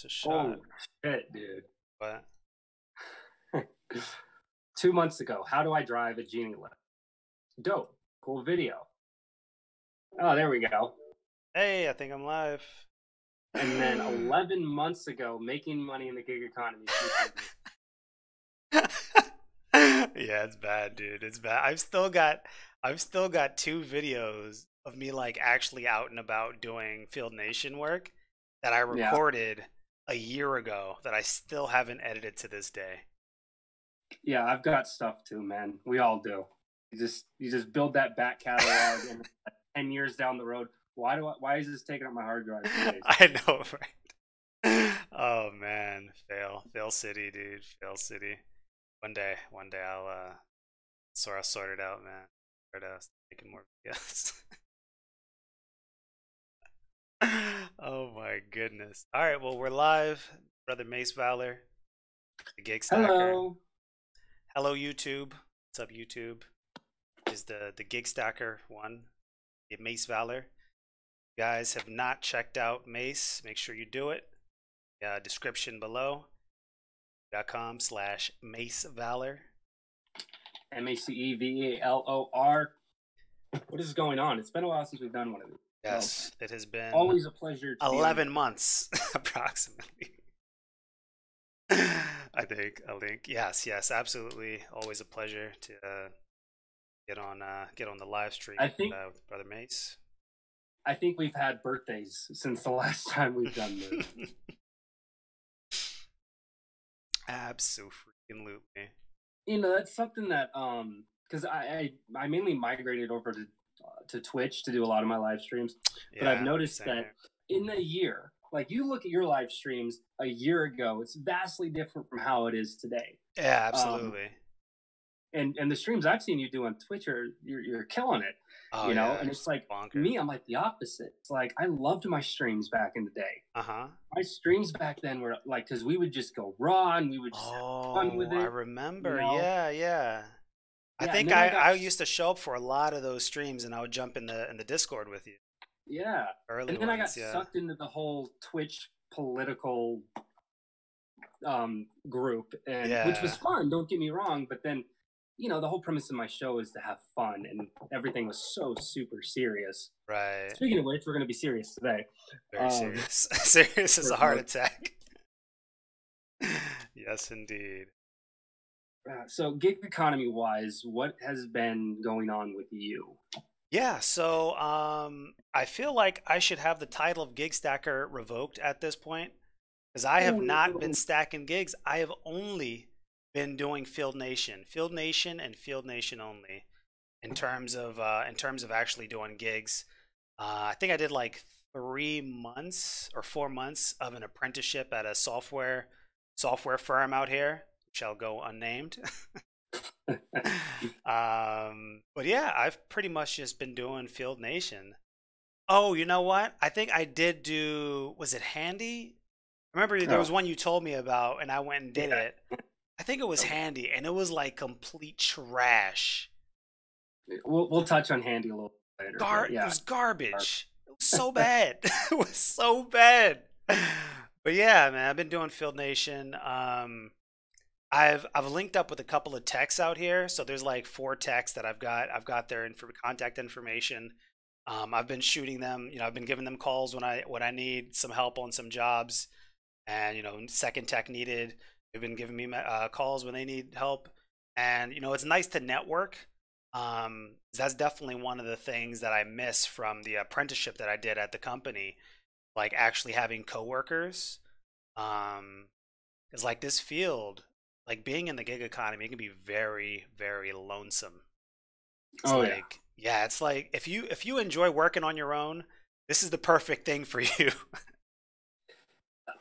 a shot. Oh shit, dude. But 2 months ago, how do I drive a genie lift? Dope. Cool video. Oh, there we go. hey, I think I'm live. And then 11 months ago, making money in the gig economy. Yeah, it's bad, dude. It's bad. I've still got two videos of me like actually out and about doing Field Nation work that I Yeah. recorded a year ago that I still haven't edited to this day. Yeah, I've got stuff too, man. We all do. You just build that back catalog and 10 years down the road, why is this taking up my hard drive space? I know, right? Oh man, fail city, dude, fail city. One day I'll sort it out, man. Start making more videos. Oh my goodness. All right, well we're live, brother Mace Valor, the Gig Stacker. Hello. Hello YouTube. What's up YouTube? Is the Gig Stacker one, the Mace Valor. If you guys have not checked out Mace, make sure you do it. Description below. .com/Mace Valor. MACEVALOR. What is going on? It's been a while since we've done one of these. Yes, it has been Always a pleasure to 11 months approximately. I think. Yes, absolutely. Always a pleasure to get on the live stream with brother Mace. I think we've had birthdays since the last time we've done this. Absolutely. That's something that because I mainly migrated over to Twitch to do a lot of my live streams, but I've noticed that in a year, like you look at your live streams a year ago, it's vastly different from how it is today. Yeah, absolutely. And the streams I've seen you do on Twitch you're killing it. Oh, And it's like bonkers. me, I'm like the opposite. It's like I loved my streams back in the day. My streams back then were like, because we would just go raw and we would just have fun with it. I remember. Yeah. I think I used to show up for a lot of those streams, and I would jump in the Discord with you. Yeah. Early and then ones, I got sucked into the whole Twitch political group, which was fun. Don't get me wrong, but then the whole premise of my show is to have fun, and everything was so super serious. Right. Speaking of which, we're going to be serious today. Very serious. Serious as a heart attack. Yes, indeed. So, gig economy wise, what has been going on with you? Yeah, so I feel like I should have the title of Gig Stacker revoked at this point, because I have not been stacking gigs. I have only been doing Field Nation and Field Nation only, in terms of actually doing gigs. I think I did like 3 months or 4 months of an apprenticeship at a software firm out here, which shall go unnamed. But yeah, I've pretty much just been doing Field Nation. Oh, you know what? I think I did do, was it Handy? I remember there was one you told me about, and I went and did it. I think it was Handy, and it was like complete trash. We'll touch on Handy a little later. It was garbage. It was so bad. It was so bad. But yeah, man, I've been doing Field Nation. I've linked up with a couple of techs out here, so there's like 4 techs that I've got their contact information. I've been shooting them. I've been giving them calls when I need some help on some jobs, and second tech needed. They've been giving me calls when they need help, and it's nice to network. That's definitely one of the things that I miss from the apprenticeship that I did at the company, like actually having coworkers. Because like this field, like being in the gig economy, it can be very, very lonesome. It's like if you enjoy working on your own, this is the perfect thing for you.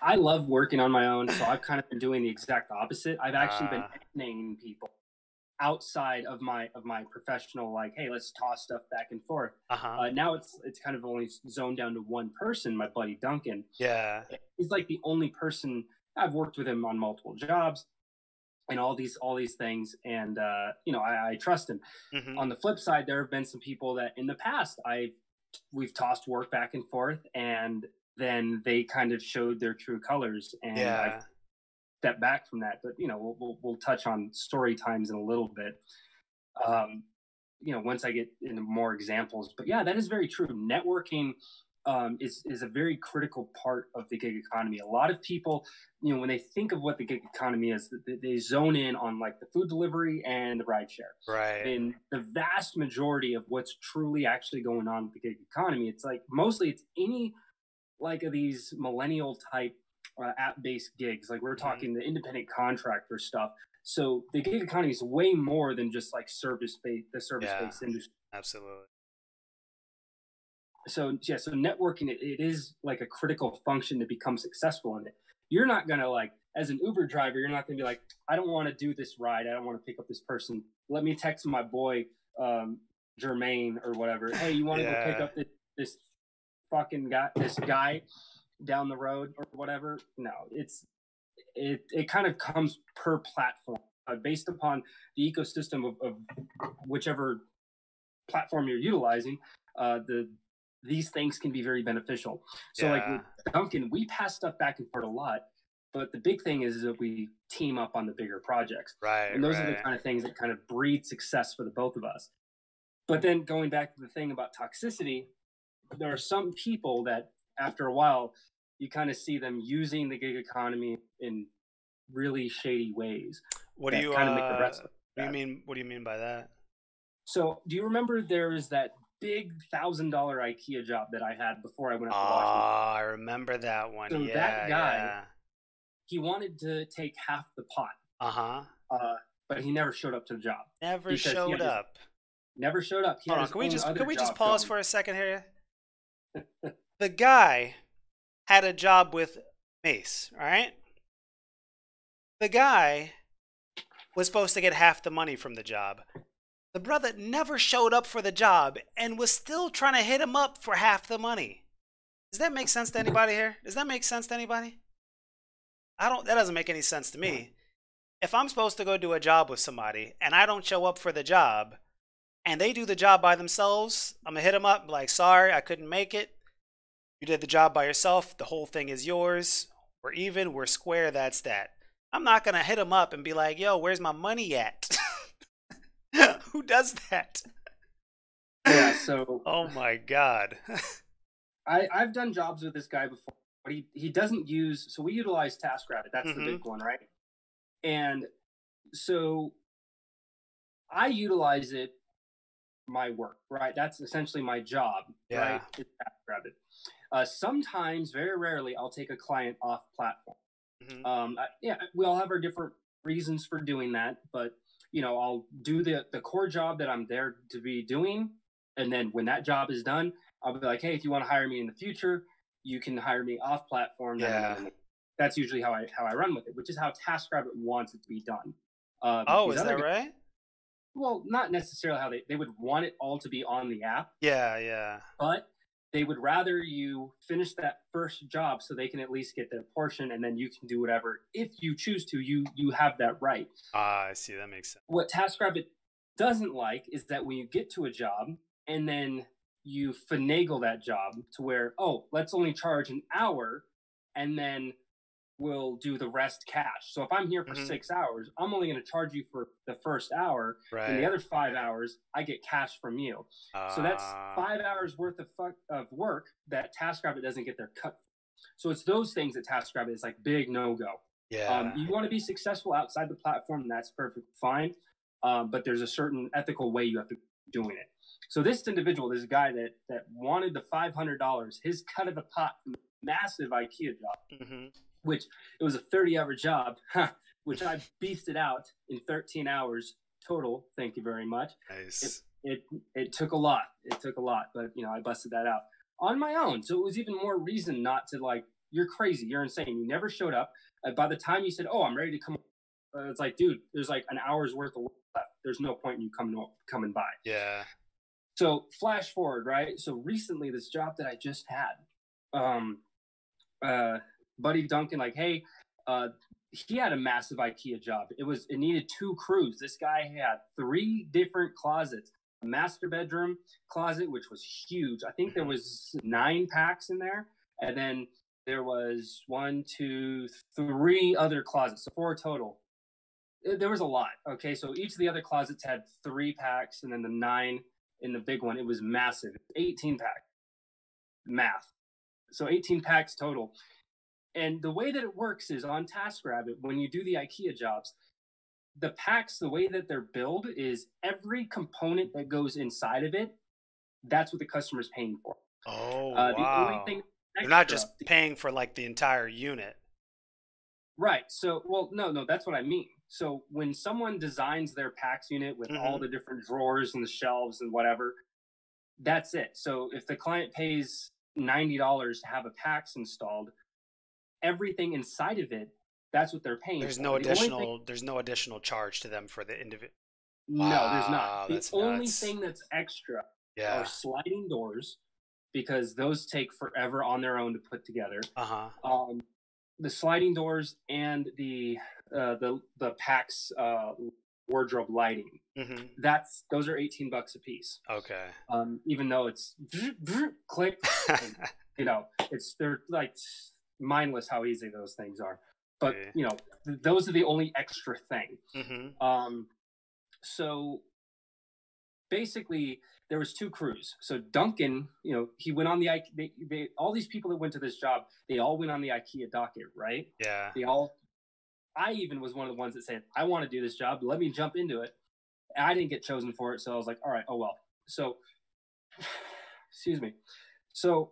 I love working on my own, so I've kind of been doing the exact opposite. I've actually been naming people outside of my professional, like, hey, let's toss stuff back and forth. Now it's kind of only zoned down to one person, my buddy Duncan. Yeah, he's like the only person. I've worked with him on multiple jobs and all these things, and I trust him. On the flip side, there have been some people that in the past we've tossed work back and forth, and then they kind of showed their true colors, and I've Yeah. stepped back from that. But we'll touch on story times in a little bit. Um, once I get into more examples. But yeah, that is very true. Networking is a very critical part of the gig economy. A lot of people, when they think of what the gig economy is, they zone in on like the food delivery and the ride share. Right. And the vast majority of what's truly actually going on with the gig economy, it's like mostly it's any like of these millennial type app-based gigs. Like we're Mhm. talking the independent contractor stuff. So the gig economy is way more than just like the Yeah. service-based industry. Absolutely. So yeah, so networking it is like a critical function to become successful in it. You're not gonna like as an Uber driver, you're not gonna be like, I don't want to do this ride. I don't want to pick up this person. Let me text my boy Jermaine or whatever. Hey, you want to go pick Yeah. up this fucking guy, this guy down the road or whatever? No, it kind of comes per platform based upon the ecosystem of whichever platform you're utilizing. The These things can be very beneficial. So like with Yeah. Duncan, we pass stuff back and forth a lot, but the big thing is that we team up on the bigger projects, Right. and those are the Right. kind of things that kind of breed success for the both of us. But then going back to the thing about toxicity, there are some people that after a while you kind of see them using the gig economy in really shady ways What do that you kind of make the rest look bad. what do you mean by that? So, do you remember there was that big $1,000 IKEA job that I had before I went up to Washington? Oh, I remember that one. So that Yeah. guy, Yeah. he wanted to take half the pot, Uh-huh. uh, but he never showed up to the job Never because he showed had his up. never showed up. He Hold had on. his own Could other we just job pause going. for a second here? The guy had a job with Mace, all right? The guy was supposed to get half the money from the job. The brother never showed up for the job and was still trying to hit him up for half the money. Does that make sense to anybody here? Does that make sense to anybody? That doesn't make any sense to me. If I'm supposed to go do a job with somebody and I don't show up for the job and they do the job by themselves, I'm gonna hit them up like, sorry, I couldn't make it. You did the job by yourself. The whole thing is yours. We're even. We're square. That's that. I'm not going to hit him up and be like, yo, where's my money at? Who does that? Yeah, so Oh my God. I've done jobs with this guy before, but he doesn't use. So we utilize TaskRabbit. That's the Mm-hmm. big one, right? And so I utilize it my work, right? That's essentially my job, Yeah. right? It's TaskRabbit. Sometimes, very rarely, I'll take a client off platform. Mm-hmm. Yeah, we all have our different reasons for doing that, but I'll do the core job that I'm there to be doing, and then when that job is done, I'll be like, hey, if you want to hire me in the future, you can hire me off platform. Yeah. That's usually how I run with it, which is how TaskRabbit wants it to be done. Oh, These is that other guys, right? well, not necessarily how they would want it all to be on the app, Yeah. Yeah. but they would rather you finish that first job so they can at least get their portion, and then you can do whatever if you choose to. You have that right. Ah, I see. That makes sense. What TaskRabbit doesn't like is that when you get to a job and then you finagle that job to where, oh, let's only charge an hour and then we'll do the rest cash. So if I'm here for Mm-hmm. 6 hours, I'm only going to charge you for the first hour. And the Right. other 5 hours, I get cash from you. So that's 5 hours worth of work that TaskRabbit doesn't get their cut. So it's those things that TaskRabbit is like big no-go. Yeah. You want to be successful outside the platform, that's perfectly fine. But there's a certain ethical way you have to be doing it. So this individual, this guy that wanted the $500, his cut of the pot from a massive IKEA job, Mm-hmm. which it was a 30-hour job, which I beasted out in 13 hours total. Thank you very much. Nice. It took a lot. It took a lot, but I busted that out on my own. So it was even more reason not to like, you're crazy, you're insane. You never showed up. By the time you said, "Oh, I'm ready to come," it's like, dude, there's like an hour's worth of work left. There's no point in you coming by. Yeah. So flash forward, right? So recently, this job that I just had, buddy Duncan, like, hey, he had a massive IKEA job. It needed 2 crews. This guy had 3 different closets. A master bedroom closet, which was huge. I think there was 9 packs in there. and then there was 1, 2, 3 other closets, so 4 total. There was a lot. Okay, so each of the other closets had 3 packs, and then the 9 in the big one, it was massive, 18 pack. Math. So 18 packs total. And the way that it works is on TaskRabbit, when you do the IKEA jobs, the packs, the way that they're built is every component that goes inside of it, that's what the customer's paying for. Oh, The only wow. thing They're not extra, just paying for like the entire unit. right? So, well, no, that's what I mean. So when someone designs their packs unit with all Mm-hmm. the different drawers and the shelves and whatever, that's it. So if the client pays $90 to have a PAX installed, everything inside of it, that's what they're paying There's no for. The only thing, additional charge to them for the individual. no, there's not. Wow, The that's only nuts. thing that's extra are Yeah. sliding doors because those take forever on their own to put together. Uh-huh. The sliding doors and the PAX wardrobe lighting. Mm-hmm. Those are $18 a piece. Okay. Even though it's click, and, they're like mindless how easy those things are. But those are the only extra thing. Mm-hmm. So basically, there was 2 crews. So Duncan, he went on the all these people that went to this job, they all went on the IKEA docket, right? Yeah. I even was one of the ones that said, I want to do this job. Let me jump into it. And I didn't get chosen for it, so I was like, all right, oh well. So, excuse me. So,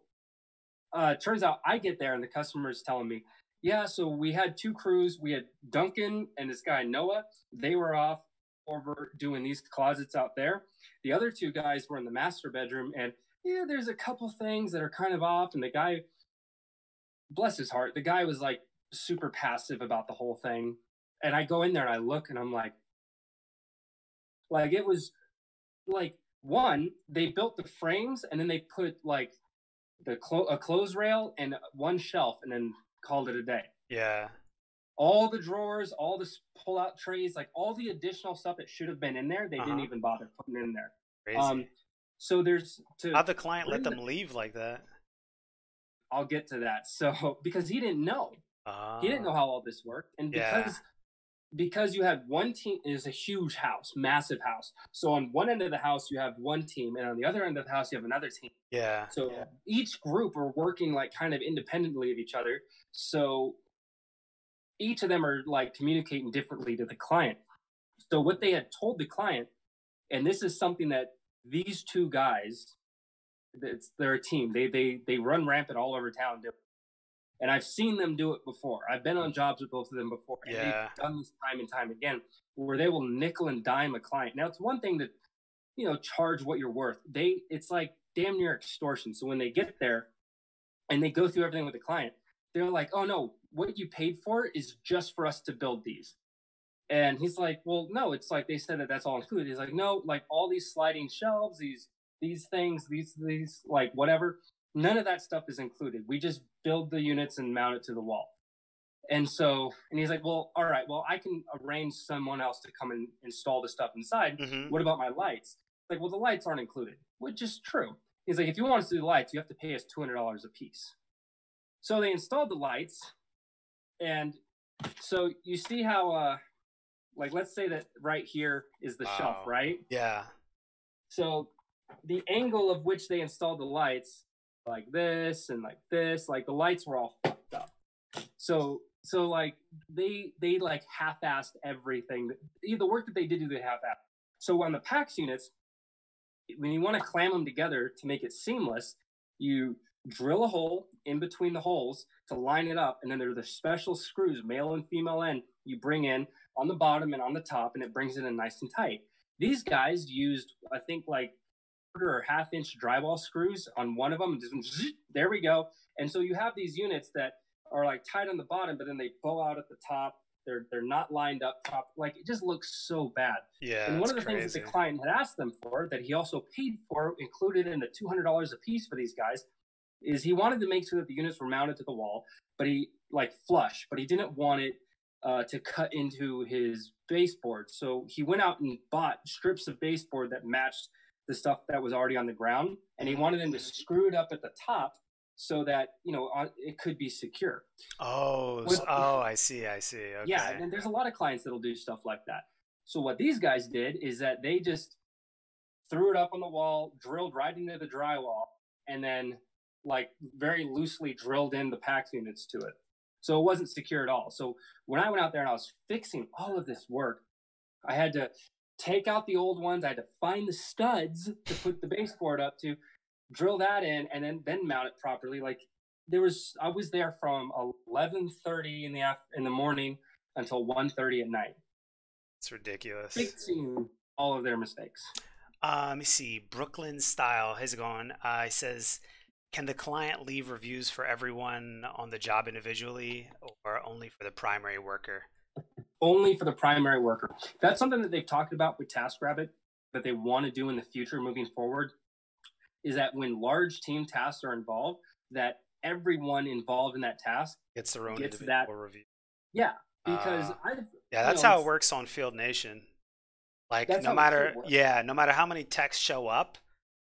turns out I get there and the customer's telling me, yeah, so we had 2 crews. We had Duncan and this guy Noah. They were off over doing these closets out there. The other 2 guys were in the master bedroom, and yeah, there's a couple things that are kind of off. And the guy, bless his heart, the guy was like super passive about the whole thing. And I go in there and I look and I'm like it was like, one, they built the frames and then they put like a clothes rail and 1 shelf and then called it a day. Yeah. All the drawers, all the pull-out trays, like all the additional stuff that should have been in there, they didn't even bother putting in there. Crazy. So there's How'd the client let them leave like that? I'll get to that. So because he didn't know. He didn't know how all this worked. And because you had one team, is a huge house, massive house. So on one end of the house you have one team, and on the other end of the house you have another team. Yeah. So each group are working like kind of independently of each other. So each of them are like communicating differently to the client. So what they had told the client, and this is something that these 2 guys, they're a team. They run rampant all over town. And I've seen them do it before. I've been on jobs with both of them before. And they've done this time and time again, where they will nickel and dime a client. Now, it's one thing to, charge what you're worth. It's like damn near extortion. So when they get there and they go through everything with the client, they're like, oh no, what you paid for is just for us to build these. And he's like, well, no, it's like they said that's all included. He's like, no, like all these sliding shelves, these things, these like whatever, none of that stuff is included. We just build the units and mount it to the wall. And he's like, well, all right, well, I can arrange someone else to come and install the stuff inside. Mm-hmm. What about my lights? Like, well, the lights aren't included, which is true. He's like, if you want us to do the lights, you have to pay us $200 a piece. So they installed the lights. And so you see how, like, let's say that right here is the shelf, right? Yeah. So the angle of which they installed the lights, like this and like this, like the lights were all fucked up. So like they like half-assed everything. The work that they did do, they half-assed. So on the PAX units, when you want to clam them together to make it seamless, you drill a hole in between the holes to line it up, and then there are the special screws, male and female end, you bring in on the bottom and on the top, and it brings it in nice and tight. These guys used, I think, like quarter or half-inch drywall screws on one of them. Just, there we go. And so you have these units that are like tight on the bottom, but then they bow out at the top. They're not lined up top. Like, it just looks so bad. Yeah. And one of the things that the client had asked them for, that he also paid for, included in the $200 a piece for these guys, is he wanted to make sure that the units were mounted to the wall, but he like flush, but he didn't want it to cut into his baseboard. So he went out and bought strips of baseboard that matched the stuff that was already on the ground, and he wanted them to screw it up at the top so that it could be secure. Oh, I see. Okay. Yeah, and there's a lot of clients that'll do stuff like that. So what these guys did is that they just threw it up on the wall, drilled right into the drywall, and then like very loosely drilled in the PAX units to it. So it wasn't secure at all. So when I went out there and I was fixing all of this work, I had to take out the old ones. I had to find the studs to put the baseboard up to, drill that in, and then mount it properly. Like I was there from 11:30 in the morning until 1:30 at night. It's ridiculous. Fixing all of their mistakes. Let me see. Brooklyn Style. How's it going? He says, can the client leave reviews for everyone on the job individually or only for the primary worker? Only for the primary worker. That's something that they've talked about with TaskRabbit that they want to do in the future moving forward, is that when large team tasks are involved, that everyone involved in that task gets their own individual review. Yeah, because that's how it works on Field Nation. Like no matter how many techs show up,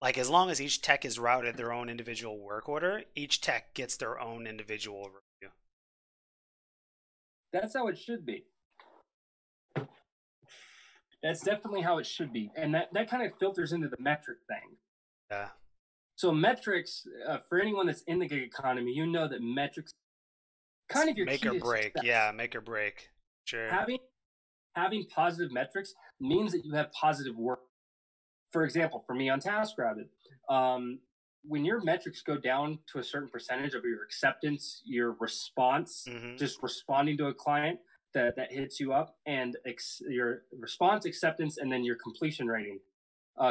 like as long as each tech is routed their own individual work order, each tech gets their own individual review. That's how it should be. That's definitely how it should be. And that kind of filters into the metric thing. Yeah. So metrics, for anyone that's in the gig economy, that metrics kind of your make key or break. Success. Yeah, make or break. Sure. Having positive metrics means that you have positive work. For example, for me on TaskRabbit, when your metrics go down to a certain percentage of your acceptance, your response, just responding to a client that hits you up, and your response, acceptance, and then your completion rating.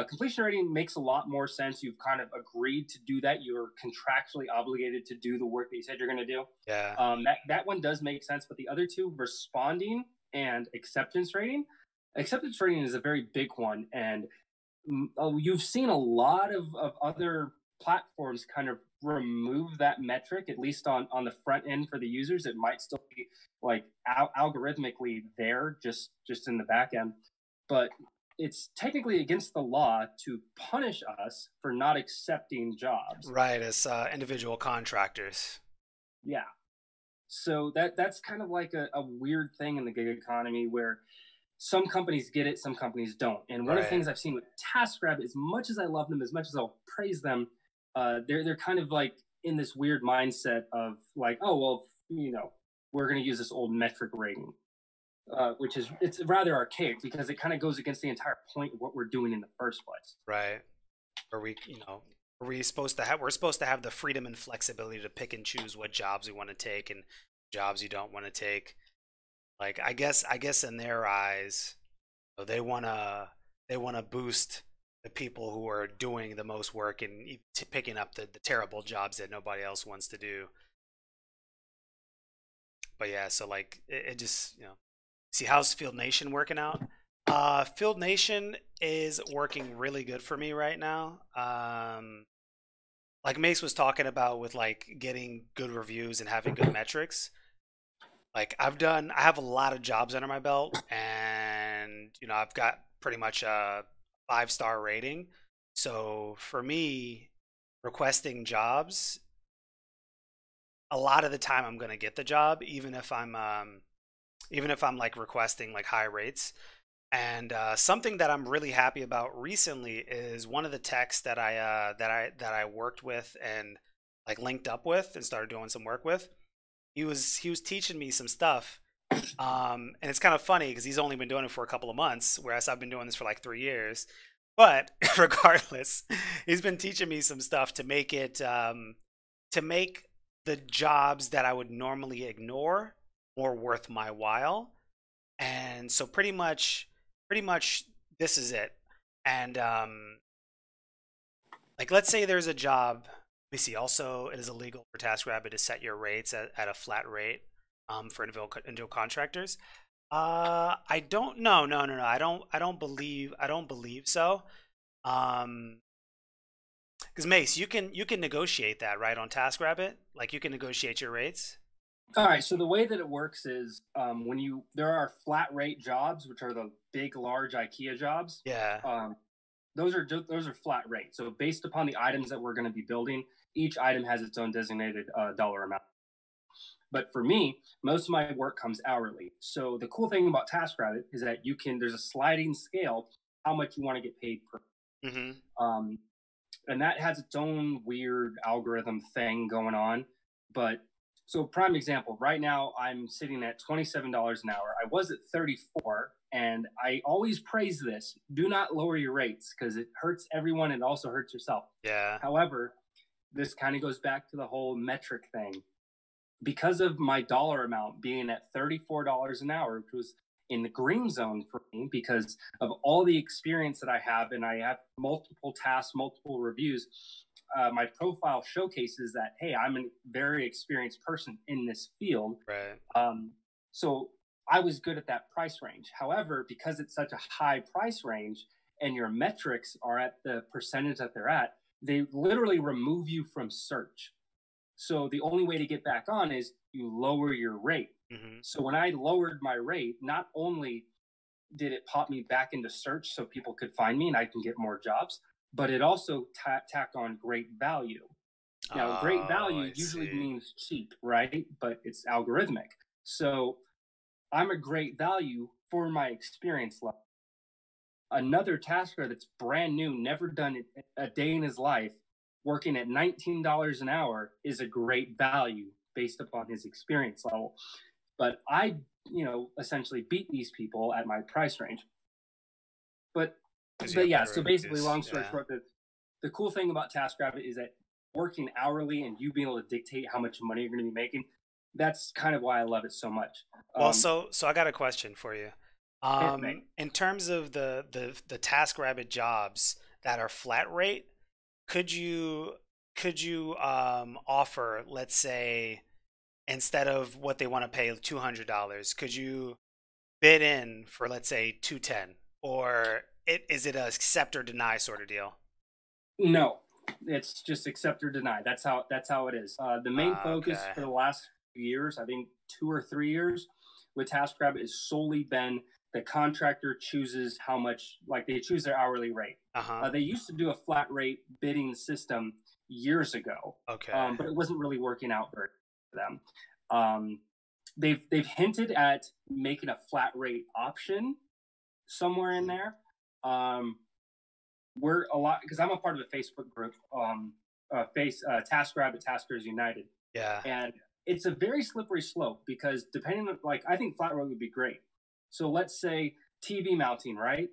Completion rating makes a lot more sense. You've kind of agreed to do that. You're contractually obligated to do the work that you said you're going to do. Yeah. That one does make sense, but the other two, responding and acceptance rating is a very big one. And you've seen a lot of other platforms kind of remove that metric, at least on the front end for the users. It might still be like algorithmically there, just in the back end, but it's technically against the law to punish us for not accepting jobs. Right, as individual contractors. Yeah. So that's kind of like a weird thing in the gig economy where some companies get it, some companies don't. And one of the things I've seen with TaskRabbit, as much as I love them, as much as I'll praise them, they're kind of like in this weird mindset of like, oh, well, we're going to use this old metric rating. Which it's rather archaic because it kind of goes against the entire point of what we're doing in the first place. Right. We're supposed to have the freedom and flexibility to pick and choose what jobs we want to take and jobs you don't want to take. Like I guess in their eyes, they wanna boost the people who are doing the most work and picking up the terrible jobs that nobody else wants to do. But yeah, so like it just see, how's Field Nation working out? Field Nation is working really good for me right now. Like Mace was talking about with like getting good reviews and having good metrics. Like I have a lot of jobs under my belt, and I've got pretty much a 5-star rating. So for me, requesting jobs, a lot of the time I'm going to get the job, even if I'm like requesting like high rates. And something that I'm really happy about recently is one of the techs that I worked with and like linked up with and started doing some work with. He was teaching me some stuff, and it's kind of funny because he's only been doing it for a couple of months, whereas I've been doing this for like 3 years. But regardless, he's been teaching me some stuff to make it to make the jobs that I would normally ignore more worth my while. And so pretty much this is it. And like let's say there's a job. Let me see. Also, it is illegal for TaskRabbit to set your rates at a flat rate for individual contractors. I don't know. No. I don't believe so. Because Mace, you can negotiate that, right, on TaskRabbit? Like you can negotiate your rates. All right. So the way that it works is there are flat rate jobs, which are the big, large IKEA jobs. Yeah. those are flat rates. So based upon the items that we're going to be building, each item has its own designated dollar amount. But for me, most of my work comes hourly. So the cool thing about TaskRabbit is that there's a sliding scale how much you want to get paid per. And that has its own weird algorithm thing going on. But so prime example, right now I'm sitting at $27 an hour. I was at 34, and I always praise this. Do not lower your rates because it hurts everyone and also hurts yourself. Yeah. However, this kind of goes back to the whole metric thing. Because of my dollar amount being at $34 an hour, which was in the green zone for me because of all the experience that I have, and I have multiple tasks, multiple reviews, my profile showcases that, hey, I'm a very experienced person in this field. Right. So I was good at that price range. However, because it's such a high price range and your metrics are at the percentage that they're at, they literally remove you from search. So the only way to get back on is you lower your rate. So when I lowered my rate, not only did it pop me back into search so people could find me and I can get more jobs, but it also tacked on great value. Now, great value usually means cheap, right? But it's algorithmic. So I'm a great value for my experience level. Another tasker that's brand new, never done a day in his life, working at $19 an hour is a great value based upon his experience level. But I, essentially beat these people at my price range. But yeah, so basically, long story short, the cool thing about TaskRabbit is that working hourly and you being able to dictate how much money you're going to be making, that's kind of why I love it so much. Well, so I got a question for you. In terms of the TaskRabbit jobs that are flat rate, could you offer, let's say, instead of what they want to pay $200, could you bid in for, let's say, 210, or is it a accept or deny sort of deal? No, it's just accept or deny. That's how it is. The main focus for the last few years, I think 2 or 3 years, with TaskRabbit has solely been the contractor chooses how much, like they choose their hourly rate. They used to do a flat rate bidding system years ago, but it wasn't really working out for them. They've hinted at making a flat rate option somewhere in there. We're a lot because I'm a part of a Facebook group, TaskRabbit Taskers United. Yeah, and it's a very slippery slope because depending on, like, I think flat rate would be great. So let's say TV mounting, right?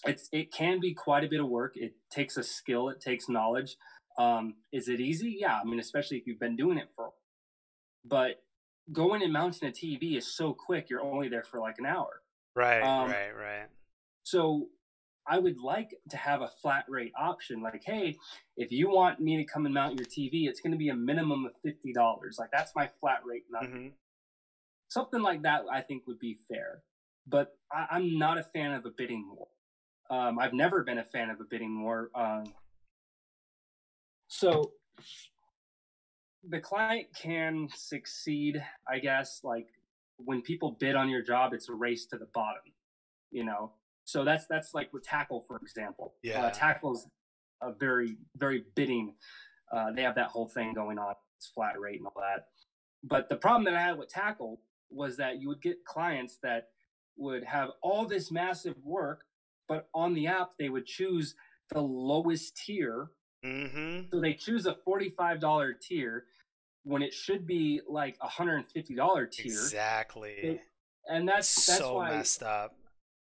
It can be quite a bit of work. It takes a skill. It takes knowledge. Is it easy? Yeah, I mean, especially if you've been doing it for. But going and mounting a TV is so quick. You're only there for like an hour. Right. So I would like to have a flat rate option. Like, hey, if you want me to come and mount your TV, it's going to be a minimum of $50. Like, that's my flat rate. Something like that, I think, would be fair. But I'm not a fan of a bidding war. I've never been a fan of a bidding war. So the client can succeed, I guess. Like, when people bid on your job, it's a race to the bottom, So that's like with Tackle, for example. Tackle's a very, very bidding. They have that whole thing going on. It's flat rate and all that. But the problem that I had with Tackle was that you would get clients that would have all this massive work, but on the app, they would choose the lowest tier. So they choose a $45 tier when it should be like a $150 tier. Exactly. And that's so why, messed up.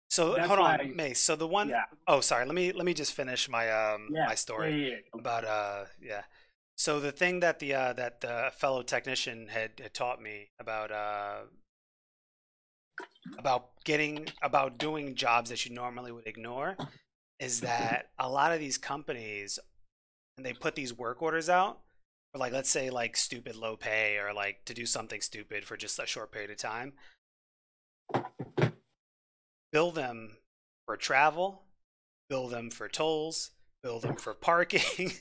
So hold on, Mace. So the one, oh, sorry. Let me just finish my my story about So the thing that the fellow technician had taught me about doing jobs that you normally would ignore is that a lot of these companies, and they put these work orders out for, like, let's say, like, stupid low pay, or like to do something stupid for just a short period of time. Bill them for travel, bill them for tolls, bill them for parking,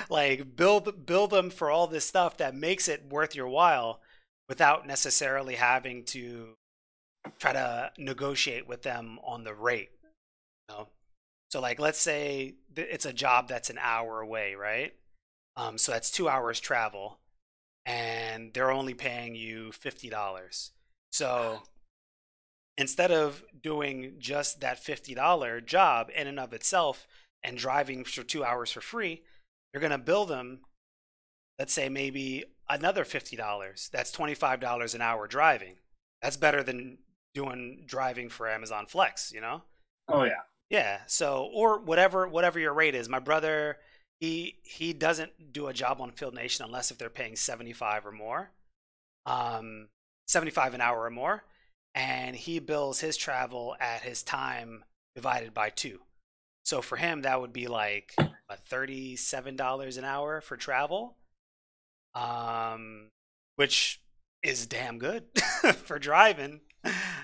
like bill them for all this stuff that makes it worth your while without necessarily having to try to negotiate with them on the rate. So like let's say it's a job that's an hour away, right? So that's 2 hours travel, and they're only paying you $50. So instead of doing just that $50 job in and of itself and driving for 2 hours for free, you're gonna bill them, let's say maybe another $50. That's $25 an hour driving. That's better than doing driving for Amazon Flex, you know? Oh yeah. Yeah. So or whatever your rate is. My brother, he doesn't do a job on Field Nation unless if they're paying 75 or more. 75 an hour or more, and he bills his travel at his time divided by 2. So for him that would be like $37 an hour for travel, um, which is damn good for driving,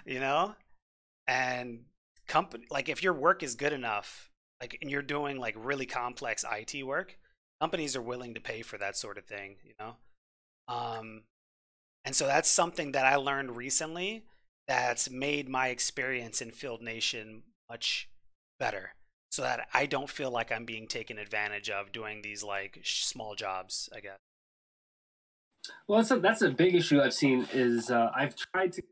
you know? And company, like if your work is good enough, like and you're doing like really complex IT work, companies are willing to pay for that sort of thing, you know? Um, and so that's something that I learned recently that's made my experience in Field Nation much better so that I don't feel like I'm being taken advantage of doing these like small jobs, I guess. Well, that's a big issue I've seen is I've tried to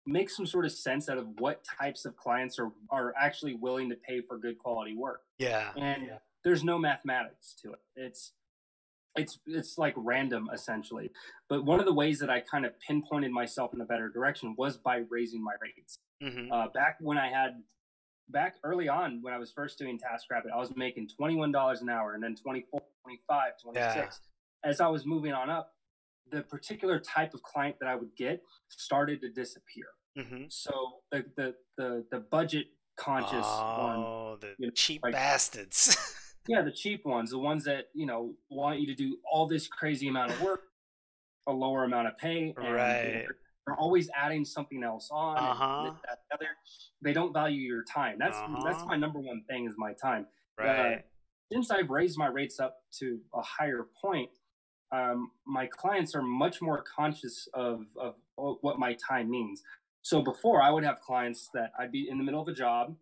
make some sort of sense out of what types of clients are actually willing to pay for good quality work. Yeah. And there's no mathematics to it. It's like random essentially. But one of the ways that I kind of pinpointed myself in a better direction was by raising my rates. Hmm. Back early on when I was first doing TaskRabbit, I was making $21 an hour and then 24, 25, Yeah. 26. As I was moving on up, the particular type of client that I would get started to disappear. Hmm. So the budget conscious one, Oh, the you know, cheap like bastards. yeah, the cheap ones, the ones that want you to do all this crazy amount of work, a lower amount of pay, and Right. they're always adding something else on and this, Uh-huh. that, the other. They don't value your time. That's Uh-huh. my number one thing is my time. Uh, Right. since I've raised my rates up to a higher point, my clients are much more conscious of what my time means. So before, I would have clients that I'd be in the middle of a job,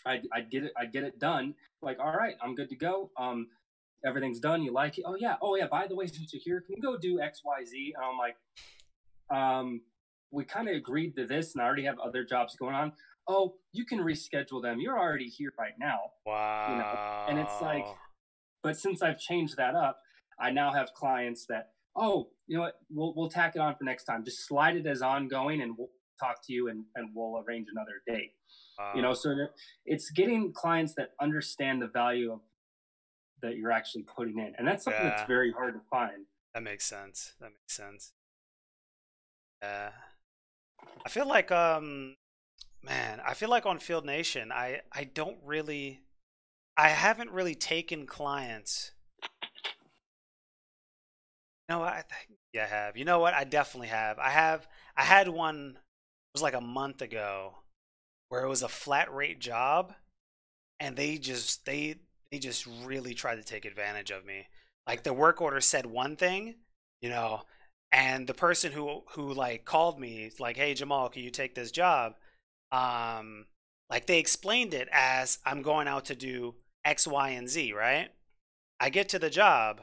I'd get it done. Like, all right, I'm good to go. Everything's done. You like it? Oh yeah. By the way, since you're here, can you go do X, Y, Z? And I'm like, we kind of agreed to this, and I already have other jobs going on. Oh, you can reschedule them. You're already here right now, you know. And it's like, Wow. but since I've changed that up, I now have clients that, oh, you know what, we'll tack it on for next time. Just slide it as ongoing, and we'll talk to you, and we'll arrange another date. Wow. So it's getting clients that understand the value of that you're actually putting in, and that's something that's Yeah, very hard to find. that makes sense. That makes sense. Yeah. I feel like man, I feel like on Field Nation, I don't really I haven't really taken clients. No, I think yeah, I have. You know what? I definitely have. I had one, it was like a month ago where it was a flat rate job, and they just really tried to take advantage of me. Like the work order said one thing, you know, and the person who like called me like, "Hey Jamal, can you take this job?" Um, like they explained it as I'm going out to do X, Y, and Z, right? I get to the job,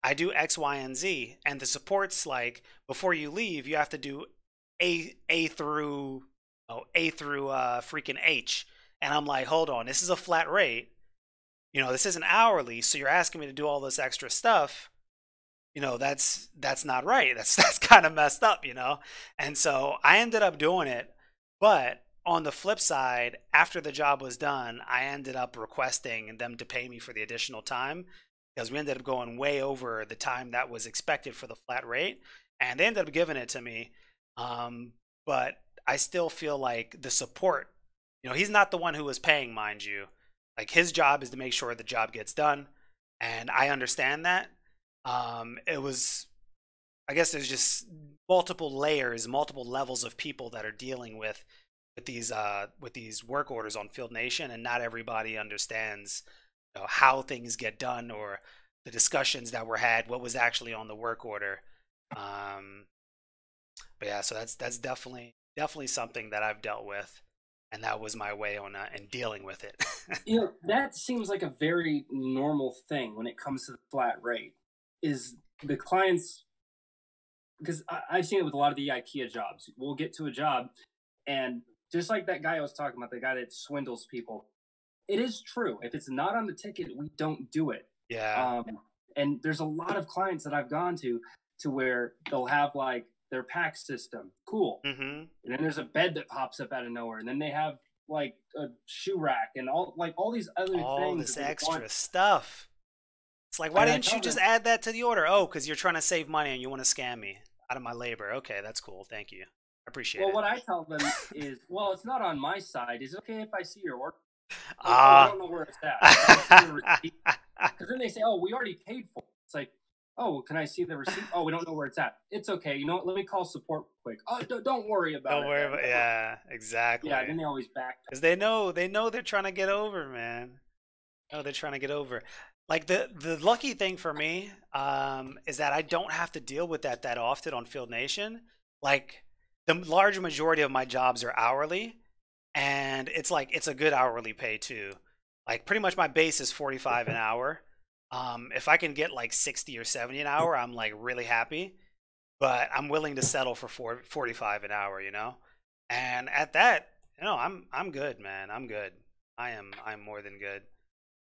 I do X, Y, and Z, and the support's like, before you leave, you have to do A through A through freaking H. And I'm like, hold on, this is a flat rate. This isn't hourly, so you're asking me to do all this extra stuff. That's not right. That's kind of messed up. And so I ended up doing it, but on the flip side, after the job was done, I ended up requesting them to pay me for the additional time because we ended up going way over the time that was expected for the flat rate, and they ended up giving it to me. Um, but I still feel like the support, he's not the one who was paying, mind you. Like his job is to make sure the job gets done, and I understand that. It was, I guess, there's just multiple layers, multiple levels of people that are dealing with these work orders on Field Nation, and not everybody understands how things get done or the discussions that were had, what was actually on the work order. Um, but yeah, so that's definitely something that I've dealt with. and that was my way on and dealing with it. That seems like a very normal thing when it comes to the flat rate. Is the clients, because I've seen it with a lot of the IKEA jobs. We'll get to a job, and just like that guy I was talking about, the guy that swindles people, it is true. If it's not on the ticket, we don't do it. Yeah. And there's a lot of clients that I've gone to where they'll have like their pack system, cool, and then there's a bed that pops up out of nowhere, and then they have like a shoe rack and all these other things. All this extra stuff. It's like, why didn't you just add that to the order? Oh, because you're trying to save money and you want to scam me out of my labor. Okay, that's cool. Thank you. I appreciate it. Well, what I tell them is, well, it's not on my side. Is it okay if I see your order? I don't know where it's at. Because then they say, oh, we already paid for it. It's like, oh, can I see the receipt? Oh, we don't know where it's at. It's okay. You know what? Let me call support quick. Oh, don't worry about it. Don't worry about it. Yeah, exactly. Yeah, then they always back. Because they know they're trying to get over, man. Oh, they're trying to get over. Like the lucky thing for me is that I don't have to deal with that often on Field Nation. Like the large majority of my jobs are hourly, and it's like it's a good hourly pay too. Like pretty much my base is 45 an hour. If I can get like 60 or 70 an hour, I'm like really happy. But I'm willing to settle for 45 an hour, you know. And at that, I'm good, man. I'm good. I'm more than good.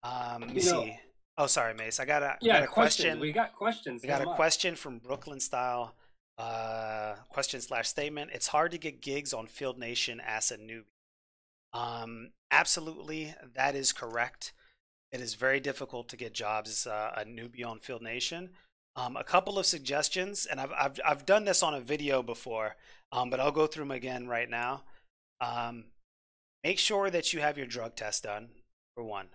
Let me see. Oh, sorry, Mace. I got a question. We got questions. We got a question from Brooklyn Style. Question/statement. It's hard to get gigs on Field Nation as a newbie. Absolutely, that is correct. It is very difficult to get jobs as a newbie on Field Nation. A couple of suggestions, and I've done this on a video before, but I'll go through them again right now. Make sure that you have your drug test done, for one.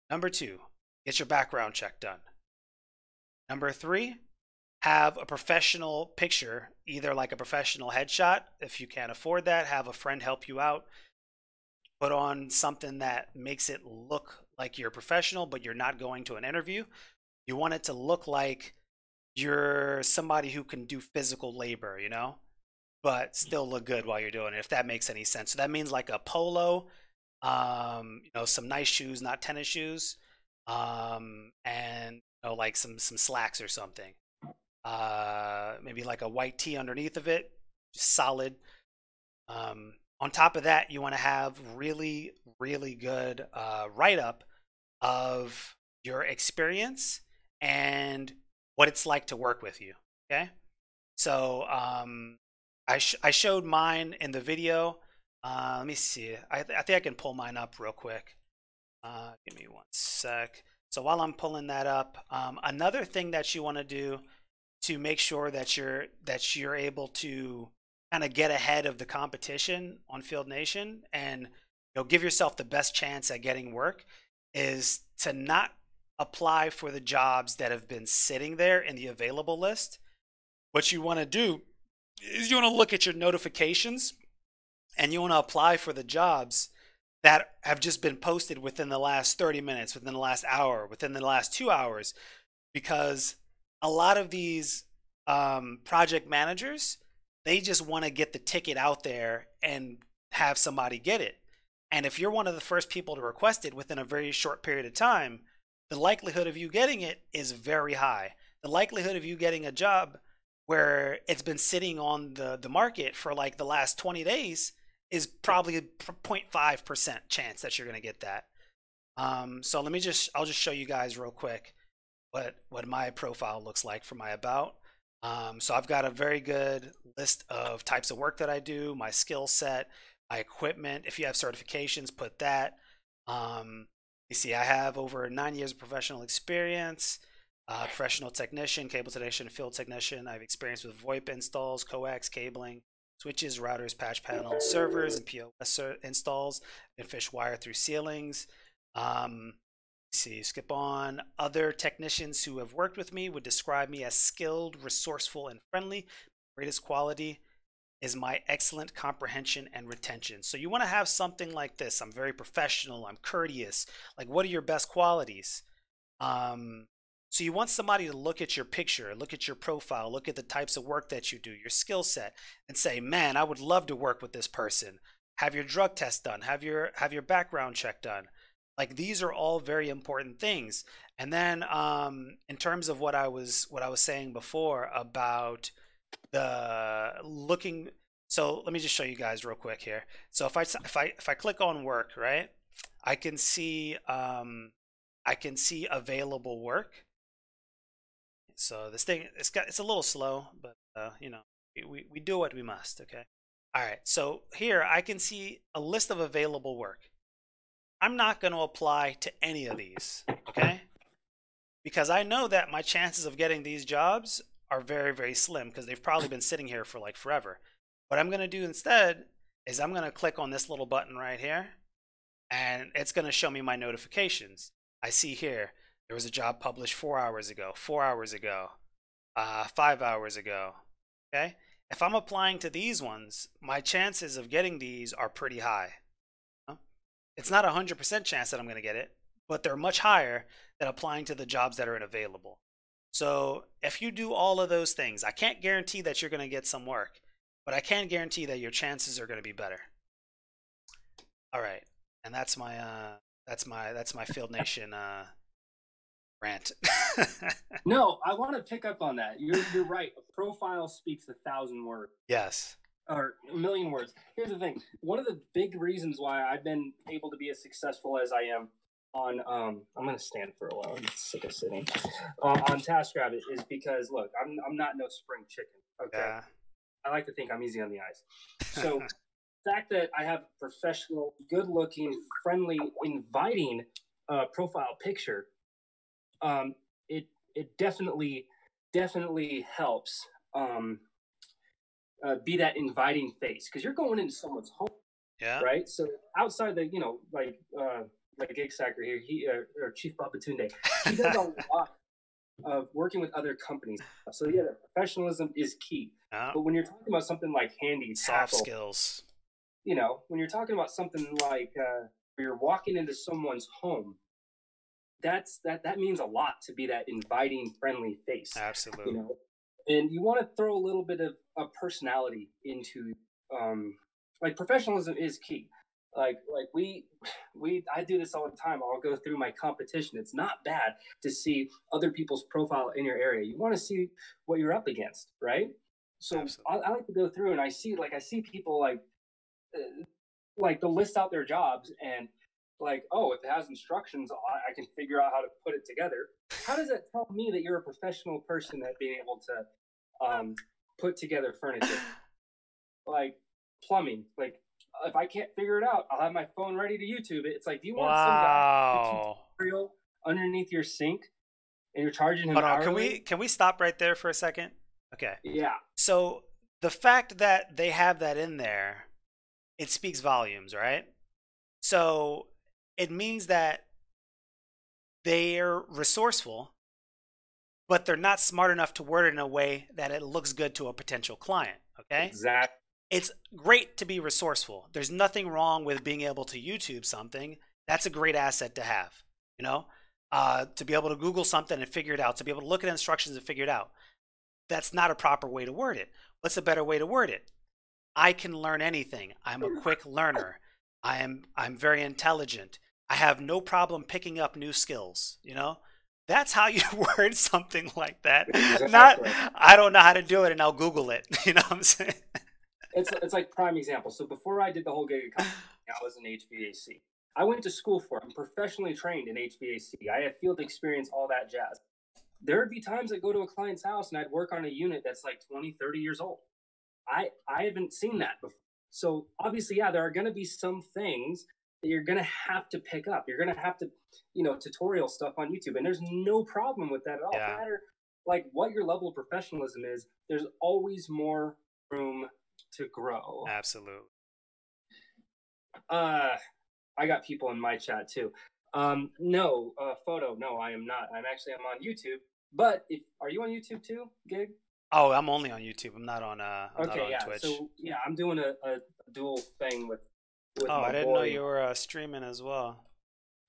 Number 2, get your background check done. Number 3, have a professional picture, either like a professional headshot. If you can't afford that, have a friend help you out. Put on something that makes it look like you're professional, but you're not going to an interview. You want it to look like you're somebody who can do physical labor, but still look good while you're doing it, if that makes any sense. So that means like a polo, some nice shoes, not tennis shoes, and like some slacks or something. Maybe like a white tee underneath of it, just solid. On top of that, you want to have really, really good write-up of your experience and what it's like to work with you. Okay, so I showed mine in the video. Let me see. I think I can pull mine up real quick. Give me one sec. So while I'm pulling that up, another thing that you want to do to make sure that you're able to kind of get ahead of the competition on Field Nation and give yourself the best chance at getting work is to not apply for the jobs that have been sitting there in the available list. What you want to do is you want to look at your notifications and you want to apply for the jobs that have just been posted within the last 30 minutes, within the last hour, within the last 2 hours, because a lot of these project managers, they just want to get the ticket out there and have somebody get it. And if you're one of the first people to request it within a very short period of time, the likelihood of you getting it is very high. The likelihood of you getting a job where it's been sitting on the market for like the last 20 days is probably a 0.5% chance that you're going to get that. So I'll just show you guys real quick what my profile looks like for my about. So I've got a very good list of types of work that I do, my skill set, my equipment. If you have certifications, put that. You see, I have over 9 years of professional experience, professional technician, cable technician, field technician. I have experience with VoIP installs, coax, cabling, switches, routers, patch panels, servers, and POS installs, and fish wire through ceilings. See, skip on. Other technicians who have worked with me would describe me as skilled, resourceful, and friendly. Greatest quality is my excellent comprehension and retention. So you want to have something like this. I'm very professional. I'm courteous. Like, what are your best qualities? So you want somebody to look at your picture, look at your profile, look at the types of work that you do, your skill set, and say, man, I would love to work with this person. have your drug test done, have your background check done. Like these are all very important things. And then in terms of what I was saying before about the looking, so let me just show you guys real quick here. So if I click on work, right, I can see available work. So this thing, it's a little slow, but you know, we do what we must. Okay. All right. So here I can see a list of available work. I'm not going to apply to any of these. Okay. Because I know that my chances of getting these jobs are very, very slim because they've probably been sitting here for like forever. What I'm going to do instead is I'm going to click on this little button right here, and it's going to show me my notifications. I see here there was a job published 4 hours ago, 4 hours ago, 5 hours ago. Okay. If I'm applying to these ones, my chances of getting these are pretty high. It's not a 100% chance that I'm going to get it, but they're much higher than applying to the jobs that are available. So if you do all of those things, I can't guarantee that you're going to get some work, but I can guarantee that your chances are going to be better. All right, and that's my Field Nation rant. No, I want to pick up on that. You're right. A profile speaks 1,000 words. Yes. Or a million words. Here's the thing. One of the big reasons why I've been able to be as successful as I am on I'm gonna stand for a while. I'm sick of sitting on TaskRabbit is because look, I'm not no spring chicken. Okay, yeah. I like to think I'm easy on the eyes. So the fact that I have a professional, good-looking, friendly, inviting profile picture, it definitely helps be that inviting face because you're going into someone's home. Yeah. Right. So outside the like Gig Sacker here, or Chief Babatunde, he does a lot of working with other companies. So yeah, professionalism is key. But when you're talking about something like handy soft skills, when you're talking about something like where you're walking into someone's home, that means a lot to be that inviting, friendly face. Absolutely. And you want to throw a little bit of a personality into like professionalism is key. Like I do this all the time. I'll go through my competition. It's not bad to see other people's profile in your area. You want to see what you're up against, right? So I like to go through and I see people like they'll list out their jobs and like, oh, if it has instructions, I can figure out how to put it together. How does that tell me that you're a professional person at being able to put together furniture? Like plumbing, like if I can't figure it out, I'll have my phone ready to YouTube it. It's like, do you want some guy tutorial underneath your sink and you're charging him Hold on, hourly? Can we stop right there for a second? Okay. Yeah. So the fact that they have that in there, it speaks volumes, right? So it means that they're resourceful, but they're not smart enough to word it in a way that it looks good to a potential client. Okay. Exactly. It's great to be resourceful. There's nothing wrong with being able to YouTube something. That's a great asset to have, to be able to Google something and figure it out, to be able to look at instructions and figure it out. That's not a proper way to word it. What's a better way to word it? I can learn anything. I'm a quick learner. I'm very intelligent. I have no problem picking up new skills, That's how you word something like that. Exactly. Not, I don't know how to do it and I'll Google it. You know what I'm saying? It's like prime example. So before I did the whole gig economy, I was in HVAC. I went to school for it. I'm professionally trained in HVAC. I have field experience, all that jazz. There would be times I'd go to a client's house and I'd work on a unit that's like 20, 30 years old. I haven't seen that before. So obviously, yeah, there are going to be some things that you're going to have to pick up. You're going to have to, tutorial stuff on YouTube. And there's no problem with that at all. Yeah. No matter like what your level of professionalism is, there's always more room to grow. Absolutely. I got people in my chat too. No, photo. No, I am not. I'm on YouTube. But are you on YouTube too, Gig? Oh, I'm only on YouTube. I'm not on Twitch. So yeah, I'm doing a dual thing with I didn't know you were streaming as well.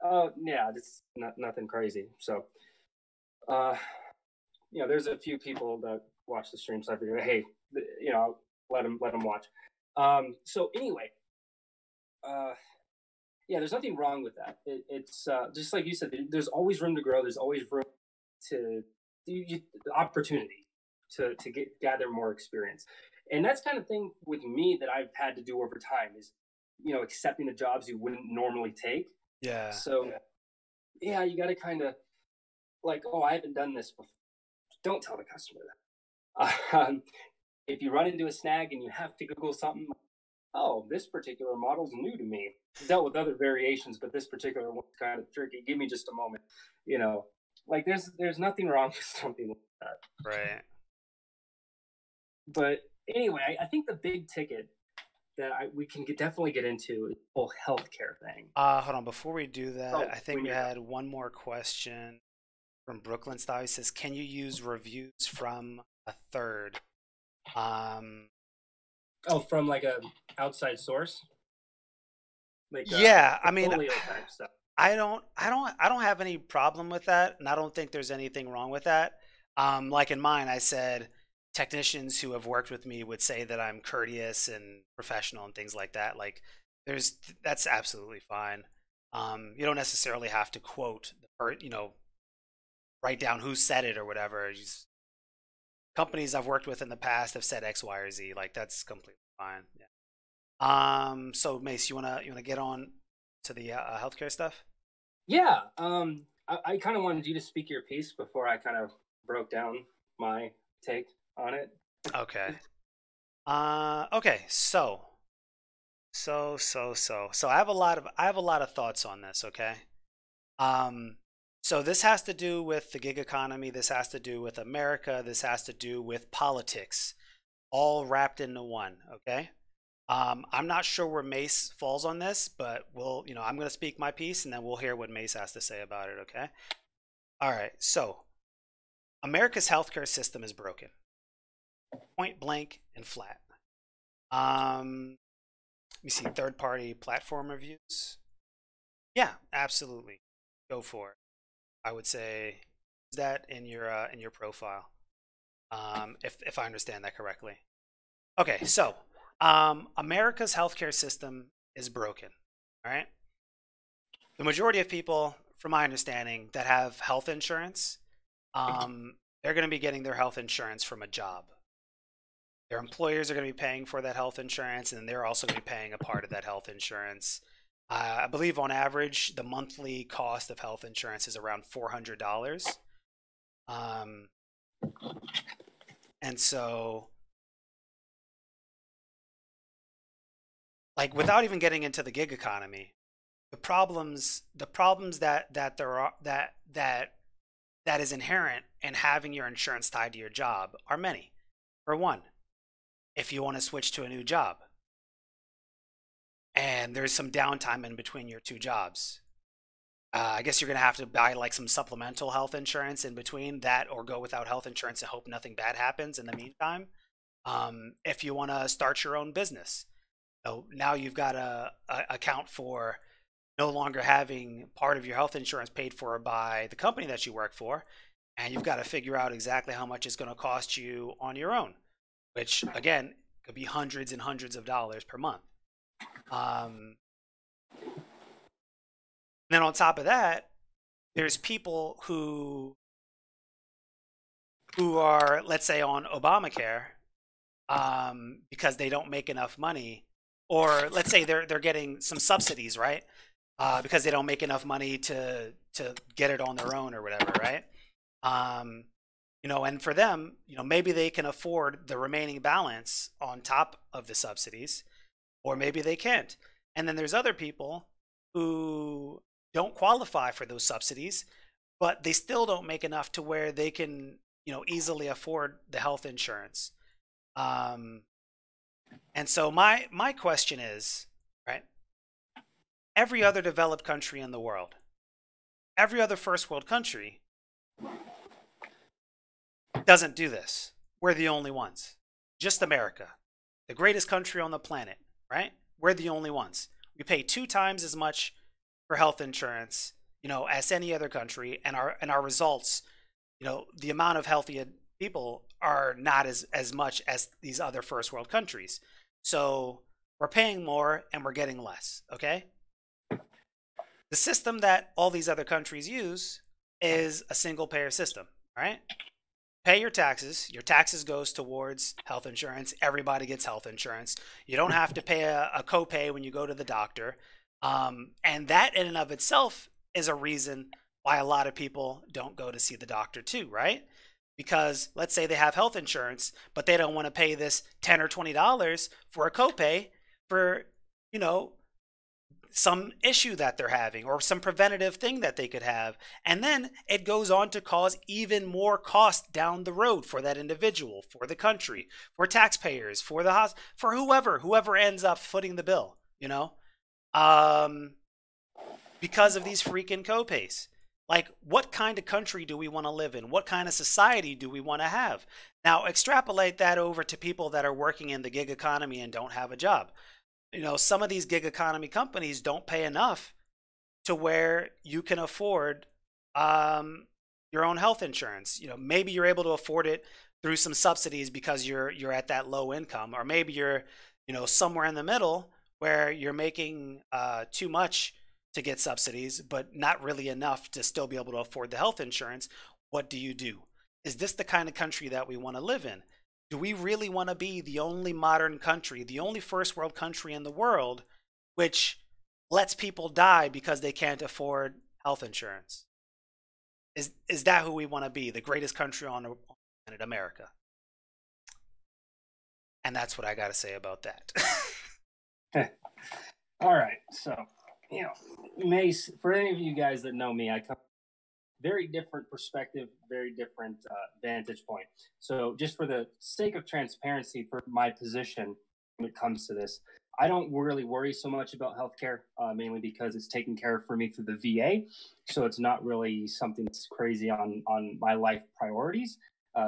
Oh yeah, it's nothing crazy. So, there's a few people that watch the stream, so I figured, hey, let them watch. So anyway, yeah, there's nothing wrong with that. It's just like you said. There's always room to grow. There's always room to opportunity to gather more experience, and that's kind of thing with me that I've had to do over time is, accepting the jobs you wouldn't normally take. Yeah. So yeah, you got to kind of like, oh, I haven't done this before. Don't tell the customer that. If you run into a snag and you have to Google something, oh, this particular model's new to me. I've dealt with other variations, but this particular one's kind of tricky. Give me just a moment. You know, like there's nothing wrong with something like that. Right. But anyway, I think the big ticket that we can definitely get into is the whole healthcare thing. Hold on. Before we do that, Oh, I think we had one more question from Brooklyn Style. He says, "Can you use reviews from a third?" Oh, from like a outside source, like yeah. I mean, type stuff. I don't have any problem with that, and I don't think there's anything wrong with that. Like in mine, I said technicians who have worked with me would say that I'm courteous and professional and things like that. Like, that's absolutely fine. You don't necessarily have to quote write down who said it or whatever. Companies I've worked with in the past have said X, Y, or Z. Like, that's completely fine. Yeah. So Mace, you wanna get on to the healthcare stuff? Yeah. I kind of wanted you to speak your piece before I kind of broke down my take on it. Okay. Okay. So I have a lot of thoughts on this. Okay. Um, so this has to do with the gig economy. This has to do with America. This has to do with politics, all wrapped into one. Okay. I'm not sure where Mace falls on this, but I'm going to speak my piece and then we'll hear what Mace has to say about it. Okay. All right. So America's healthcare system is broken, point blank and flat. Let me see, third party platform reviews. Yeah, absolutely. Go for it. I would say is that in your profile. If I understand that correctly. Okay, so America's healthcare system is broken. All right. The majority of people, from my understanding, that have health insurance, they're going to be getting their health insurance from a job. Their employers are going to be paying for that health insurance, and they're also going to be paying a part of that health insurance. I believe on average, the monthly cost of health insurance is around $400. Um, and so, like, without even getting into the gig economy, the problems that there are that is inherent in having your insurance tied to your job are many. For one, if you want to switch to a new job and there's some downtime in between your two jobs, I guess you're going to have to buy like some supplemental health insurance in between that, or go without health insurance and hope nothing bad happens in the meantime. If you want to start your own business, so now you've got to account for no longer having part of your health insurance paid for by the company that you work for, and you've got to figure out exactly how much it's going to cost you on your own, which again could be hundreds and hundreds of dollars per month. Um, then on top of that, there's people who are, let's say, on Obamacare, because they don't make enough money, or let's say they're getting some subsidies, right? Because they don't make enough money to get it on their own or whatever, right? And for them, maybe they can afford the remaining balance on top of the subsidies, or maybe they can't. And then there's other people who don't qualify for those subsidies, but they still don't make enough to where they can, easily afford the health insurance. And so my question is, right? Every other developed country in the world, every other first world country doesn't do this. We're the only ones. Just America, the greatest country on the planet, right? We're the only ones. We pay 2 times as much for health insurance, as any other country, and our results, the amount of healthy people are not as much as these other first world countries. So we're paying more and we're getting less. Okay. The system that all these other countries use is a single payer system, right? Pay your taxes. Your taxes goes towards health insurance. Everybody gets health insurance. You don't have to pay a copay when you go to the doctor. And that in and of itself is a reason why a lot of people don't go to see the doctor too, right? Because let's say they have health insurance, but they don't want to pay this $10 or $20 for a copay for, you know, some issue that they're having or some preventative thing that they could have. And then it goes on to cause even more cost down the road for that individual, for the country, for taxpayers, for the for whoever ends up footing the bill, because of these freaking copays. Like, what kind of country do we want to live in? What kind of society do we want to have? Now, extrapolate that over to people that are working in the gig economy and don't have a job. Some of these gig economy companies don't pay enough to where you can afford your own health insurance. Maybe you're able to afford it through some subsidies because you're at that low income, or maybe you're somewhere in the middle where you're making too much to get subsidies, but not really enough to still be able to afford the health insurance. What do you do? Is this the kind of country that we want to live in? Do we really want to be the only modern country, the only first world country in the world, which lets people die because they can't afford health insurance? Is that who we want to be? The greatest country on the planet, America? And that's what I got to say about that. All right. So, Mace, for any of you guys that know me, I come very different perspective, very different vantage point. So just for the sake of transparency for my position when it comes to this, I don't really worry so much about healthcare, mainly because it's taken care of for me through the VA. So it's not really something that's crazy on my life priorities.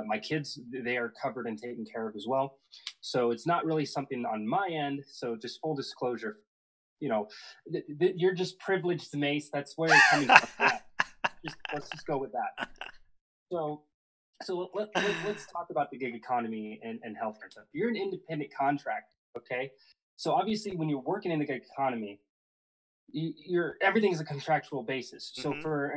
My kids, they are covered and taken care of as well. So it's not really something on my end. So just full disclosure, you're just privileged, Mace. That's where you're coming from. Yeah. Let's just go with that. So let's talk about the gig economy and healthcare stuff. You're an independent contractor, okay? So obviously, when you're working in the gig economy, everything's a contractual basis. So for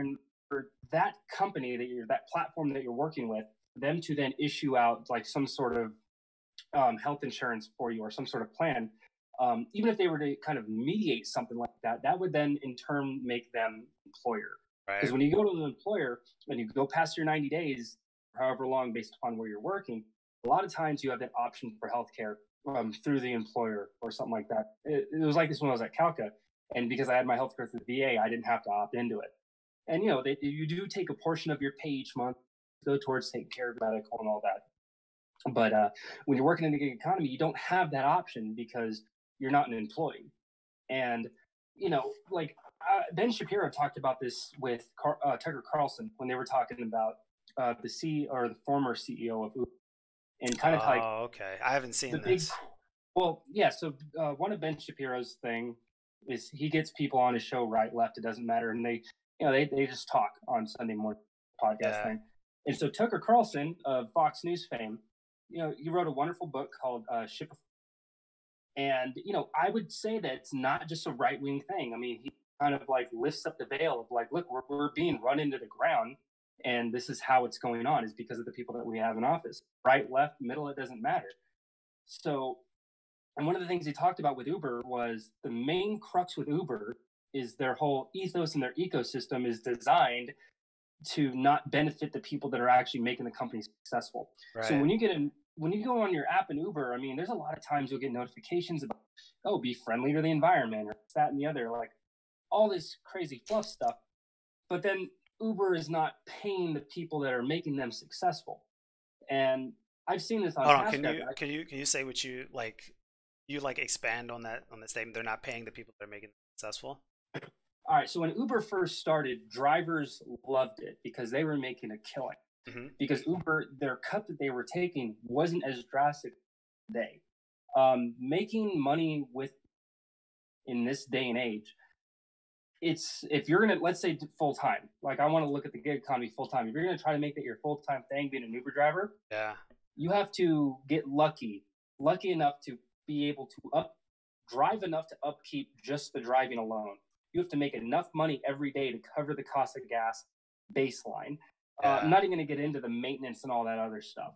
that company that platform that you're working with, them to then issue out like some sort of health insurance for you or some sort of plan, even if they were to kind of mediate something like that, that would then in turn make them employer. Because when you go to an employer and you go past your 90 days, however long based upon where you're working, a lot of times you have that option for healthcare through the employer or something like that. It was like this when I was at Calca. And because I had my healthcare through the VA, I didn't have to opt into it. And, you do take a portion of your pay each month to go towards taking care of medical and all that. But when you're working in the gig economy, you don't have that option because you're not an employee. And, Ben Shapiro talked about this with Tucker Carlson when they were talking about the former CEO of Uber, and kind of like. Oh, okay. I haven't seen this. Well, yeah. So one of Ben Shapiro's thing is he gets people on his show, right, left, it doesn't matter, and they just talk on Sunday morning podcast thing. And so Tucker Carlson of Fox News fame, he wrote a wonderful book called Ship of. And, I would say that it's not just a right-wing thing. I mean, he kind of like lifts up the veil of like, look, we're being run into the ground, and this is how it's going on is because of the people that we have in office. Right, left, middle, it doesn't matter. So, and one of the things he talked about with Uber was the main crux with Uber is their whole ethos and their ecosystem is designed to not benefit the people that are actually making the company successful. Right. So when you go on your app in Uber, I mean, there's a lot of times you'll get notifications about, be friendly to the environment or that and the other, like all this crazy fluff stuff. But then Uber is not paying the people that are making them successful. And I've seen this on. Hold on, can you say what you like? You like expand on that statement? They're not paying the people that are making them successful. All right. So when Uber first started, drivers loved it because they were making a killing. Mm-hmm. Because Uber, their cut that they were taking wasn't as drastic today. Making money in this day and age, it's if you're gonna, let's say full time, like I want to look at the gig economy full time. If you're gonna try to make that your full time thing, being an Uber driver, you have to get lucky enough to be able to drive enough to upkeep just the driving alone. You have to make enough money every day to cover the cost of gas baseline. I'm not even going to get into the maintenance and all that other stuff.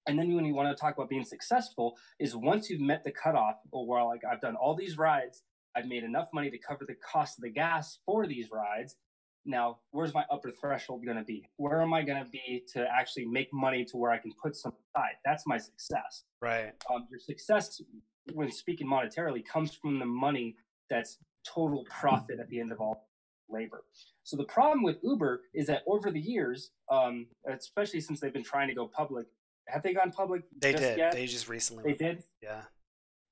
And then when you want to talk about being successful is once you've met the cutoff, or well, like I've done all these rides, I've made enough money to cover the cost of the gas for these rides. Now, where's my upper threshold going to be? Where am I going to be to actually make money to where I can put some aside? That's my success. Right. Your success, when speaking monetarily, comes from the money that's total profit at the end of all labor. So the problem with Uber is that over the years, especially since they've been trying to go public, have they gone public? They did. Yet? They just recently. They did? Yeah.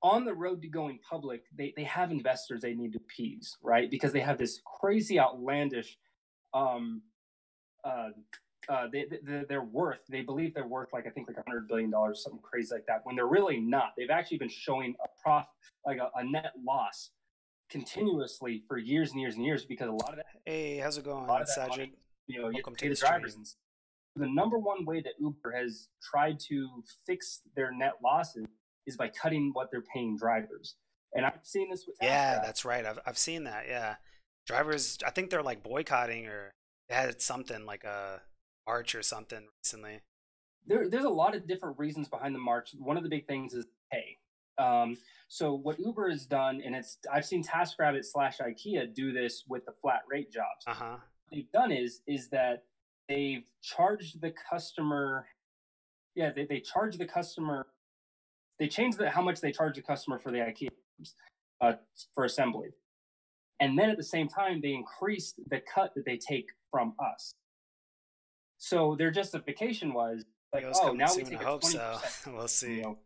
On the road to going public, they have investors they need to appease, right? Because they have this crazy, outlandish, their worth. They believe they're worth like $100 billion, something crazy like that. When they're really not. They've actually been showing a profit, like a net loss, continuously for years and years and years because a lot of that. Hey, how's it going, Sajid? You know, you pay the drivers. The number one way that Uber has tried to fix their net losses is by cutting what they're paying drivers. And I've seen this with that's right. I've seen that. Yeah, drivers. I think they're like boycotting, or they had something like a march or something recently. There's a lot of different reasons behind the march. One of the big things is pay. So what Uber has done, and I've seen TaskRabbit / IKEA do this with the flat rate jobs. What they've done is that they've charged the customer. Yeah, they charge the customer. They changed how much they charge the customer for the IKEA for assembly. And then at the same time, they increased the cut that they take from us. So their justification was like, oh, now we take a 20%. So. We'll see. You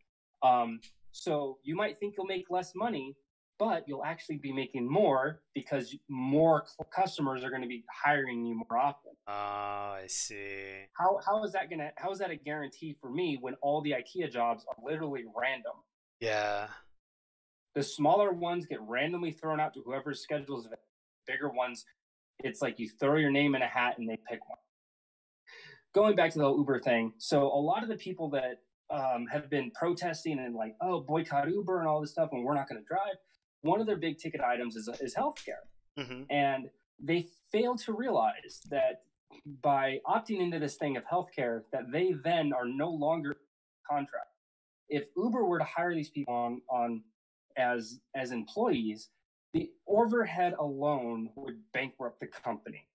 know? So you might think you'll make less money, but you'll actually be making more because more customers are going to be hiring you more often. Oh, I see. How is that a guarantee for me when all the IKEA jobs are literally random? Yeah. The smaller ones get randomly thrown out to whoever's schedules. Bigger ones, it's like you throw your name in a hat and they pick one. Going back to the Uber thing, so a lot of the people that have been protesting and like, oh, boycott Uber and all this stuff, and we're not going to drive. One of their big ticket items is healthcare, and they fail to realize that by opting into this thing of healthcare, that they then are no longer contract. If Uber were to hire these people on as employees, the overhead alone would bankrupt the company.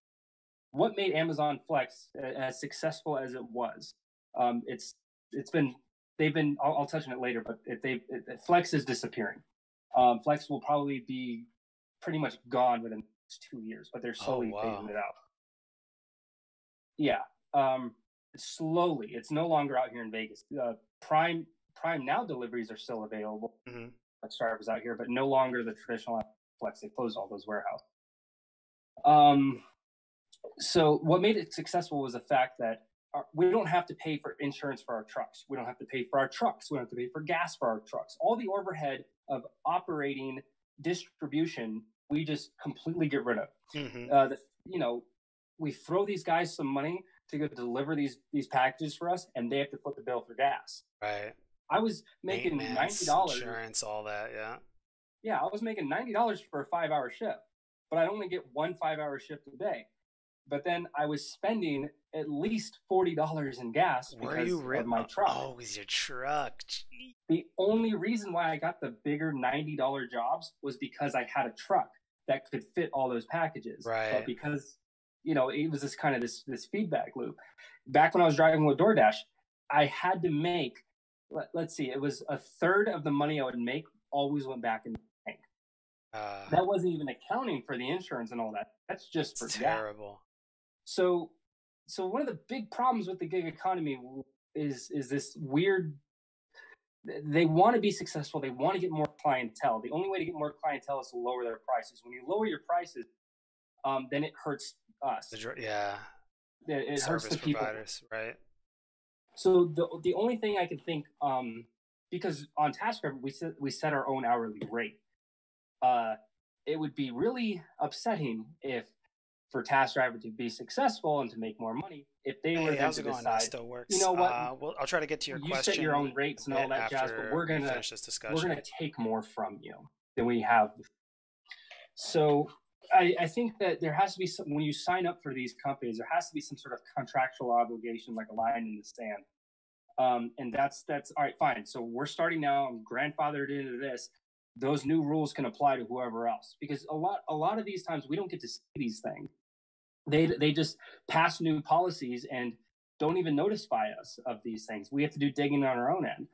What made Amazon Flex as successful as it was? I'll touch on it later, but Flex is disappearing. Flex will probably be pretty much gone within the next 2 years, but they're slowly phasing it out. Yeah, slowly. It's no longer out here in Vegas. Prime Now deliveries are still available. Flex drivers out here, but no longer the traditional Flex. They closed all those warehouses. So what made it successful was the fact that we don't have to pay for insurance for our trucks. We don't have to pay for our trucks. We don't have to pay for gas for our trucks. All the overhead of operating distribution, we just completely get rid of. We throw these guys some money to go deliver these packages for us, and they have to foot the bill for gas. Right. I was making $90. Insurance, all that, yeah. Yeah, I was making $90 for a 5-hour shift, but I only get one 5-hour shift a day. But then I was spending at least $40 in gas because of my truck. Oh, it was your truck. Jeez. The only reason why I got the bigger $90 jobs was because I had a truck that could fit all those packages. Right. But because, it was this kind of this feedback loop. Back when I was driving with DoorDash, I had to make, let's see, it was a third of the money I would make always went back in the tank. That wasn't even accounting for the insurance and all that. That's just for terrible. So one of the big problems with the gig economy is this weird. They want to be successful. They want to get more clientele. The only way to get more clientele is to lower their prices. When you lower your prices, then it hurts us. It hurts the people. Providers, right? So the only thing I can think, because on TaskRabbit we set our own hourly rate. It would be really upsetting for TaskRabbit to be successful and to make more money if they were Hey, then how's to it going? That decide, still you works. know what, Well, I'll try to get to your you set your question own a rates and all bit that jazz, but after we finish this we're discussion. gonna take more from you than we have. So I think that there has to be some, when you sign up for these companies, there has to be some sort of contractual obligation, like a line in the sand. And that's all right, fine. So we're starting now. I'm grandfathered into this. Those new rules can apply to whoever else, because a lot of these times we don't get to see these things. They just pass new policies and don't even notify us of these things. We have to do digging on our own end.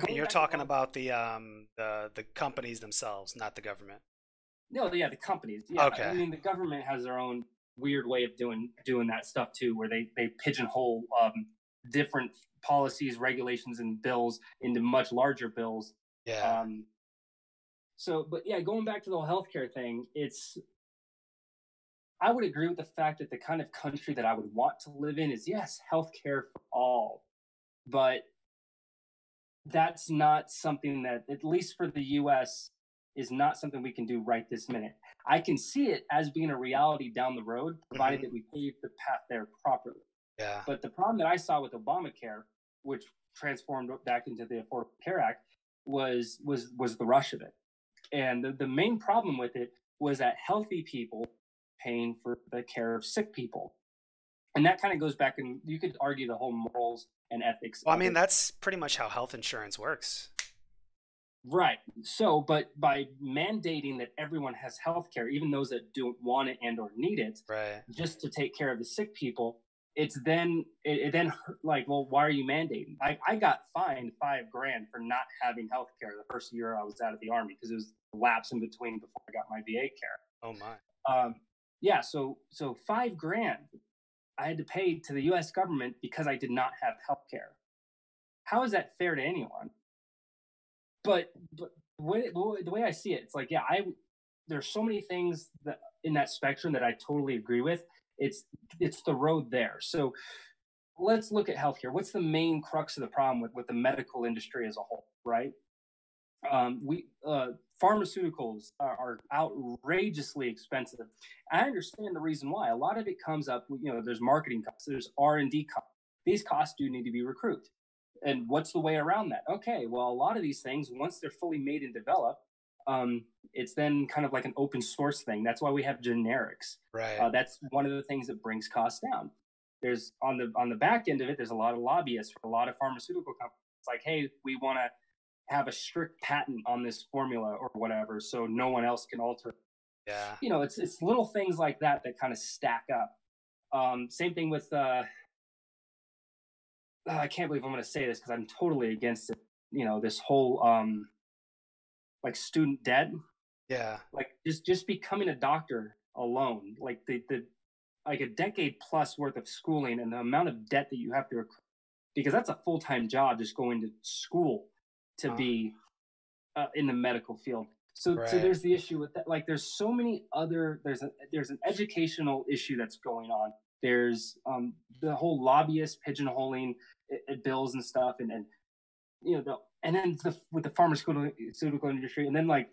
You're talking about the companies themselves, not the government. No, yeah, the companies. Yeah, Okay. I mean, the government has their own weird way of doing that stuff too, where they pigeonhole different policies, regulations, and bills into much larger bills. Yeah. So, but yeah, going back to the whole healthcare thing, I would agree with the fact that the kind of country that I would want to live in is, yes, healthcare for all, but that's not something that, at least for the U.S., is not something we can do right this minute. I can see it as being a reality down the road, provided that we pave the path there properly. Yeah. But the problem that I saw with Obamacare, which transformed back into the Affordable Care Act, was the rush of it. And the main problem with it was that healthy people paying for the care of sick people. And that kind of goes back, and you could argue the whole morals and ethics. Well, I mean, that's pretty much how health insurance works. Right. So, but by mandating that everyone has health care, even those that don't want it and or need it, right, just to take care of the sick people, it's then it then like, well, why are you mandating? I got fined $5,000 for not having health care the first year I was out of the Army, because it was a lapse in between before I got my VA care. Oh my. Yeah. So $5,000 I had to pay to the U.S. government because I did not have health care. How is that fair to anyone? But the way I see it, it's like, yeah, there's so many things that in that spectrum that I totally agree with. It's the road there. So let's look at healthcare. What's the main crux of the problem with the medical industry as a whole, right? Pharmaceuticals are outrageously expensive. I understand the reason why. A lot of it comes up, there's marketing costs, there's R&D costs. These costs do need to be recouped. And what's the way around that? Okay, well, a lot of these things, once they're fully made and developed, it's then kind of like an open source thing. That's why we have generics. Right. That's one of the things that brings costs down. There's on the back end of it, there's a lot of lobbyists for a lot of pharmaceutical companies. It's like, hey, we want to have a strict patent on this formula or whatever, so no one else can alter it. Yeah. It's little things like that kind of stack up. Same thing with I can't believe I'm going to say this because I'm totally against it. This whole like student debt. Yeah. Like just becoming a doctor alone, like the like a decade plus worth of schooling and the amount of debt that you have to accrue, because that's a full-time job just going to school to be in the medical field. So there's the issue with that. Like there's so many other, there's an educational issue that's going on. There's the whole lobbyist pigeonholing bills and stuff, and then with the pharmaceutical industry, and then like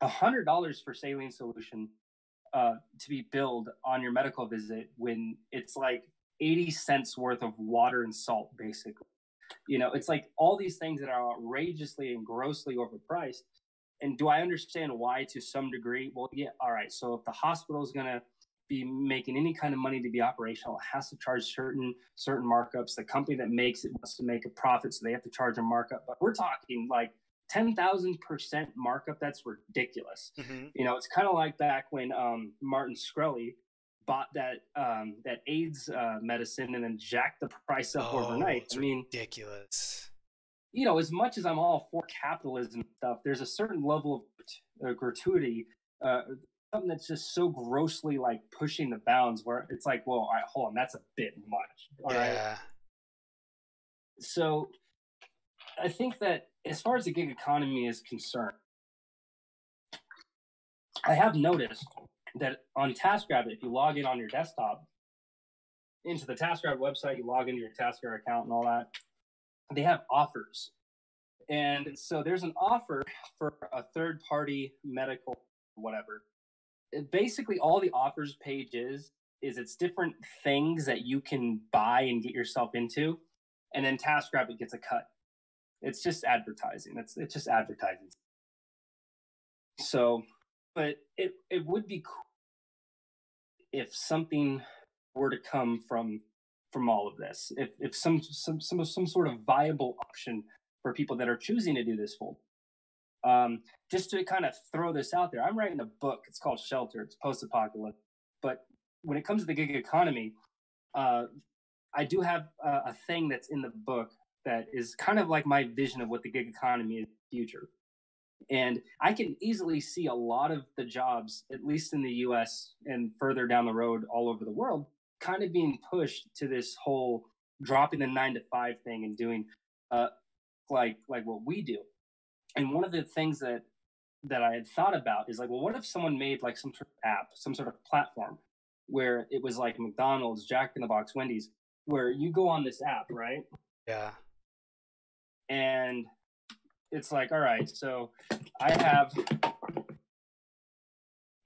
$100 for saline solution to be billed on your medical visit when it's like 80 cents worth of water and salt, basically. It's like all these things that are outrageously and grossly overpriced. And do I understand why to some degree? Well, yeah, all right. So if the hospital is going to be making any kind of money to be operational, it has to charge certain markups. The company that makes it wants to make a profit, so they have to charge a markup. But we're talking like 10,000% markup. That's ridiculous. Mm-hmm. It's kind of like back when Martin Shkreli bought that AIDS medicine and then jacked the price up overnight. It's ridiculous. As much as I'm all for capitalism stuff, there's a certain level of gratuity, something that's just so grossly like pushing the bounds where it's like, well, all right, hold on, that's a bit much. All right. So I think that as far as the gig economy is concerned, I have noticed that on TaskRabbit, if you log in on your desktop into the TaskRabbit website, you log into your TaskRabbit account and all that, they have offers. And so there's an offer for a third-party medical whatever. Basically, all the offers page is is it's different things that you can buy and get yourself into, and then TaskRabbit gets a cut. It's just advertising. It's just advertising. So, but it would be cool if something were to come from all of this. If some sort of viable option for people that are choosing to do this full. Just to kind of throw this out there, I'm writing a book. It's called Shelter. It's post-apocalyptic. But when it comes to the gig economy, I do have a thing that's in the book that is kind of like my vision of what the gig economy is in the future. And I can easily see a lot of the jobs, at least in the US and further down the road all over the world, kind of being pushed to this whole dropping the 9 to 5 thing and doing like what we do. And one of the things that I had thought about is like, well, what if someone made like some sort of app, some sort of platform where it was like McDonald's, Jack in the Box, Wendy's, where you go on this app, right? Yeah. And it's like, all right, so I have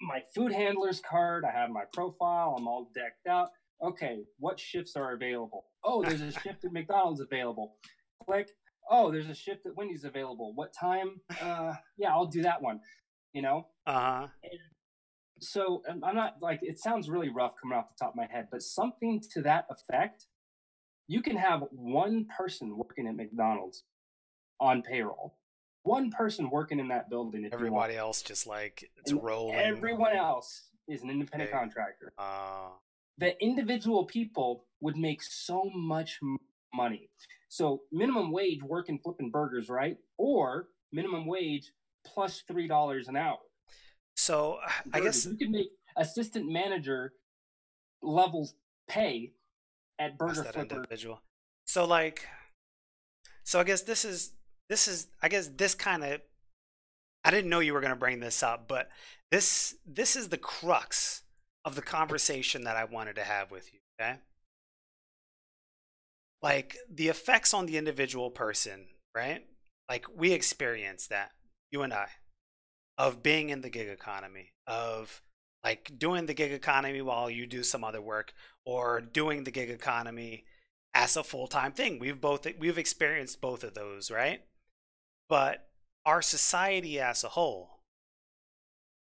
my food handler's card, I have my profile, I'm all decked out. Okay, what shifts are available? Oh, there's a shift at McDonald's available. Click. Oh, there's a shift at Wendy's available. What time? Yeah, I'll do that one. You know? Uh-huh. So I'm not like, it sounds really rough coming off the top of my head, but something to that effect, you can have one person working at McDonald's on payroll. One person working in that building. If everybody else just like it's and rolling. Everyone else is an independent contractor. The individual people would make so much money. So minimum wage working flipping burgers, right? Or minimum wage plus $3 an hour. So I guess you could make assistant manager levels pay at burger flipper. Individual. So like, so I guess this is I guess this kind of, I didn't know you were going to bring this up, but this is the crux of the conversation that I wanted to have with you. Okay. Like the effects on the individual person, right? Like we experience that, you and I, of being in the gig economy, of like doing the gig economy while you do some other work, or doing the gig economy as a full-time thing. We've experienced both of those, right? But our society as a whole,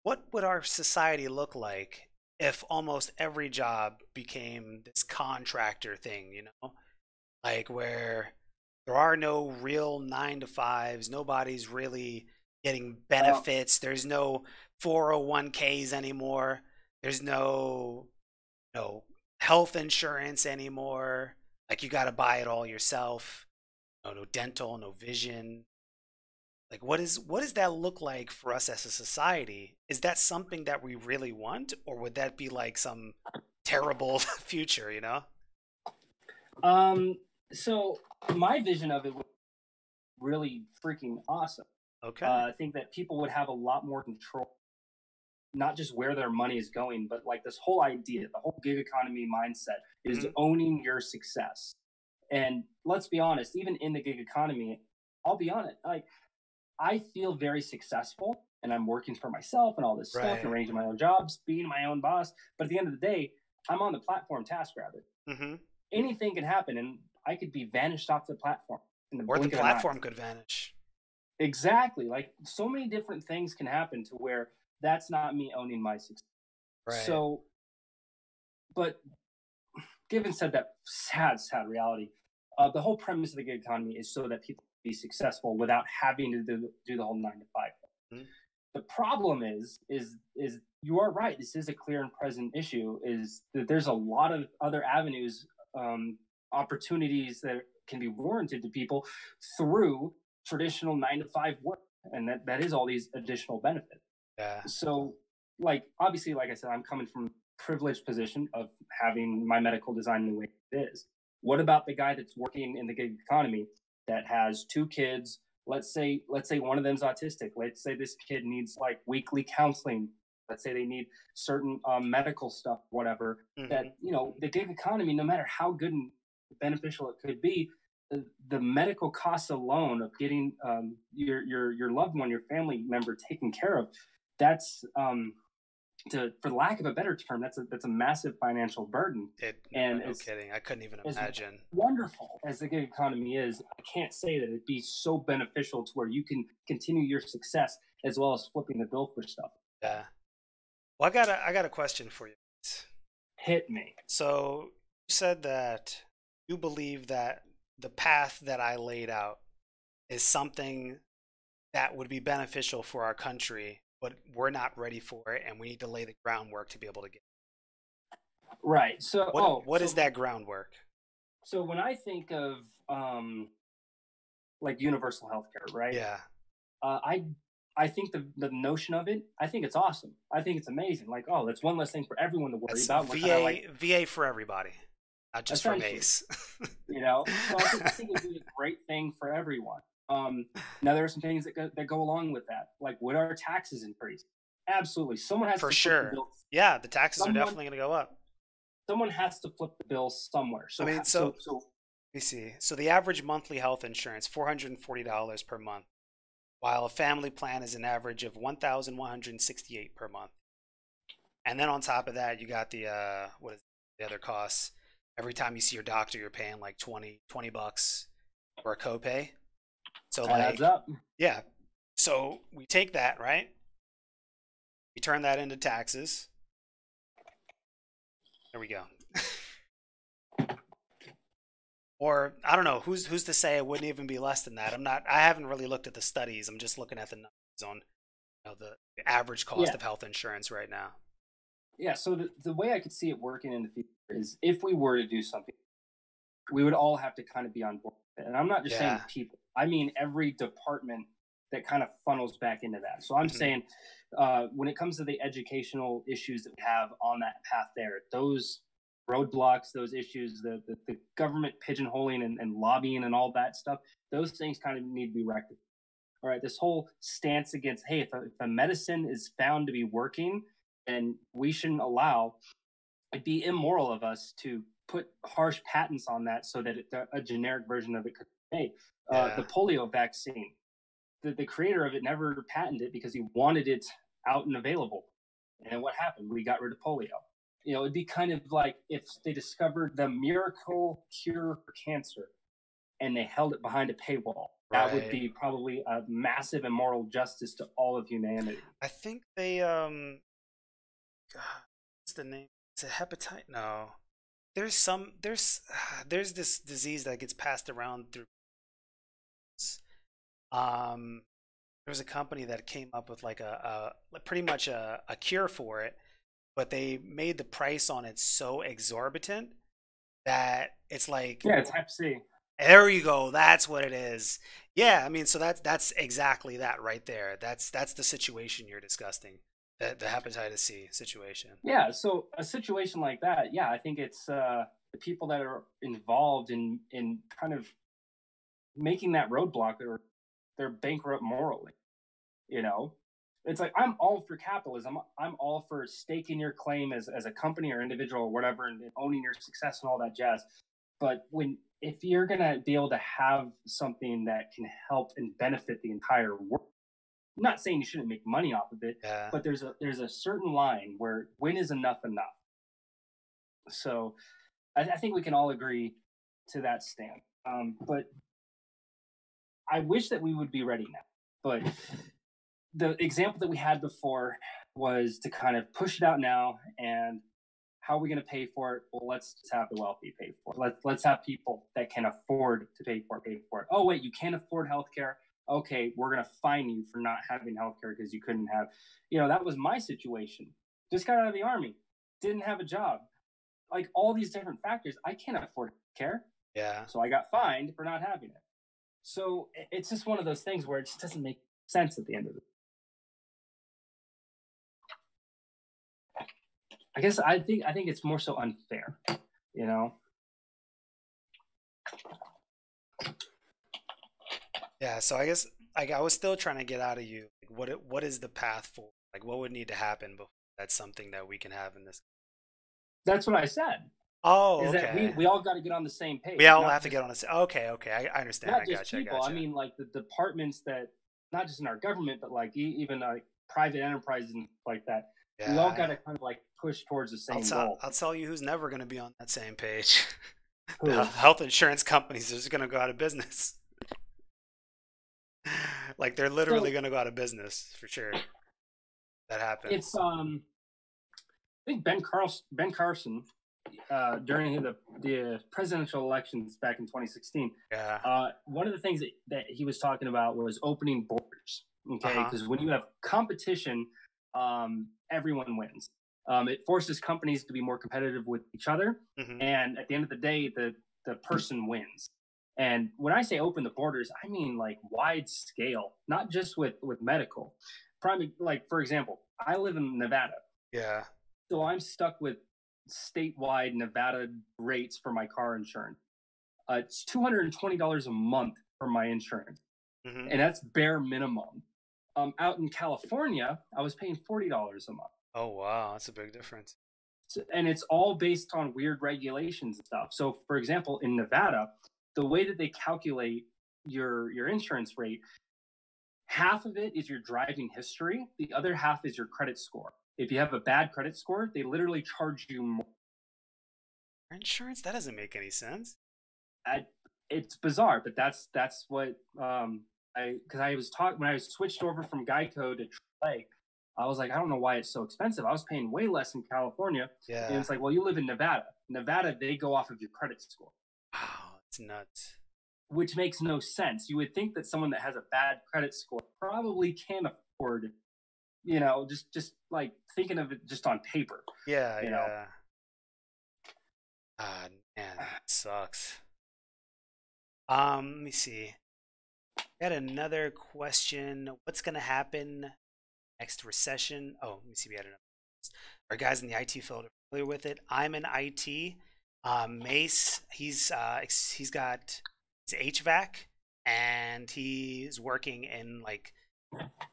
what would our society look like if almost every job became this contractor thing, you know? Like where there are no real 9 to 5s, nobody's really getting benefits, there's no 401ks anymore, there's no health insurance anymore, like you got to buy it all yourself, no dental, no vision. Like what does that look like for us as a society? Is that something that we really want, or would that be like some terrible future, you know? So my vision of it was really freaking awesome. Okay. I think that people would have a lot more control, not just where their money is going, but like this whole idea, the whole gig economy mindset is owning your success. And let's be honest, even in the gig economy, I'll be honest, like I feel very successful and I'm working for myself and all this stuff, arranging my own jobs, being my own boss. But at the end of the day, I'm on the platform TaskRabbit. Anything can happen and I could be vanished off the platform. Or the platform could vanish. Exactly. Like so many different things can happen to where that's not me owning my success. Right. So, but given said that sad reality, the whole premise of the gig economy is so that people be successful without having to do the whole 9 to 5. The problem is you are right. This is a clear and present issue. Is that there's a lot of other avenues, opportunities that can be warranted to people through traditional 9 to 5 work, and that is all these additional benefits. Yeah. So, like obviously, like I said, I'm coming from a privileged position of having my medical design the way it is. What about the guy that's working in the gig economy that has 2 kids? Let's say one of them's autistic. Let's say this kid needs like weekly counseling. Let's say they need certain medical stuff, whatever. That the gig economy, no matter how good and beneficial it could be, the medical costs alone of getting your loved one, your family member taken care of, that's for lack of a better term, that's a massive financial burden. No kidding. I couldn't even imagine. Wonderful as the gig economy is, I can't say that it'd be so beneficial to where you can continue your success as well as flipping the bill for stuff. Yeah. Well, I got a question for you. Hit me. So you said that you believe that the path that I laid out is something that would be beneficial for our country, but we're not ready for it, and we need to lay the groundwork to be able to get it. Right. So what is that groundwork? So when I think of like universal healthcare, right? Yeah. I think the notion of it, I think it's awesome. I think it's amazing. Like, oh, that's one less thing for everyone to worry about. VA for everybody, not just for Mace. You know, so I think it'd be a great thing for everyone. Now there are some things that go along with that. Like, would our taxes increase? Absolutely. Someone has for to sure. Flip the bill. Yeah, the taxes are definitely going to go up. Someone has to flip the bill somewhere. So I mean, so let me see. So the average monthly health insurance, $440 per month, while a family plan is an average of $1,168 per month. And then on top of that, you got the what is the other costs? Every time you see your doctor, you're paying like $20 for a copay. So that adds up. Yeah. So we take that, right? We turn that into taxes. There we go. Or I don't know, who's to say it wouldn't even be less than that. I haven't really looked at the studies. I'm just looking at the numbers on the average cost of health insurance right now. Yeah, so the way I could see it working in the future is if we were to do something, we would all have to kind of be on board. And I'm not just saying people. I mean every department that kind of funnels back into that. So I'm saying when it comes to the educational issues that we have on that path there, those roadblocks, those issues, the government pigeonholing and lobbying and all that stuff, those things kind of need to be rectified. All right, this whole stance against, hey, if a medicine is found to be working, then we shouldn't allow, it'd be immoral of us to put harsh patents on that so that a generic version of it could be made. The polio vaccine, the creator of it never patented it because he wanted it out and available. And what happened? We got rid of polio. You know, it'd be kind of like if they discovered the miracle cure for cancer and they held it behind a paywall. That would be probably a massive immoral justice to all of humanity. I think they, what's the name? Is it hepatitis? No. There's this disease that gets passed around through. There was a company that came up with like pretty much a cure for it, but they made the price on it so exorbitant that it's like, it's Hep C. There you go. That's what it is. Yeah, I mean, so that's exactly that right there. That's the situation you're discussing, the hepatitis C situation. Yeah, so a situation like that, I think it's the people that are involved in kind of making that roadblock, they're bankrupt morally. You know, it's like, I'm all for capitalism. I'm all for staking your claim as a company or individual or whatever, and owning your success and all that jazz. But if you're going to be able to have something that can help and benefit the entire world, I'm not saying you shouldn't make money off of it, but there's a certain line where when is enough enough? So I think we can all agree to that stand. But I wish that we would be ready now. But the example that we had before was to kind of push it out now, and how are we going to pay for it? Well, let's just have the wealthy pay for it. Let's have people that can afford to pay for it. Oh, wait, you can't afford healthcare? Okay, we're going to fine you for not having healthcare because you couldn't have. You know, that was my situation. Just got out of the Army. Didn't have a job. Like, all these different factors. I can't afford care. Yeah. So I got fined for not having it. So it's just one of those things where it just doesn't make sense at the end of it. I guess I think it's more so unfair, you know? Yeah, so I guess I was still trying to get out of you, like, what is the path for? Like, what would need to happen before that's something that we can have in this? That's what I said. Oh, is okay. That we all got to get on the same page. We all have to get on the same. Okay, I understand. Not just people. I mean, like the departments that, not just in our government, but like even like private enterprises and like that. We all Yeah. got to kind of like push towards the same goal. I'll tell you who's never going to be on that same page. The Who? health insurance companies are just going to go out of business. Like they're literally So going to go out of business for sure. That it's happens. I think Ben Carson during the presidential elections back in 2016, Yeah. one of the things that he was talking about was opening borders. Okay, Uh-huh. because when you have competition, everyone wins. It forces companies to be more competitive with each other, Hmm. and at the end of the day, the person wins. And when I say open the borders, I mean like wide scale, not just with medical. Prime, like for example, I live in Nevada, Yeah. so I'm stuck with statewide Nevada rates for my car insurance. It's $220 a month for my insurance, Hmm. and that's bare minimum. Out in California, I was paying $40 a month. Oh wow, that's a big difference. So, and it's all based on weird regulations and stuff. So, for example, in Nevada, the way that they calculate your insurance rate, half of it is your driving history, the other half is your credit score. If you have a bad credit score, they literally charge you more. Insurance? That doesn't make any sense. I, it's bizarre, but that's what I because I was talking when I was switched over from Geico to AAA. I was like, I don't know why it's so expensive. I was paying way less in California, and Yeah. it's like, well, you live in Nevada. Nevada, they go off of your credit score, Wow, it's nuts. which makes no sense. You would think that someone that has a bad credit score probably can't afford, just like thinking of it just on paper, Yeah, you know. yeah. Ah, man, that sucks. Let me see. Got another question. What's gonna happen next recession? Oh, let me see. We had another. Our guys in the IT field are familiar with it. I'm in IT. Mace, he's got his HVAC, and he's working in like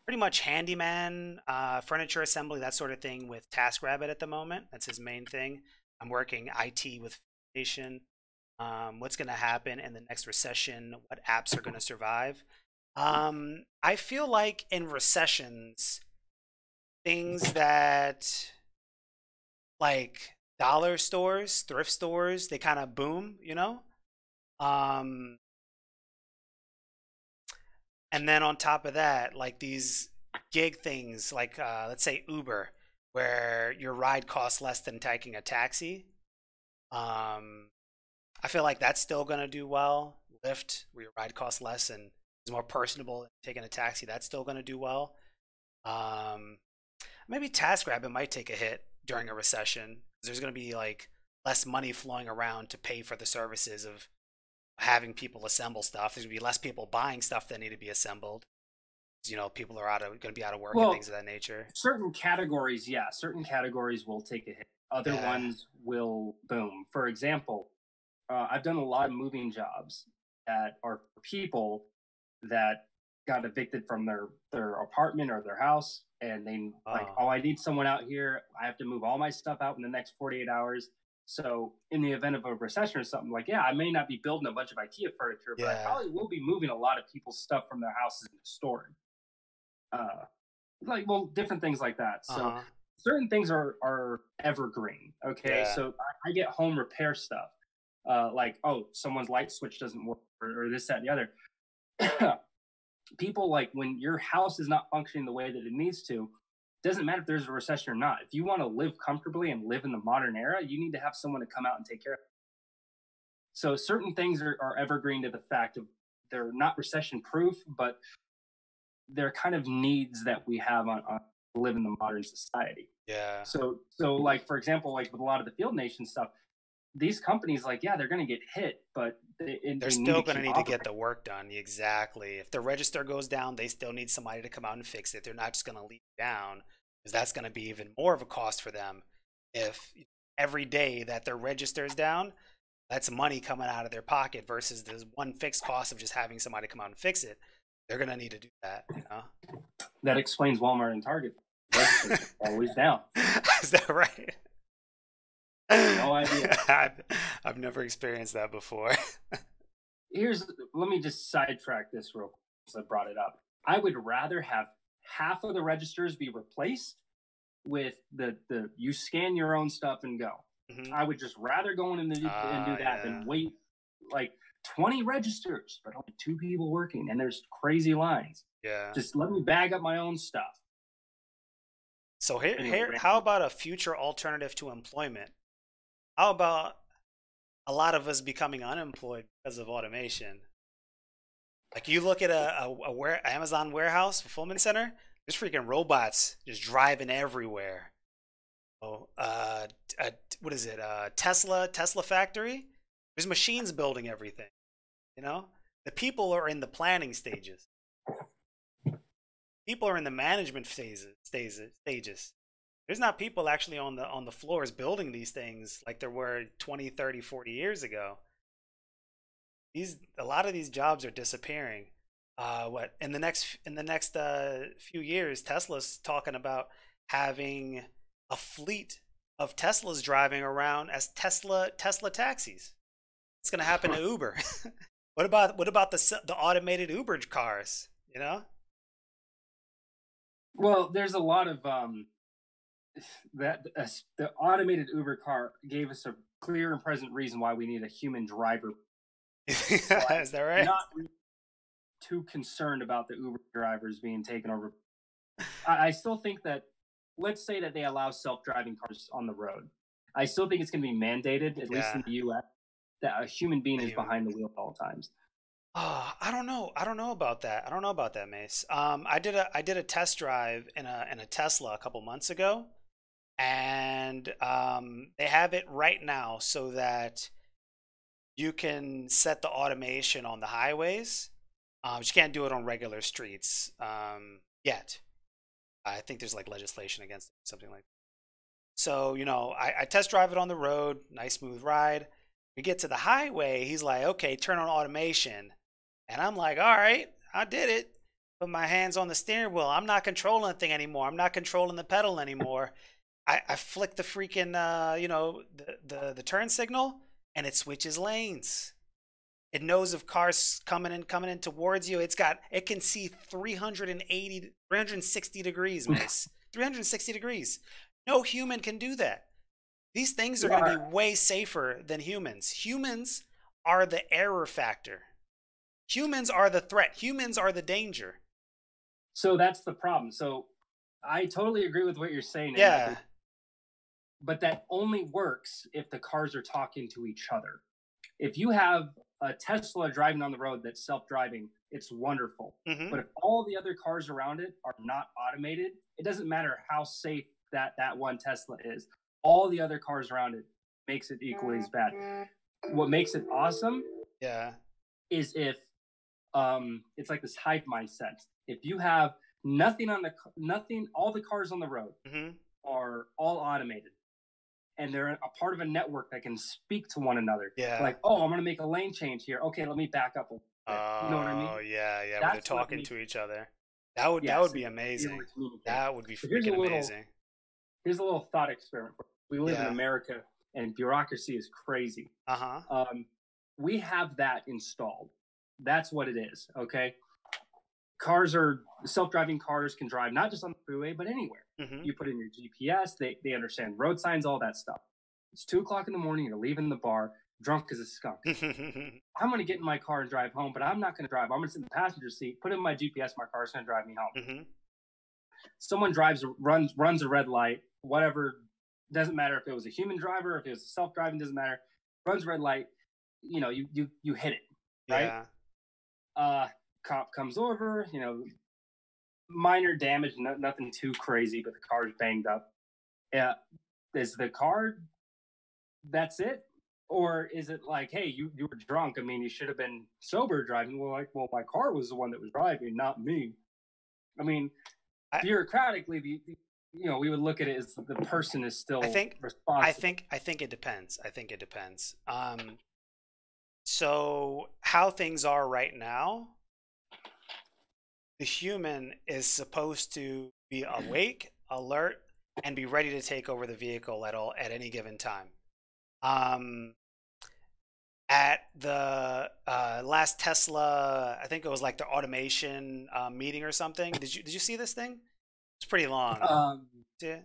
pretty much handyman, furniture assembly, that sort of thing with TaskRabbit at the moment. That's his main thing. I'm working IT with Foundation. What's going to happen in the next recession? What apps are going to survive? I feel like in recessions, things that like dollar stores, thrift stores, they kind of boom, you know? Um, and then on top of that, like these gig things, like let's say Uber, where your ride costs less than taking a taxi. Um, I feel like that's still gonna do well. Lyft, where your ride costs less and is more personable than taking a taxi, that's still gonna do well. Um, Maybe TaskRabbit might take a hit during a recession. There's gonna be like less money flowing around to pay for the services of having people assemble stuff. There's gonna be less people buying stuff that need to be assembled. People are gonna be out of work and things Well, of that nature. certain categories, yeah, certain categories will take a hit. Other Yeah. ones will boom. For example, I've done a lot of moving jobs that are for people that got evicted from their apartment or their house, and they like, Oh. oh, I need someone out here. I have to move all my stuff out in the next 48 hours. So, in the event of a recession or something, like, yeah, I may not be building a bunch of IKEA furniture, but I Yeah. probably will be moving a lot of people's stuff from their houses into storage. Uh, like, well, different things like that. Uh So, huh. certain things are evergreen. Okay, Yeah. so I get home repair stuff, like, oh, someone's light switch doesn't work, or this, that, and the other. People, like, when your house is not functioning the way that it needs to, doesn't matter if there's a recession or not. If you want to live comfortably and live in the modern era, you need to have someone to come out and take care of it. So certain things are evergreen to the fact of they're not recession proof, but they're kind of needs that we have on live in the modern society. Yeah. So like for example, like with a lot of the Field Nation stuff, these companies, like, yeah, they're going to get hit, but They're they need still to going to keep need to get operating. the work done. Exactly. If the register goes down, they still need somebody to come out and fix it. They're not just going to leave it down because that's going to be even more of a cost for them. If every day that their register is down, that's money coming out of their pocket versus the one fixed cost of just having somebody come out and fix it. They're going to need to do that, you know? That explains Walmart and Target registers are always down. Is that right? No idea. I've never experienced that before. Let me just sidetrack this real quick since I brought it up. I would rather have half of the registers be replaced with the you scan your own stuff and go. Mm-hmm. I would just rather go in and do that than wait like 20 registers, but only 2 people working, and there's crazy lines. Yeah. Just let me bag up my own stuff. So how about a future alternative to employment? How about a lot of us becoming unemployed because of automation? Like you look at Amazon warehouse fulfillment center, there's freaking robots just driving everywhere. Oh, what is it? Tesla factory. There's machines building everything. You know, the people are in the planning stages. People are in the management stages. There's not people actually on the floors building these things like there were 20, 30, 40 years ago. A lot of these jobs are disappearing. What in the next few years, Tesla's talking about having a fleet of Teslas driving around as Tesla taxis. It's going to happen to Uber. What about the automated Uber cars? You know. Well, there's a lot of the automated Uber car gave us a clear and present reason why we need a human driver. Is that right? Not too concerned about the Uber drivers being taken over. I still think that, let's say that they allow self-driving cars on the road. I still think it's going to be mandated, at least in the U.S., that a human being is behind the wheel at all times. I don't know. I don't know about that. I don't know about that, Mace. I did a test drive in a Tesla a couple months ago, and they have it right now so that you can set the automation on the highways. But you can't do it on regular streets yet. I think there's like legislation against it, something like that. So, you know, I test drive it on the road, nice smooth ride. We get to the highway, he's like, okay, turn on automation. And I'm like, all right, I did it. Put my hands on the steering wheel. I'm not controlling the thing anymore. I'm not controlling the pedal anymore. I flick the freaking, the turn signal, and it switches lanes. It knows if cars coming in towards you. It can see 360 degrees, Mace. 360 degrees. No human can do that. These things are going to be way safer than humans. Humans are the error factor. Humans are the threat. Humans are the danger. So that's the problem. So I totally agree with what you're saying. Yeah. But that only works if the cars are talking to each other. If you have a Tesla driving on the road that's self-driving, it's wonderful. Mm-hmm. But if all the other cars around it are not automated, it doesn't matter how safe that one Tesla is. All the other cars around it makes it equally as bad. What makes it awesome is if it's like this hive mind sense. If you have all the cars on the road are all automated, and they're a part of a network that can speak to one another. Yeah. Like, oh, I'm going to make a lane change here. Okay, let me back up a little bit. You know what I mean? Oh, yeah. When they're talking to each other. That would be amazing. That would be freaking amazing. Here's a little thought experiment. We live in America, and bureaucracy is crazy. We have that installed. That's what it is, okay? Self-driving cars can drive not just on the freeway, but anywhere. Mm-hmm. You put in your GPS, they understand road signs, all that stuff. It's 2:00 in the morning, you're leaving the bar, drunk as a skunk. I'm going to get in my car and drive home, but I'm not going to drive. I'm going to sit in the passenger seat, put in my GPS, my car's going to drive me home. Mm-hmm. Someone runs a red light, whatever, doesn't matter if it was a human driver, if it was a self-driving, doesn't matter. Runs a red light, you hit it, right? Yeah. Cop comes over, minor damage, nothing too crazy, but the car's banged up. Is the car, that's it? Or is it like, hey, you were drunk. I mean, you should have been sober driving. Well, my car was the one that was driving, not me. I mean, bureaucratically, we would look at it as the person is still responsible. I think it depends. So how things are right now, the human is supposed to be awake, alert, and be ready to take over the vehicle at any given time. At the last Tesla, I think it was like the automation meeting or something. Did you see this thing? It's pretty long. Yeah.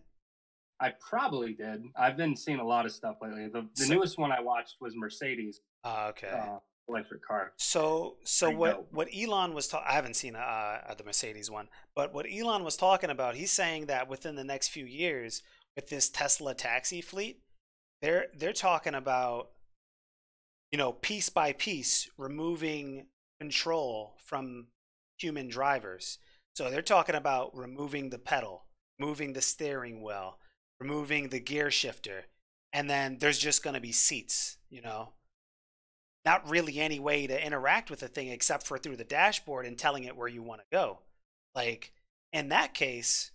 I probably did. I've been seeing a lot of stuff lately. The newest one I watched was Mercedes. Okay. Electric car. So what Elon was talking, I haven't seen the Mercedes one, but what Elon was talking about, he's saying that within the next few years with this Tesla taxi fleet, they're talking about, piece by piece removing control from human drivers. So they're talking about removing the pedal, moving the steering wheel, removing the gear shifter, and then there's just going to be seats. Not really any way to interact with the thing except for through the dashboard and telling it where you want to go. Like in that case,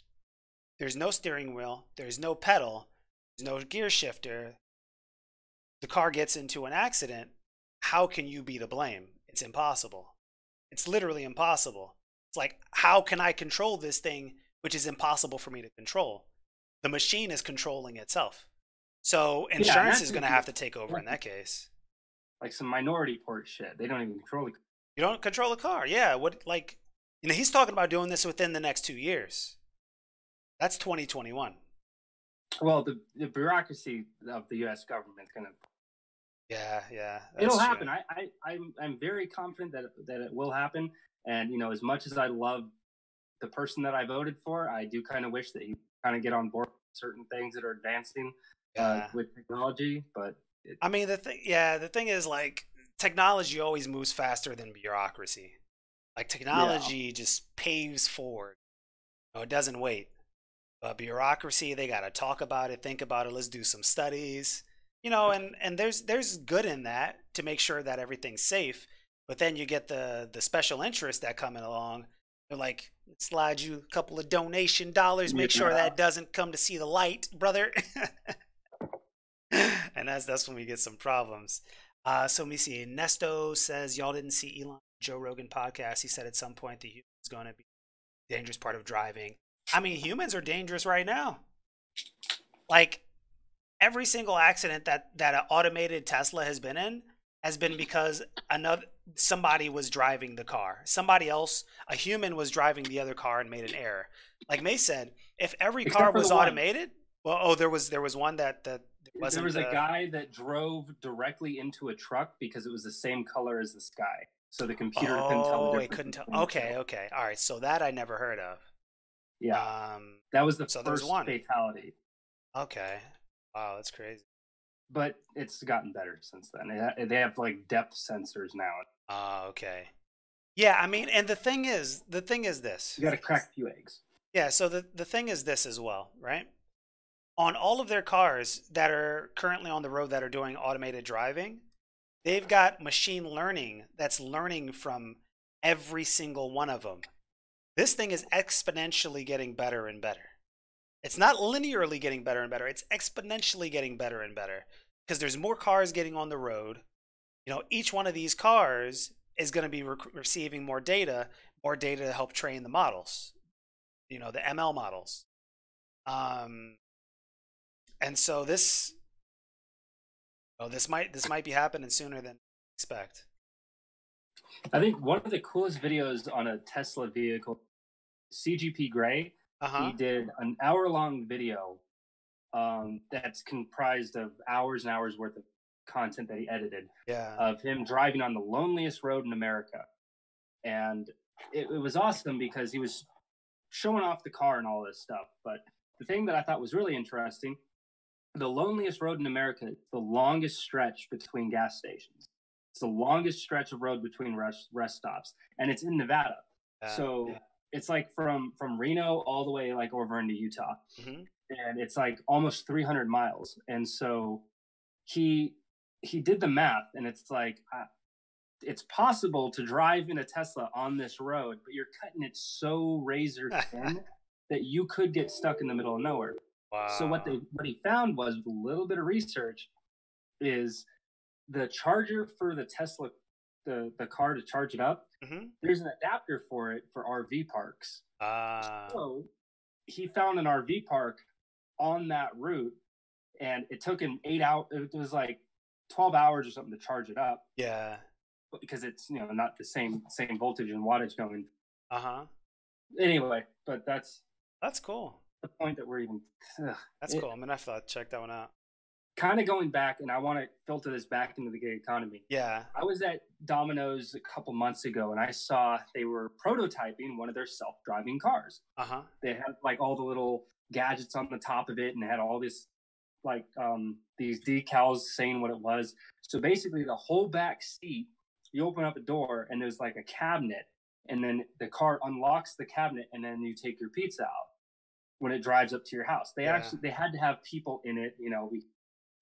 there's no steering wheel, there's no pedal, there's no gear shifter. The car gets into an accident. How can you be to blame? It's impossible. It's literally impossible. It's like, how can I control this thing, which is impossible for me to control? The machine is controlling itself. So insurance is going to have to take over in that case. Like some minority report shit. They don't even control the car. You don't control the car. Yeah. He's talking about doing this within the next 2 years. That's 2021. Well, the bureaucracy of the U.S. government is going to. Yeah. It'll happen. I'm very confident that it will happen. And, as much as I love the person that I voted for, I do kind of wish that he kind of get on board with certain things that are advancing with technology. But the thing is, like, technology always moves faster than bureaucracy. Like, technology just paves forward. It doesn't wait. But bureaucracy, they got to talk about it, think about it. Let's do some studies. And there's good in that to make sure that everything's safe. But then you get the special interests that come along. They're like, slide you a couple of donation dollars, make sure that doesn't come to see the light, brother. And that's when we get some problems. So let me see. Nesto says, y'all didn't see Elon Joe Rogan podcast. He said at some point the human is going to be the dangerous part of driving. I mean, humans are dangerous right now. Like, every single accident that an automated Tesla has been in has been because somebody was driving the car. Somebody else, a human, was driving the other car and made an error. Like May said, if every car was automated, there was one that wasn't. There was a guy that drove directly into a truck because it was the same color as the sky, so the computer couldn't tell the difference. It couldn't tell. Okay, all right. So that I never heard of. Yeah, that was the first fatality. Okay. Wow, that's crazy. But it's gotten better since then. They have like depth sensors now. Okay. Yeah, I mean, and the thing is this. You got to crack a few eggs. Yeah, so the thing is this as well, right? On all of their cars that are currently on the road that are doing automated driving, they've got machine learning that's learning from every single one of them. This thing is exponentially getting better and better. It's not linearly getting better and better. It's exponentially getting better and better because there's more cars getting on the road. Each one of these cars is going to be receiving more data to help train the models, the ML models. And so this might be happening sooner than expect. I think one of the coolest videos on a Tesla vehicle, CGP Grey, he did an hour-long video that's comprised of hours and hours worth of content that he edited of him driving on the loneliest road in America. And it was awesome because he was showing off the car and all this stuff. But the thing that I thought was really interesting, the loneliest road in America is the longest stretch between gas stations. It's the longest stretch of road between rest stops, and it's in Nevada. It's like from Reno all the way like over into Utah. Mm-hmm. And it's like almost 300 miles. And so he did the math, and it's like it's possible to drive in a Tesla on this road, but you're cutting it so razor thin that you could get stuck in the middle of nowhere. Wow. So what he found was, with a little bit of research, is the charger for the Tesla, the car to charge it up, there's an adapter for it for RV parks. So he found an RV park on that route, and it took him 8 hours. It was like 12 hours or something to charge it up. Yeah. Because it's, not the same voltage and wattage going. Anyway, but that's cool. the point that we're even. That's cool. I'm gonna have to check that one out. Kind of going back, and I want to filter this back into the gig economy. Yeah. I was at Domino's a couple months ago, and I saw they were prototyping one of their self-driving cars. They had like all the little gadgets on the top of it, and had all this like these decals saying what it was. So basically, the whole back seat, you open up a door, and there's like a cabinet, and then the car unlocks the cabinet, and then you take your pizza out when it drives up to your house. They had to have people in it,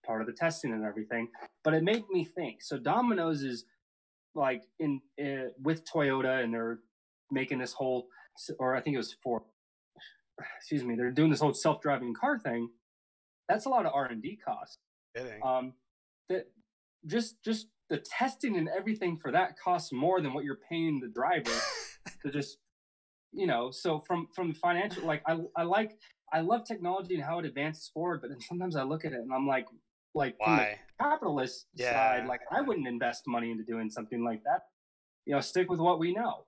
part of the testing and everything, but it made me think. So Domino's is like with Toyota, and they're making this whole, or I think it was Ford. Excuse me, they're doing this whole self-driving car thing. That's a lot of R&D costs. That just the testing and everything for that costs more than what you're paying the driver to just, So from the financial, like I love technology and how it advances forward, but then sometimes I look at it and I'm like why? From the capitalist side, like I wouldn't invest money into doing something like that. Stick with what we know.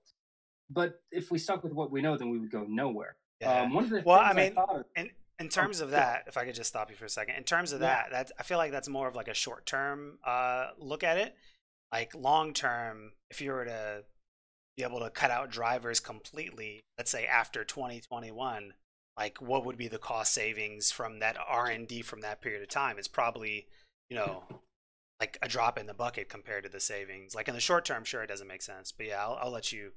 But if we stuck with what we know, then we would go nowhere. Yeah. One of the well, things I mean, I thought of, in terms of that, if I could just stop you for a second, in terms of that, I feel like that's more of like a short term look at it. Like long term, if you were to be able to cut out drivers completely, let's say after 2021, like what would be the cost savings from that R&D from that period of time? It's probably, like a drop in the bucket compared to the savings. Like in the short term, sure, it doesn't make sense. But yeah, I'll let you.